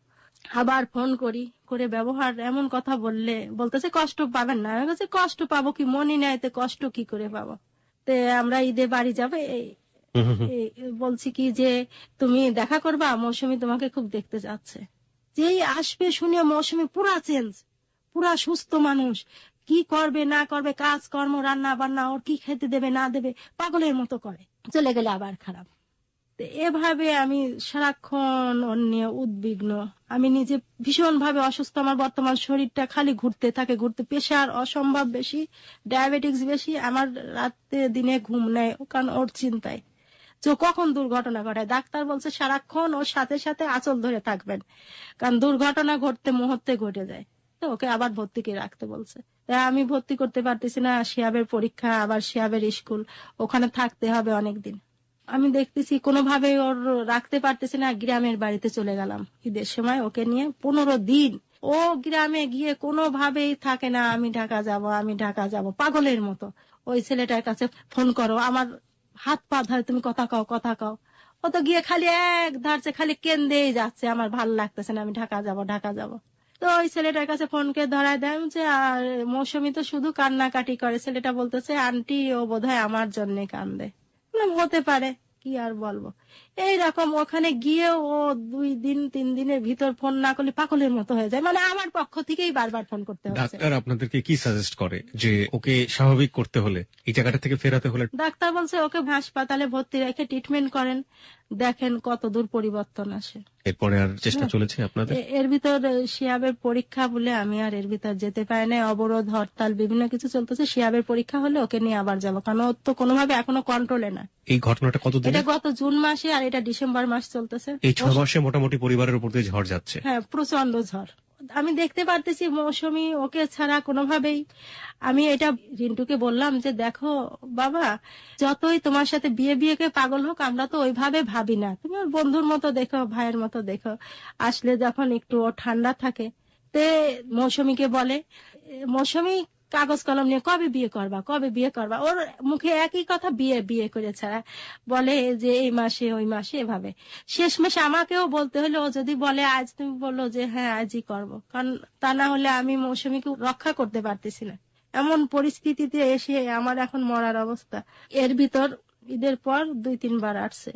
আবার ফোন করে ব্যবহার এমন কথা বলতেছে কষ্ট পাবেন না। আমি বলছি কষ্ট পাবো কি, মনই নাই তো কষ্ট কি করে পাবো। তো আমরা ঈদে বাড়ি যাবে, বলছি কি যে তুমি দেখা করবা, মৌসুমী তোমাকে খুব দেখতে যাচ্ছে। যেই আসবে শুনে মৌসুমী পুরা চেঞ্জ, পুরা সুস্থ মানুষ, কি করবে না করবে, কাজ কর্ম রান্না বান্না, ওর কি খেতে দেবে না দেবে, পাগলের মতো করে। চলে গেলে আবার খারাপ। এভাবে আমি সারাক্ষণ ওর নিয়ে উদ্বিগ্ন। আমি নিজে ভীষণ ভাবে অসুস্থ, আমার বর্তমান শরীরটা খালি ঘুরতে থাকে, প্রেশার অসম্ভব বেশি, ডায়াবেটিক্স বেশি, আমার রাতে দিনে ঘুম নেই, কারণ ওর চিন্তায় যে কখন দুর্ঘটনা ঘটায়। ডাক্তার বলছে সারাক্ষণ ওর সাথে সাথে আঁচল ধরে থাকবেন, কারণ দুর্ঘটনা ঘটতে মুহূর্তে ঘটে যায়। তো ওকে আবার ভর্তি করে রাখতে বলছে। আমি ভর্তি করতে পারতেছি না, শিয়াবের পরীক্ষা, আবার শিয়াবের স্কুল, ওখানে থাকতে হবে অনেকদিন। আমি দেখতেছি কোনোভাবে ওর রাখতে পারতেছি না, গ্রামের বাড়িতে চলে গেলাম ঈদের সময় ওকে নিয়ে। 15 দিন ও গ্রামে গিয়ে কোনোভাবেই থাকে না, আমি ঢাকা যাব পাগলের মতো। ওই ছেলেটার কাছে ফোন করো, আমার হাত পা ধরে, তুমি কথা কাও। ও তো গিয়ে খালি এক ধারছে, খালি কেন্দেই যাচ্ছে, আমার ভালো লাগতেছে না, আমি ঢাকা যাব। তো ওই ছেলেটার কাছে ফোনকে ধরায় দেয় যে, আর মৌসুমী তো শুধু কান্নাকাটি করে। ছেলেটা বলতেছে আন্টি ও বোধহয় আমার জন্য কান্দে। হতে পারে, কি আর বলবো। এইরকম ওখানে গিয়ে ও 2 দিন 3 দিনের ভিতর ফোন না করলে পাগলের মতো হয়ে যায়। মানে আমার পক্ষ থেকেই বারবার ফোন করতে হচ্ছে। ডাক্তার আপনাদেরকে কি সাজেস্ট করে যে ওকে স্বাভাবিক করতে হলে, এই জায়গাটা থেকে ফেরাতে হলে? ডাক্তার বলছে ওকে হাসপাতালে ভর্তি রেখে ট্রিটমেন্ট করেন, দেখেন কত দূর পরিবর্তন আসে। এরপরে আর চেষ্টা চলেছে আপনাদের? এর ভিতর শিয়াবের পরীক্ষা বলে আমি আর এর ভিতর যেতে পারি না, অবরোধ হরতাল বিভিন্ন কিছু চলতেছে। শিয়াবের পরীক্ষা হলে ওকে নিয়ে আবার যাবো, কারণ ও তো কোনোভাবে এখনো কন্ট্রোলে না। এই ঘটনাটা কতদিন? এটা গত জুন মাসে, আর এটা ডিসেম্বর মাস চলতেছে। এই 6 মাসে মোটামুটি পরিবারের উপর দিয়ে ঝড় যাচ্ছে। হ্যাঁ, প্রচন্ড ঝড়। আমি দেখতে পারতেছি মৌসুমী ওকে ছাড়া কোনোভাবেই। আমি এটা রিন্টুকে বললাম যে দেখো বাবা, যতই তোমার সাথে বিয়েকে পাগল হোক, আমরা তো ওইভাবে ভাবি না, তুমি ওর বন্ধুর মতো দেখো, ভাইয়ের মতো দেখো। আসলে যখন একটু ও ঠান্ডা থাকে, তে মৌসুমীকে বলে, মৌসুমী কাগজ কলম নিয়ে কবে বিয়ে করবা, ওর মুখে একই কথা, বিয়ে করে ছাড়া। বলে যে এই মাসে ওই মাসে, এভাবে শেষমেশ আমাকেও বলতে হলো। ও যদি বলে আজ, তুমি বললো যে হ্যাঁ আজই করব, কারণ তা না হলে আমি মৌসুমীকে রক্ষা করতে পারতেছি না। এমন পরিস্থিতিতে এসে আমার এখন মরার অবস্থা। এর ভিতর ঈদের পর 2-3 বার আসছে,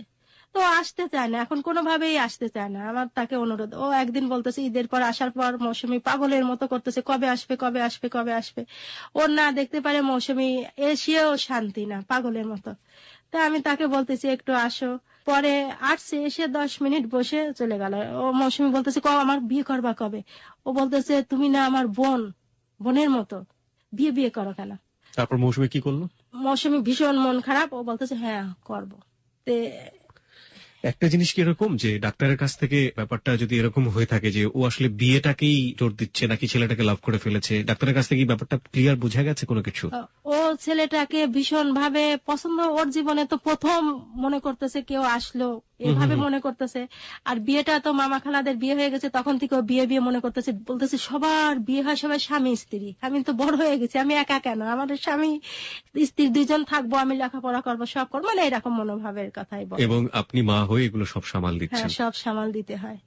তো আসতে চায় না, এখন কোনোভাবেই আসতে চায় না। আমার তাকে অনুরোধ, ও একদিন বলতেছে ঈদের পর আসার পর মৌসুমী পাগলের মতো করতেছে, কবে আসবে। ওর না দেখতে পারে মৌসুমী এসেও শান্তি না, পাগলের মতো। তা আমি তাকে বলতেছি একটু আসো। পরে আসছে, এসে 10 মিনিট বসে চলে গেল। ও মৌসুমী বলতেছে আমার বিয়ে করবা কবে? ও বলতেছে তুমি না আমার বোনের মতো, বিয়ে করো কেন? তারপর মৌসুমী কি করলো? মৌসুমী ভীষণ মন খারাপ, ও বলতেছে হ্যাঁ করবো। একটা জিনিস কি এরকম যে ডাক্তারের কাছ থেকে ব্যাপারটা যদি এরকম হয়ে থাকে যে ও আসলে বিয়েটাকেই জোর দিচ্ছে নাকি ছেলেটাকে লাভ করে ফেলেছে, ডাক্তারের কাছ থেকে ব্যাপারটা ক্লিয়ার বোঝা গেছে কোনো কিছু? ও ছেলেটাকে ভীষণ ভাবে পছন্দ, ওর জীবনে তো প্রথম মনে করতেছে কেউ আসলো এভাবে মনে করতেছে। আর বিয়েটা তো মামা খালাদের বিয়ে হয়ে গেছে, তখন থেকে ও বিয়ে বিয়ে মনে করতেছে, বলতেছে সবার বিয়ে হয়, সবাই স্বামী স্ত্রী, আমি তো বড় হয়ে গেছি, আমি একা কেন, আমাদের স্বামী স্ত্রী দুইজন থাকবো, আমি লেখাপড়া করবো, সব করবো, মানে এরকম মনোভাবের কথাই বলে। এবং আপনি মা হয়ে এগুলো সব সামাল হ্যাঁ, দিচ্ছেন? সব সামাল দিতে হয়।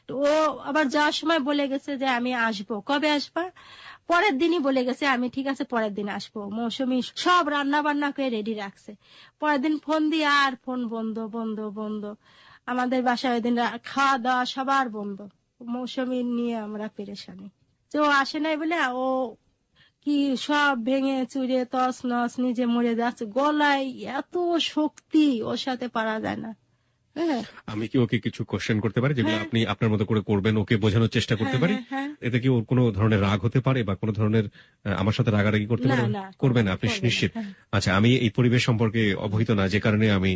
তো ও আবার যাওয়ার সময় বলে গেছে যে আমি আসবো। কবে আসবা? পরের দিনই বলে গেছে আমি ঠিক আছে পরের দিন আসবো। মৌসুমী সব রান্না বান্না করে রেডি রাখছে। পরের দিন ফোন দিয়ে আর ফোন বন্ধ বন্ধ বন্ধ। আমাদের বাসায় ওই দিন খাওয়া দাওয়া সবার বন্ধ। মৌসুমী নিয়ে আমরা পেরেশানি। তো ও আসে নাই বলে ও কি সব ভেঙে চুরে তস নস নিজে মরে যাচ্ছে। গলায় এত শক্তি, ওর সাথে পারা যায় না। হ্যাঁ, আমি কি ওকে কিছু কোশ্চেন করতে পারি যেগুলো হ্যাঁ, আপনি আপনার মতো করে করবেন, ওকে বোঝানোর চেষ্টা করতে হ্যাঁ, পারি? হ্যাঁ। এতে কি ওর কোনো ধরনের রাগ হতে পারে বা কোনো ধরনের আমার সাথে রাগারাগি করতে না পারে? না, করবেন না, আপনি করবে না, নিশ্চিত? হ্যাঁ। আচ্ছা, আমি এই পরিবেশ সম্পর্কে অবহিত না, যে কারণে আমি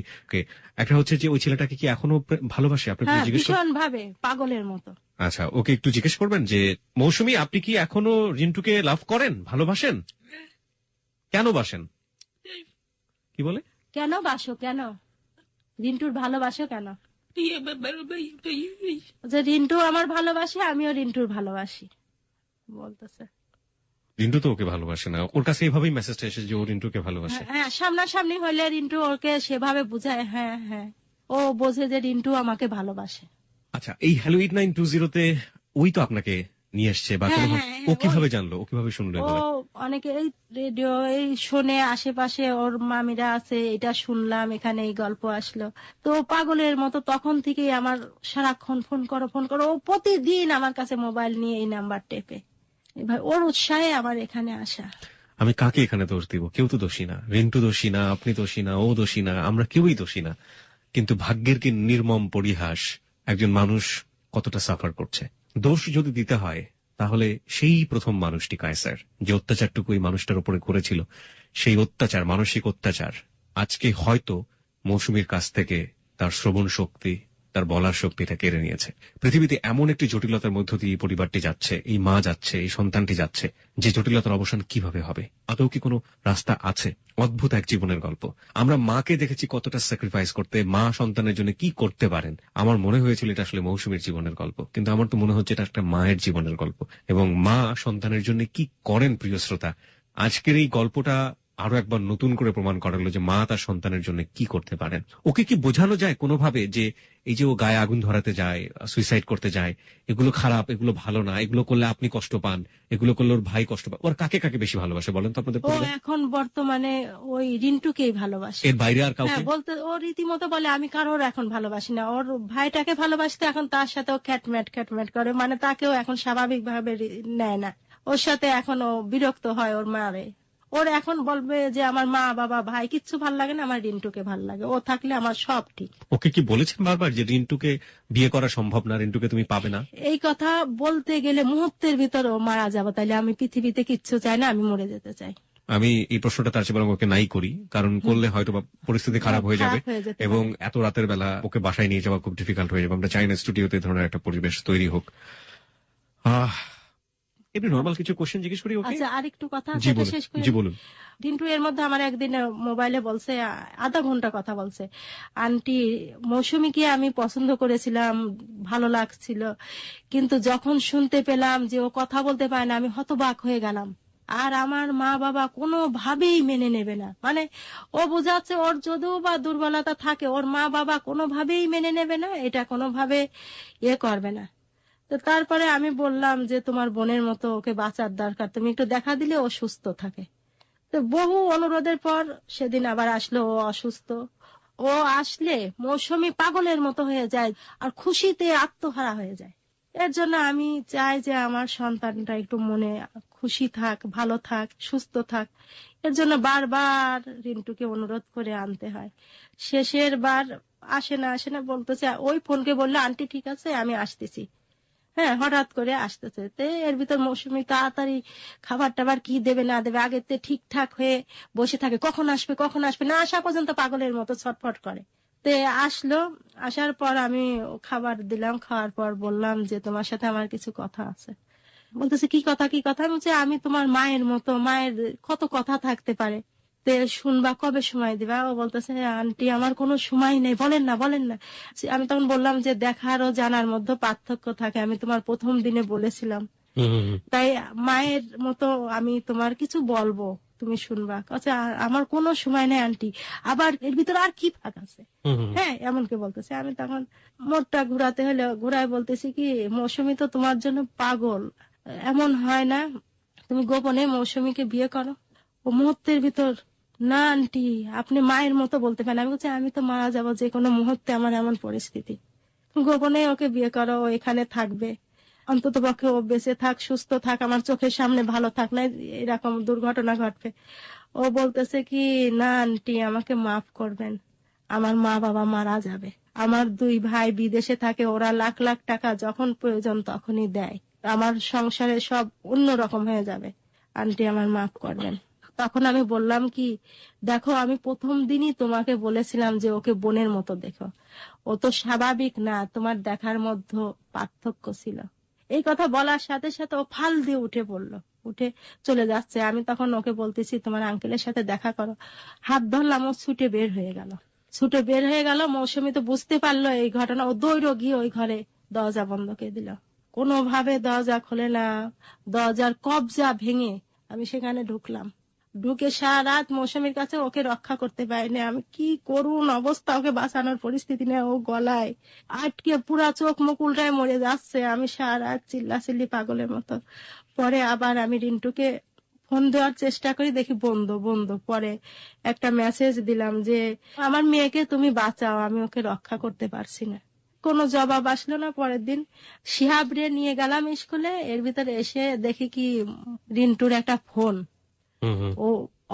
একটা হচ্ছে যে ওই ছেলেটাকে কি এখনো ভালোবাসে? আপনি একটু হ্যাঁ, জিজ্ঞেস করুন। ভীষণ ভাবে পাগলের মতো। আচ্ছা, ওকে একটু জিজ্ঞেস করবেন যে মৌসুমী, আপনি কি এখনো রিন্টুকে লাভ করেন, ভালোবাসেন? কেন বাসেন? কি বলে? কেন বাসো, কেন রিন্টুর ভালোবাসো কেন? যে রিন্টু আমার ভালোবাসে, আমিও রিন্টুর ভালোবাসি বলতেছে। রিন্টু তো ওকে ভালোবাসে না, ওর কাছে এইভাবেই মেসেজটা এসেছে যে ও রিন্টুকে ভালোবাসে। হ্যাঁ, সামনাসামনি হইলে রিন্টু ওকে সেভাবে বুঝায়। হ্যাঁ হ্যাঁ, ও বোঝে যে রিন্টু আমাকে ভালোবাসে। আচ্ছা, এই হ্যালো 8920 তে ওই তো আপনাকে নিয়ে আসছে বা হ্যাঁ কোনো, হ্যাঁ ও হ্যাঁ, কিভাবে জানলো, ও কিভাবে শুনলো ও এগুলো? অনেকে এই রেডিও এই শোনে, আশেপাশে ওর মামিরা আছে, এটা শুনলাম, এখানে এই গল্প আসলো, তো পাগলের মতো তখন থেকেই আমার সারাক্ষণ ফোন করো ফোন করো। ও প্রতিদিন আমার কাছে মোবাইল নিয়ে এই নাম্বার টেপে। এবার ওর উৎসাহে আমার এখানে আসা। আমি কাকে এখানে দোষ দিব? কেউ তো দোষী না, রিন্টু দোষী না, আপনি দোষী না, ও দোষী না, আমরা কেউই দোষী না। কিন্তু ভাগ্যের কি নির্মম পরিহাস, একজন মানুষ কতটা সাফার করছে। দোষ যদি দিতে হয় তাহলে সেই প্রথম মানুষটি কায়সার, যে অত্যাচারটুকু এই মানুষটার উপরে করেছিল, সেই অত্যাচার, মানসিক অত্যাচার আজকে হয়তো মৌসুমীর কাছ থেকে তার শ্রবণ শক্তি, তার বলার শক্তিটা কেড়ে নিয়েছে। পৃথিবীতে এমন একটি জটিলতার মধ্য দিয়ে এই পরিবারটি যাচ্ছে, এই মা যাচ্ছে, এই সন্তানটি যাচ্ছে, যে জটিলতার অবসান কিভাবে হবে? আদৌ কি কোনো রাস্তা আছে? অদ্ভুত এক জীবনের গল্প। আমরা মাকে দেখেছি কতটা স্যাক্রিফাইস করতে, মা সন্তানের জন্য কি করতে পারেন। আমার মনে হয়েছিল এটা আসলে মৌসুমীর জীবনের গল্প, কিন্তু আমার তো মনে হচ্ছে এটা একটা মায়ের জীবনের গল্প, এবং মা সন্তানের জন্য কি করেন। প্রিয় শ্রোতা, আজকের এই গল্পটা আরো একবার নতুন করে প্রমাণ করালো যে মা তার সন্তানের জন্য কি করতে পারেন। ওকে কি বোঝানো যায় কোনোভাবে যে এই যে ও গায়ে আগুন ধরাতে যায়, সুইসাইড করতে যায়, এগুলো খারাপ, এগুলো ভালো না, এগুলো করলে আপনি কষ্ট পান, এগুলো করলে ওর ভাই কষ্ট পান? ওর কাকে কাকে বেশি ভালোবাসে বলেন তো আপনাদের ও পরিবার? এখন বর্তমানে ওই রিন্টুকেই ভালোবাসে। এর বাইরে আর কাউকে? হ্যাঁ, বলতে ও রীতিমতো বলে আমি কারোর এখন ভালোবাসি না। ওর ভাইটাকে ভালোবাসতে এখন তার সাথেও খ্যাটম্যাট খ্যাটম্যাট করে, মানে তাকেও এখন স্বাভাবিক ভাবে নেয় না। ওর সাথে এখন ও বিরক্ত হয় ওর মারে। ওর এখন বলবে যে আমার মা বাবা ভাই কিচ্ছু ভাল লাগে না, আমার রিন্টুকে ভাল লাগে, ও থাকলে আমার সব ঠিক। ওকে কি বলেছেন বারবার যে রিন্টুকে বিয়ে করা সম্ভব না, রিন্টুকে তুমি পাবে না? এই কথা বলতে গেলে মুহূর্তের ভিতর ও মারা যাবো, তাইলে আমি পৃথিবীতে কিচ্ছু চাই না, আমি মরে যেতে চাই। আমি এই প্রশ্নটা তার চেয়ে বরং ওকে নাই করি, কারণ করলে হয়তো বা পরিস্থিতি খারাপ হয়ে যাবে, যেতে এবং পারে। এত রাতের বেলা ওকে বাসায় নিয়ে যাওয়া খুব ডিফিকাল্ট হয়ে যাবে। আমরা চাই না স্টুডিওতে এই ধরনের একটা পরিবেশ তৈরি হোক। এমনি নর্মাল কিছু কোশ্চেন জিজ্ঞেস করি ওকে? আচ্ছা, আরেকটু কথা জি সেটা বলুন, শেষ করে জি নিই। বলুন। রিন্টু এর মধ্যে আমার একদিন মোবাইলে বলছে, আধা ঘন্টা কথা বলছে, আন্টি মৌসুমীকে আমি পছন্দ করেছিলাম, ভালো লাগছিল, কিন্তু যখন শুনতে পেলাম যে ও কথা বলতে পারে না, আমি হতবাক হয়ে গেলাম। আর আমার মা বাবা কোনোভাবেই মেনে নেবে না, মানে ও বোঝাচ্ছে ওর যদিও বা দুর্বলতা থাকে, ওর মা বাবা কোনোভাবেই মেনে নেবে না, এটা কোনোভাবে করবে না। তো তারপরে আমি বললাম যে তোমার বোনের মতো ওকে বাঁচার দরকার, তুমি একটু দেখা দিলে ও সুস্থ থাকে। তো বহু অনুরোধের পর সেদিন আবার আসলো, ও অসুস্থ। ও আসলে মৌসুমী পাগলের মতো হয়ে যায় আর খুশিতে আত্মহারা হয়ে যায়। এর জন্য আমি চাই যে আমার সন্তানটা একটু মনে খুশি থাক, ভালো থাক, সুস্থ থাক। এর জন্য বারবার রিন্টুকে অনুরোধ করে আনতে হয়। শেষের বার আসে না বলতেছে, ওই ফোনকে বললে আন্টি ঠিক আছে আমি আসতেছি। হ্যাঁ, হঠাৎ করে আসতেছে, তো এর ভিতর মৌসুমী তাড়াতাড়ি খাবার টাবার কি দেবে না দেবে আগের থেকে ঠিকঠাক হয়ে বসে থাকে, কখন আসবে কখন আসবে, না আসা পর্যন্ত পাগলের মতো ছটফট করে। তো তে আসলো, আসার পর আমি খাবার দিলাম, খাওয়ার পর বললাম যে তোমার সাথে আমার কিছু কথা আছে। বলতেছে কি কথা কি কথা? আমি বলছি আমি তোমার মায়ের মতো, মায়ের কত কথা থাকতে পারে, তে শুনবা, কবে সময় দিবা? ও বলতেছে আন্টি আমার কোনো সময় নেই, বলেন না বলেন না। আমি তখন বললাম যে দেখার ও জানার মধ্যে পার্থক্য থাকে, আমি তোমার প্রথম দিনে বলেছিলাম, তাই মায়ের মতো আমি তোমার কিছু বলবো, তুমি শুনবা। আচ্ছা আমার কোনো সময় নেই আন্টি, আবার এর ভিতরে আর কি ফাঁক আছে? হ্যাঁ এমনকি বলতেছে। আমি তখন মোটটা ঘুরাতে হলে ঘুরায় বলতেছি কি, মৌসুমী তো তোমার জন্য পাগল, এমন হয় না তুমি গোপনে মৌসুমীকে বিয়ে করো। ও মুহূর্তের ভিতর, না আন্টি আপনি মায়ের মতো বলতে পারেন। আমি বলছি আমি তো মারা যাবো যে কোনো মুহূর্তে, আমার এমন পরিস্থিতি, গোপনে ওকে বিয়ে করো, ও এখানে থাকবে, অন্তত পক্ষে ও বেঁচে থাক, সুস্থ থাক, আমার চোখের সামনে ভালো থাক, না এরকম দুর্ঘটনা ঘটবে। ও বলতেছে কি, না আন্টি আমাকে মাফ করবেন, আমার মা বাবা মারা যাবে, আমার 2 ভাই বিদেশে থাকে, ওরা লাখ লাখ টাকা যখন প্রয়োজন তখনই দেয়, আমার সংসারে সব অন্যরকম হয়ে যাবে, আন্টি আমার মাফ করবেন। তখন আমি বললাম কি, দেখো আমি প্রথম দিনই তোমাকে বলেছিলাম যে ওকে বোনের মতো দেখো, ও তো স্বাভাবিক না, তোমার দেখার মধ্যে পার্থক্য ছিল। এই কথা বলার সাথে সাথে ও ফাল দিয়ে উঠে পড়লো, উঠে চলে যাচ্ছে। আমি তখন ওকে বলতেছি তোমার আঙ্কেলের সাথে দেখা করো, হাত ধরলাম, ও ছুটে বের হয়ে গেল। ছুটে বের হয়ে গেল, মৌসুমী তো বুঝতে পারলো এই ঘটনা, ও দৌড়ে গিয়ে ওই ঘরে দরজা বন্ধ করে দিল, কোনোভাবে দরজা খোলে না, দরজার কবজা ভেঙে আমি সেখানে ঢুকলাম। ঢুকে সারা রাত মৌসুমীর কাছে ওকে রক্ষা করতে পারিনি, আমি কি করুন অবস্থা, ওকে বাঁচানোর পরিস্থিতি নেই, ও গলায় আটকে পুরা চোখ মুখ উল্টায় মরে যাচ্ছে, আমি সারা রাত চিল্লাচিল্লি পাগলের মতো। পরে আবার আমি রিন্টুকে ফোন দেওয়ার চেষ্টা করি, দেখি বন্ধ বন্ধ। পরে একটা মেসেজ দিলাম যে আমার মেয়েকে তুমি বাঁচাও, আমি ওকে রক্ষা করতে পারছি না। কোনো জবাব আসলো না। পরের দিন শিহাবরে নিয়ে গেলাম স্কুলে, এর ভিতরে এসে দেখি কি রিন্টুর একটা ফোন, ও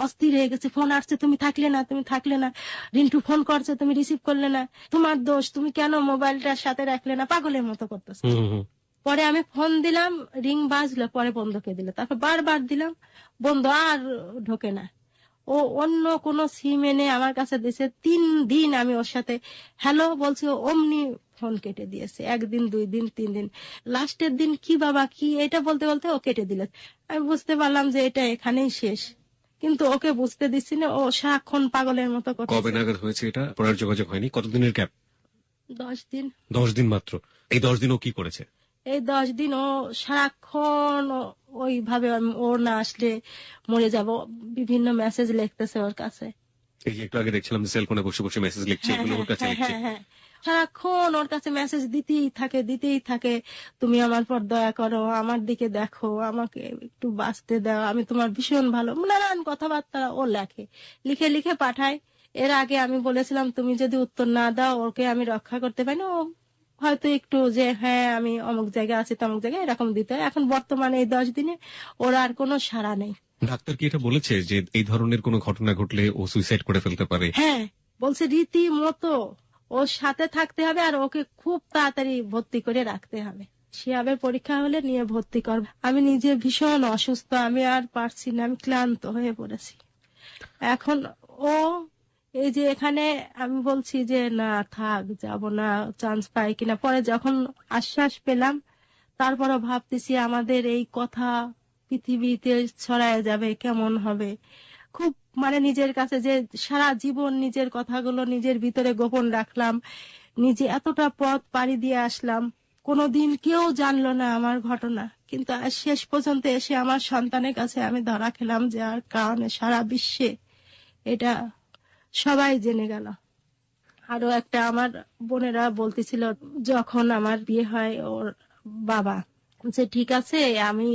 অস্থির হয়ে গেছে, ফোন আসছে তুমি থাকলে না, তুমি থাকলে না, রিন্টু ফোন করছে তুমি রিসিভ করলে না, তোমার দোষ, তুমি কেন মোবাইলটার সাথে রাখলে না, পাগলের মতো করতেছে। পরে আমি ফোন দিলাম, রিং বাজলো, পরে বন্ধ করে দিল, তারপর বারবার দিলাম বন্ধ, আর ঢোকে না। ও অন্য কোন সিম এনে আমার কাছে দিয়েছে, 3 দিন আমি ওর সাথে হ্যালো বলছি, ও অমনি ফোন কেটে দিয়েছে, 1 দিন 2 দিন 3 দিন, লাস্টের দিন কি বাবা কি এটা বলতে বলতে ও কেটে দিল। আমি বুঝতে পারলাম যে এটা এখানেই শেষ, কিন্তু ওকে বুঝতে দিচ্ছি না, ও সারাক্ষণ পাগলের মতো কথা। কবে নাগাদ হয়েছে এটা? পড়ার যোগাযোগ হয়নি? কতদিনের গ্যাপ? 10 দিন। 10 দিন মাত্র? এই 10 দিন ও কি করেছে? এই 10 দিন ও সারাক্ষণ ওইভাবে, ওর না আসলে মরে যাব, বিভিন্ন মেসেজ লিখতেছে ওর কাছে। এই যে একটু আগে দেখছিলাম সেল ফোনে বসে বসে মেসেজ লিখছে, এগুলো ওর কাছে লিখছে। হ্যাঁ সারাক্ষণ ওর কাছে মেসেজ দিতেই থাকে, তুমি আমার পর দয়া করো, আমার দিকে দেখো, আমাকে একটু বাঁচতে দাও, আমি তোমার ভীষণ ভালো, নানান কথাবার্তা ও লেখে, লিখে লিখে পাঠায়। এর আগে আমি বলেছিলাম তুমি যদি উত্তর না দাও ওকে আমি রক্ষা করতে পারি না, ও হয়তো একটু যে হ্যাঁ আমি অমুক জায়গায় আছি তমুক জায়গায় এরকম দিতে হয়। এখন বর্তমানে এই 10 দিনে ওর আর কোনো সাড়া নেই। ডাক্তার কি এটা বলেছে যে এই ধরনের কোনো ঘটনা ঘটলে ও সুইসাইড করে ফেলতে পারে? হ্যাঁ বলছে, রীতিমতো ওর সাথে থাকতে হবে আর ওকে খুব তাড়াতাড়ি ভর্তি করে রাখতে হবে, শিয়াবের পরীক্ষা হলে নিয়ে ভর্তি করব। আমি নিজে ভীষণ অসুস্থ, আমি আর পারছি না, আমি ক্লান্ত হয়ে পড়েছি। এখন ও এই যে এখানে আমি বলছি যে না থাক, যাব না, চান্স পাই কিনা। পরে যখন আশ্বাস পেলাম, তারপরও ভাবতেছি আমাদের এই কথা পৃথিবীতে ছড়ায় যাবে, কেমন হবে। খুব মানে নিজের কাছে যে সারা জীবন নিজের কথাগুলো নিজের ভিতরে গোপন রাখলাম, নিজে এতটা পথ পাড়ি দিয়ে আসলাম, কোনোদিন কেউ জানলো না আমার ঘটনা, কিন্তু আজ শেষ পর্যন্ত এসে আমার সন্তানের কাছে আমি ধরা খেলাম, যে আর কারণে সারা বিশ্বে এটা সবাই জেনে গেল। আরো একটা আমার বোনেরা বলতেছিল, যখন আমার বিয়ে হয় ওর বাবা বলছে ঠিক আছে আমি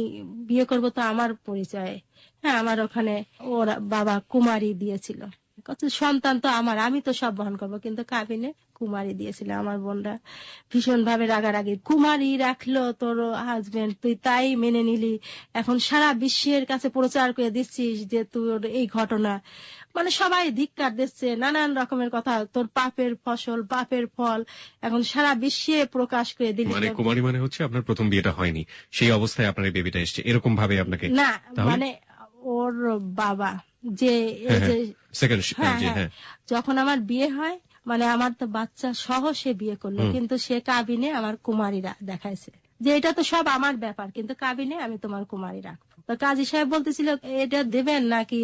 বিয়ে করব তো আমার পরিচয়ে, হ্যাঁ আমার ওখানে ওর বাবা কুমারী দিয়েছিল, সন্তান তো আমার, আমি তো সব বহন করবো, কিন্তু কাবিনে কুমারী দিয়েছিল। আমার বোনরা ভীষণ ভাবে রাগারাগি, কুমারী রাখলো তোর হাজবেন্ড, তুই তাই মেনে নিলি, এখন সারা বিশ্বের কাছে প্রচার করে দিচ্ছিস যে তোর এই ঘটনা, মানে সবাই ধিক্কার দিচ্ছে, নানান রকমের কথা, তোর পাপের ফসল পাপের ফল এখন সারা বিশ্বে প্রকাশ করে দিলি। মানে কুমারী মানে হচ্ছে আপনার প্রথম বিয়েটা হয়নি, সেই অবস্থায় আপনার এই বেবিটা এসেছে, এরকম ভাবে আপনাকে? না মানে ওর বাবা যে সেকেন্ড, যখন আমার বিয়ে হয় মানে আমার তো বাচ্চা সহ সে বিয়ে করলো, কিন্তু সে কাবিনে আমার কুমারীরা দেখাইছে যে এটা তো সব আমার ব্যাপার, কিন্তু কাবিনে আমি তোমার কুমারী রাখবো। তো কাজী সাহেব বলতেছিল এটা দেবেন নাকি,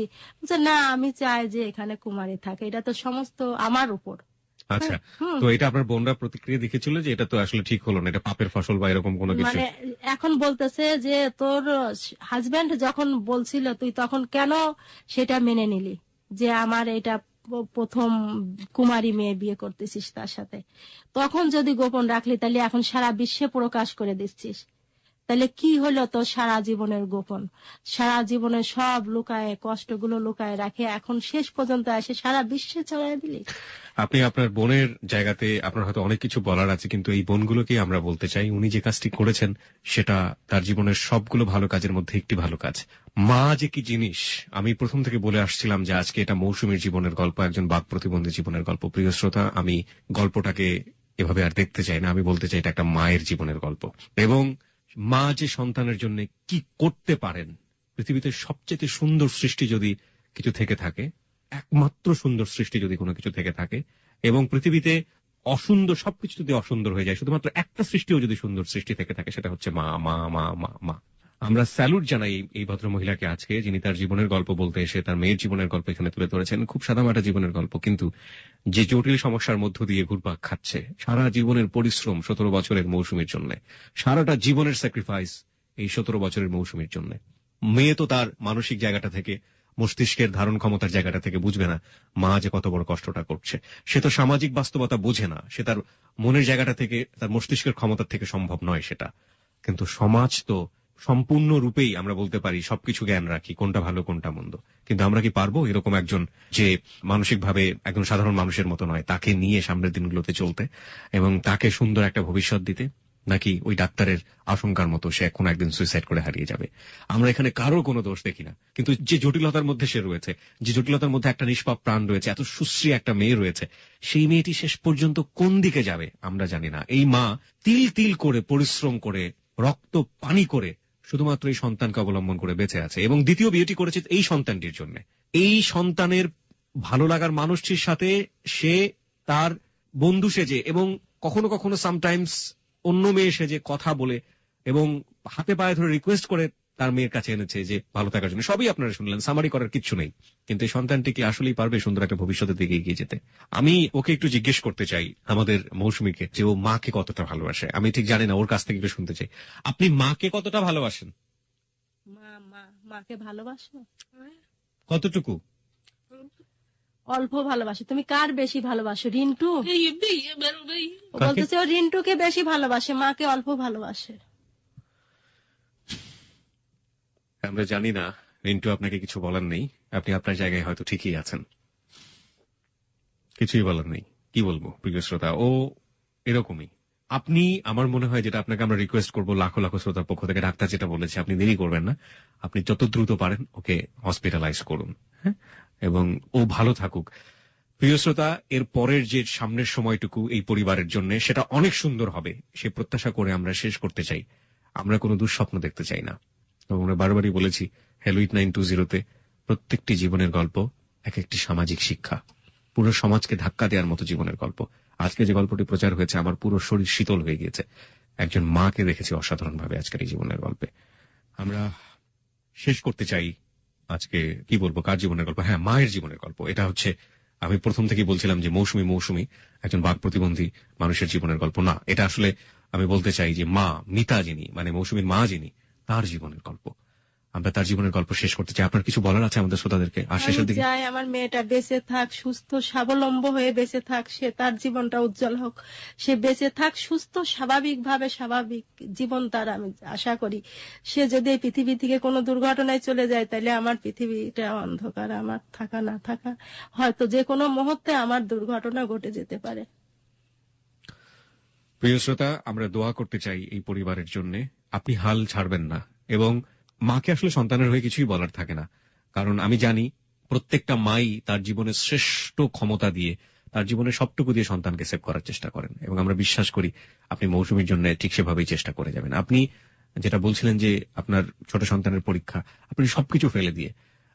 যে না আমি চাই যে এখানে কুমারী থাকে, এটা তো সমস্ত আমার উপর। আচ্ছা, তো এটা আপনার বোনরা প্রতিক্রিয়া দেখেছিল যে এটা তো আসলে ঠিক হলো না, এটা পাপের ফসল বা এরকম কোনো কিছু? মানে এখন বলতেছে যে তোর হাজবেন্ড যখন বলছিল তুই তখন কেন সেটা মেনে নিলি, যে আমার এটা প্রথম কুমারী মেয়ে বিয়ে করতেছিস তার সাথে, তখন যদি গোপন রাখলি তাহলে এখন সারা বিশ্বে প্রকাশ করে দিচ্ছিস, তাহলে কি হলো তোর সারা জীবনের গোপন, সারা জীবনের সব লুকায়, কষ্টগুলো লুকায় রাখে, এখন শেষ পর্যন্ত এসে সারা বিশ্বে ছড়াই দিলি। আপনি আপনার বোনের জায়গাতে আপনার হয়তো অনেক কিছু বলার আছে, কিন্তু এই বোনগুলোকে আমরা বলতে চাই উনি যে কাজটি করেছেন সেটা তার জীবনের সবগুলো ভালো কাজের মধ্যে একটি ভালো কাজ। মা যে কি জিনিস আমি প্রথম থেকে বলে আসছিলাম যে আজকে এটা মৌসুমীর জীবনের গল্প, একজন বাক প্রতিবন্ধী জীবনের গল্প। প্রিয় শ্রোতা, আমি গল্পটাকে এভাবে আর দেখতে চাই না, আমি বলতে চাই এটা একটা মায়ের জীবনের গল্প, এবং মা যে সন্তানের জন্য কি করতে পারেন। পৃথিবীতে সবচেয়ে সুন্দর সৃষ্টি যদি কিছু থেকে থাকে, একমাত্র সুন্দর সৃষ্টি যদি কোনো কিছু থেকে থাকে, এবং পৃথিবীতে অসুন্দর সবকিছু যদি অসুন্দর হয়ে যায়, শুধুমাত্র একটা সৃষ্টিও যদি সুন্দর সৃষ্টি থেকে থাকে, সেটা হচ্ছে মা। মা মা মা মা। আমরা স্যালুট জানাই এই ভদ্র মহিলাকে আজকে, যিনি তার জীবনের গল্প বলতে এসে তার মেয়ের জীবনের গল্প এখানে তুলে ধরেছেন। খুব সাদামাটা জীবনের গল্প, কিন্তু যে জটিল সমস্যার মধ্য দিয়ে ঘুরপাক খাচ্ছে, সারা জীবনের পরিশ্রম 17 বছরের মৌসুমীর জন্য, সারাটা জীবনের স্যাক্রিফাইস এই 17 বছরের মৌসুমীর জন্য। মেয়ে তো তার মানসিক জায়গাটা থেকে, মস্তিষ্কের ধারণ ক্ষমতার জায়গাটা থেকে বুঝবে না মা যে কত বড় কষ্টটা করছে। সে তো সামাজিক বাস্তবতা বোঝে না, সে তার মনের জায়গাটা থেকে, তার মস্তিষ্কের ক্ষমতার থেকে সম্ভব নয় সেটা। কিন্তু সমাজ তো সম্পূর্ণ রূপেই আমরা বলতে পারি সবকিছু জ্ঞান রাখি, কোনটা ভালো কোনটা মন্দ, কিন্তু আমরা কি পারবো এরকম একজন যে মানসিকভাবে একজন সাধারণ মানুষের মতো নয়, তাকে নিয়ে সামনের দিনগুলোতে চলতে এবং তাকে সুন্দর একটা ভবিষ্যৎ দিতে? নাকি ওই ডাক্তারের আশঙ্কার মতো সে কোনো একদিন সুইসাইড করে হারিয়ে যাবে? আমরা এখানে কারো কোনো দোষ দেখি না, কিন্তু যে জটিলতার মধ্যে সে রয়েছে, যে জটিলতার মধ্যে একটা নিষ্পাপ প্রাণ রয়েছে, এত সুশ্রী একটা মেয়ে রয়েছে, সেই মেয়েটি শেষ পর্যন্ত কোন দিকে যাবে আমরা জানি না। এই মা তিল তিল করে পরিশ্রম করে, রক্ত পানি করে শুধুমাত্র এই সন্তানকে অবলম্বন করে বেঁচে আছে, এবং দ্বিতীয় বিয়েটি করেছে এই সন্তানটির জন্য। এই সন্তানের ভালো লাগার মানুষটির সাথে সে তার বন্ধু সেজে, এবং কখনো কখনো সামটাইমস অন্য মেয়ে সেজে কথা বলে এবং হাতে পায়ে ধরে রিকোয়েস্ট করে তার মেয়ের কাছে এনেছে যে ভালো থাকার জন্য। সবই আপনারা শুনলেন, সামারি করার কিচ্ছু নেই, কিন্তু এই সন্তানটি কি আসলেই পারবে সুন্দর একটা ভবিষ্যতের দিকে এগিয়ে যেতে? আমি ওকে একটু জিজ্ঞেস করতে চাই, আমাদের মৌসুমীকে, যে ও মাকে কতটা ভালোবাসে। আমি ঠিক জানি না, ওর কাছ থেকে একটু শুনতে চাই, আপনি মাকে কতটা ভালোবাসেন? মাকে ভালোবাসো? কতটুকু? অল্প ভালোবাসো। তুমি কার বেশি ভালোবাসো? রিন্টু? বলতেছে ও রিন্টুকে বেশি ভালোবাসে, মাকে অল্প ভালোবাসে। আমরা জানি না, রিন্টু আপনাকে কিছু বলার নেই, আপনি আপনার জায়গায় হয়তো ঠিকই আছেন, কিছুই বলার নেই। কি বলবো প্রিয় শ্রোতা, ও এরকমই। আপনি, আমার মনে হয় যেটা আপনাকে আমরা রিকোয়েস্ট করবো লাখো লাখো শ্রোতার পক্ষ থেকে, ডাক্তার যেটা বলেছে আপনি দেরি করবেন না, আপনি যত দ্রুত পারেন ওকে হসপিটালাইজ করুন, হ্যাঁ, এবং ও ভালো থাকুক। প্রিয় শ্রোতা, এর পরের যে সামনের সময়টুকু এই পরিবারের জন্য সেটা অনেক সুন্দর হবে, সে প্রত্যাশা করে আমরা শেষ করতে চাই। আমরা কোনো দুঃস্বপ্ন দেখতে চাই না, এবং আমরা বারবারই বলেছি হ্যালো 8920-তে প্রত্যেকটি জীবনের গল্প এক একটি সামাজিক শিক্ষা, পুরো সমাজকে ধাক্কা দেওয়ার মতো জীবনের গল্প। আজকে যে গল্পটি প্রচার হয়েছে, আমার পুরো শরীর শীতল হয়ে গিয়েছে। একজন মাকে দেখেছি অসাধারণ ভাবে আজকের এই জীবনের গল্পে। আমরা শেষ করতে চাই আজকে, কি বলবো, কার জীবনের গল্প? হ্যাঁ, মায়ের জীবনের গল্প। এটা হচ্ছে, আমি প্রথম থেকেই বলছিলাম যে মৌসুমী একজন বাক প্রতিবন্ধী মানুষের জীবনের গল্প না, এটা আসলে আমি বলতে চাই যে মা, মিতা যিনি, মানে মৌসুমীর মা যিনি, তার জীবনের গল্প। আমরা তার জীবনের গল্প শেষ করতে চাই। আপনার কিছু বলার আছে আমাদের শ্রোতাদেরকে? আর শেষের দিকে চাই আমার মেয়েটা বেঁচে থাক, সুস্থ স্বাবলম্ব হয়ে বেঁচে থাক, সে তার জীবনটা উজ্জ্বল হোক, সে বেঁচে থাক সুস্থ স্বাভাবিকভাবে, স্বাভাবিক জীবন তার আমি আশা করি। সে যদি এই পৃথিবী থেকে কোনো দুর্ঘটনায় চলে যায়, তাহলে আমার পৃথিবীটা অন্ধকার, আমার থাকা না থাকা, হয়তো যে কোনো মুহূর্তে আমার দুর্ঘটনা ঘটে যেতে পারে। প্রিয় শ্রোতা, আমরা দোয়া করতে চাই এই পরিবারের জন্য। আপনি হাল ছাড়বেন না, এবং মাকে আসলে সন্তানের হয়ে কিছুই বলার থাকে না, কারণ আমি জানি প্রত্যেকটা মাই তার জীবনের শ্রেষ্ঠ ক্ষমতা দিয়ে, তার জীবনের সবটুকু দিয়ে সন্তানকে সেভ করার চেষ্টা করেন, এবং আমরা বিশ্বাস করি আপনি মৌসুমীর জন্য ঠিক সেভাবেই চেষ্টা করে যাবেন। আপনি যেটা বলছিলেন যে আপনার ছোট সন্তানের পরীক্ষা, আপনি সবকিছু ফেলে দিয়ে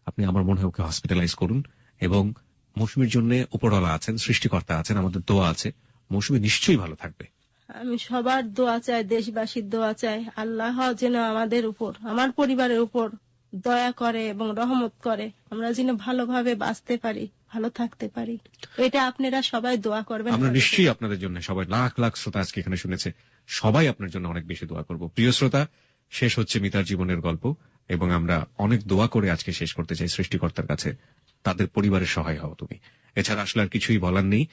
আপনি, আমার মনে হয়, ওকে হসপিটালাইজ করুন, এবং মৌসুমীর জন্য উপরওয়ালা আছেন, সৃষ্টিকর্তা আছেন, আমাদের দোয়া আছে, মৌসুমী নিশ্চয়ই ভালো থাকবে। আমি সবার দোয়া চাই, দেশবাসীর দোয়া চাই, আল্লাহ যেন আমাদের উপর, আমার পরিবারের উপর দয়া করে এবং রহমত করে, আমরা যেন ভালোভাবে বাঁচতে পারি, ভালো থাকতে পারি। এটা আপনারা সবাই দোয়া করবেন। আমরা নিশ্চয়ই আপনাদের জন্য, সবাই লাখ লাখ শ্রোতা আজকে এখানে শুনেছে, সবাই আপনার জন্য অনেক বেশি দোয়া করব। প্রিয় শ্রোতা, শেষ হচ্ছে মিতার জীবনের গল্প, এবং আমরা অনেক দোয়া করে আজকে শেষ করতে চাই সৃষ্টিকর্তার কাছে, তাদের পরিবারের সহায় হও তুমি। এছাড়া আসলে আর কিছুই বলার নেই।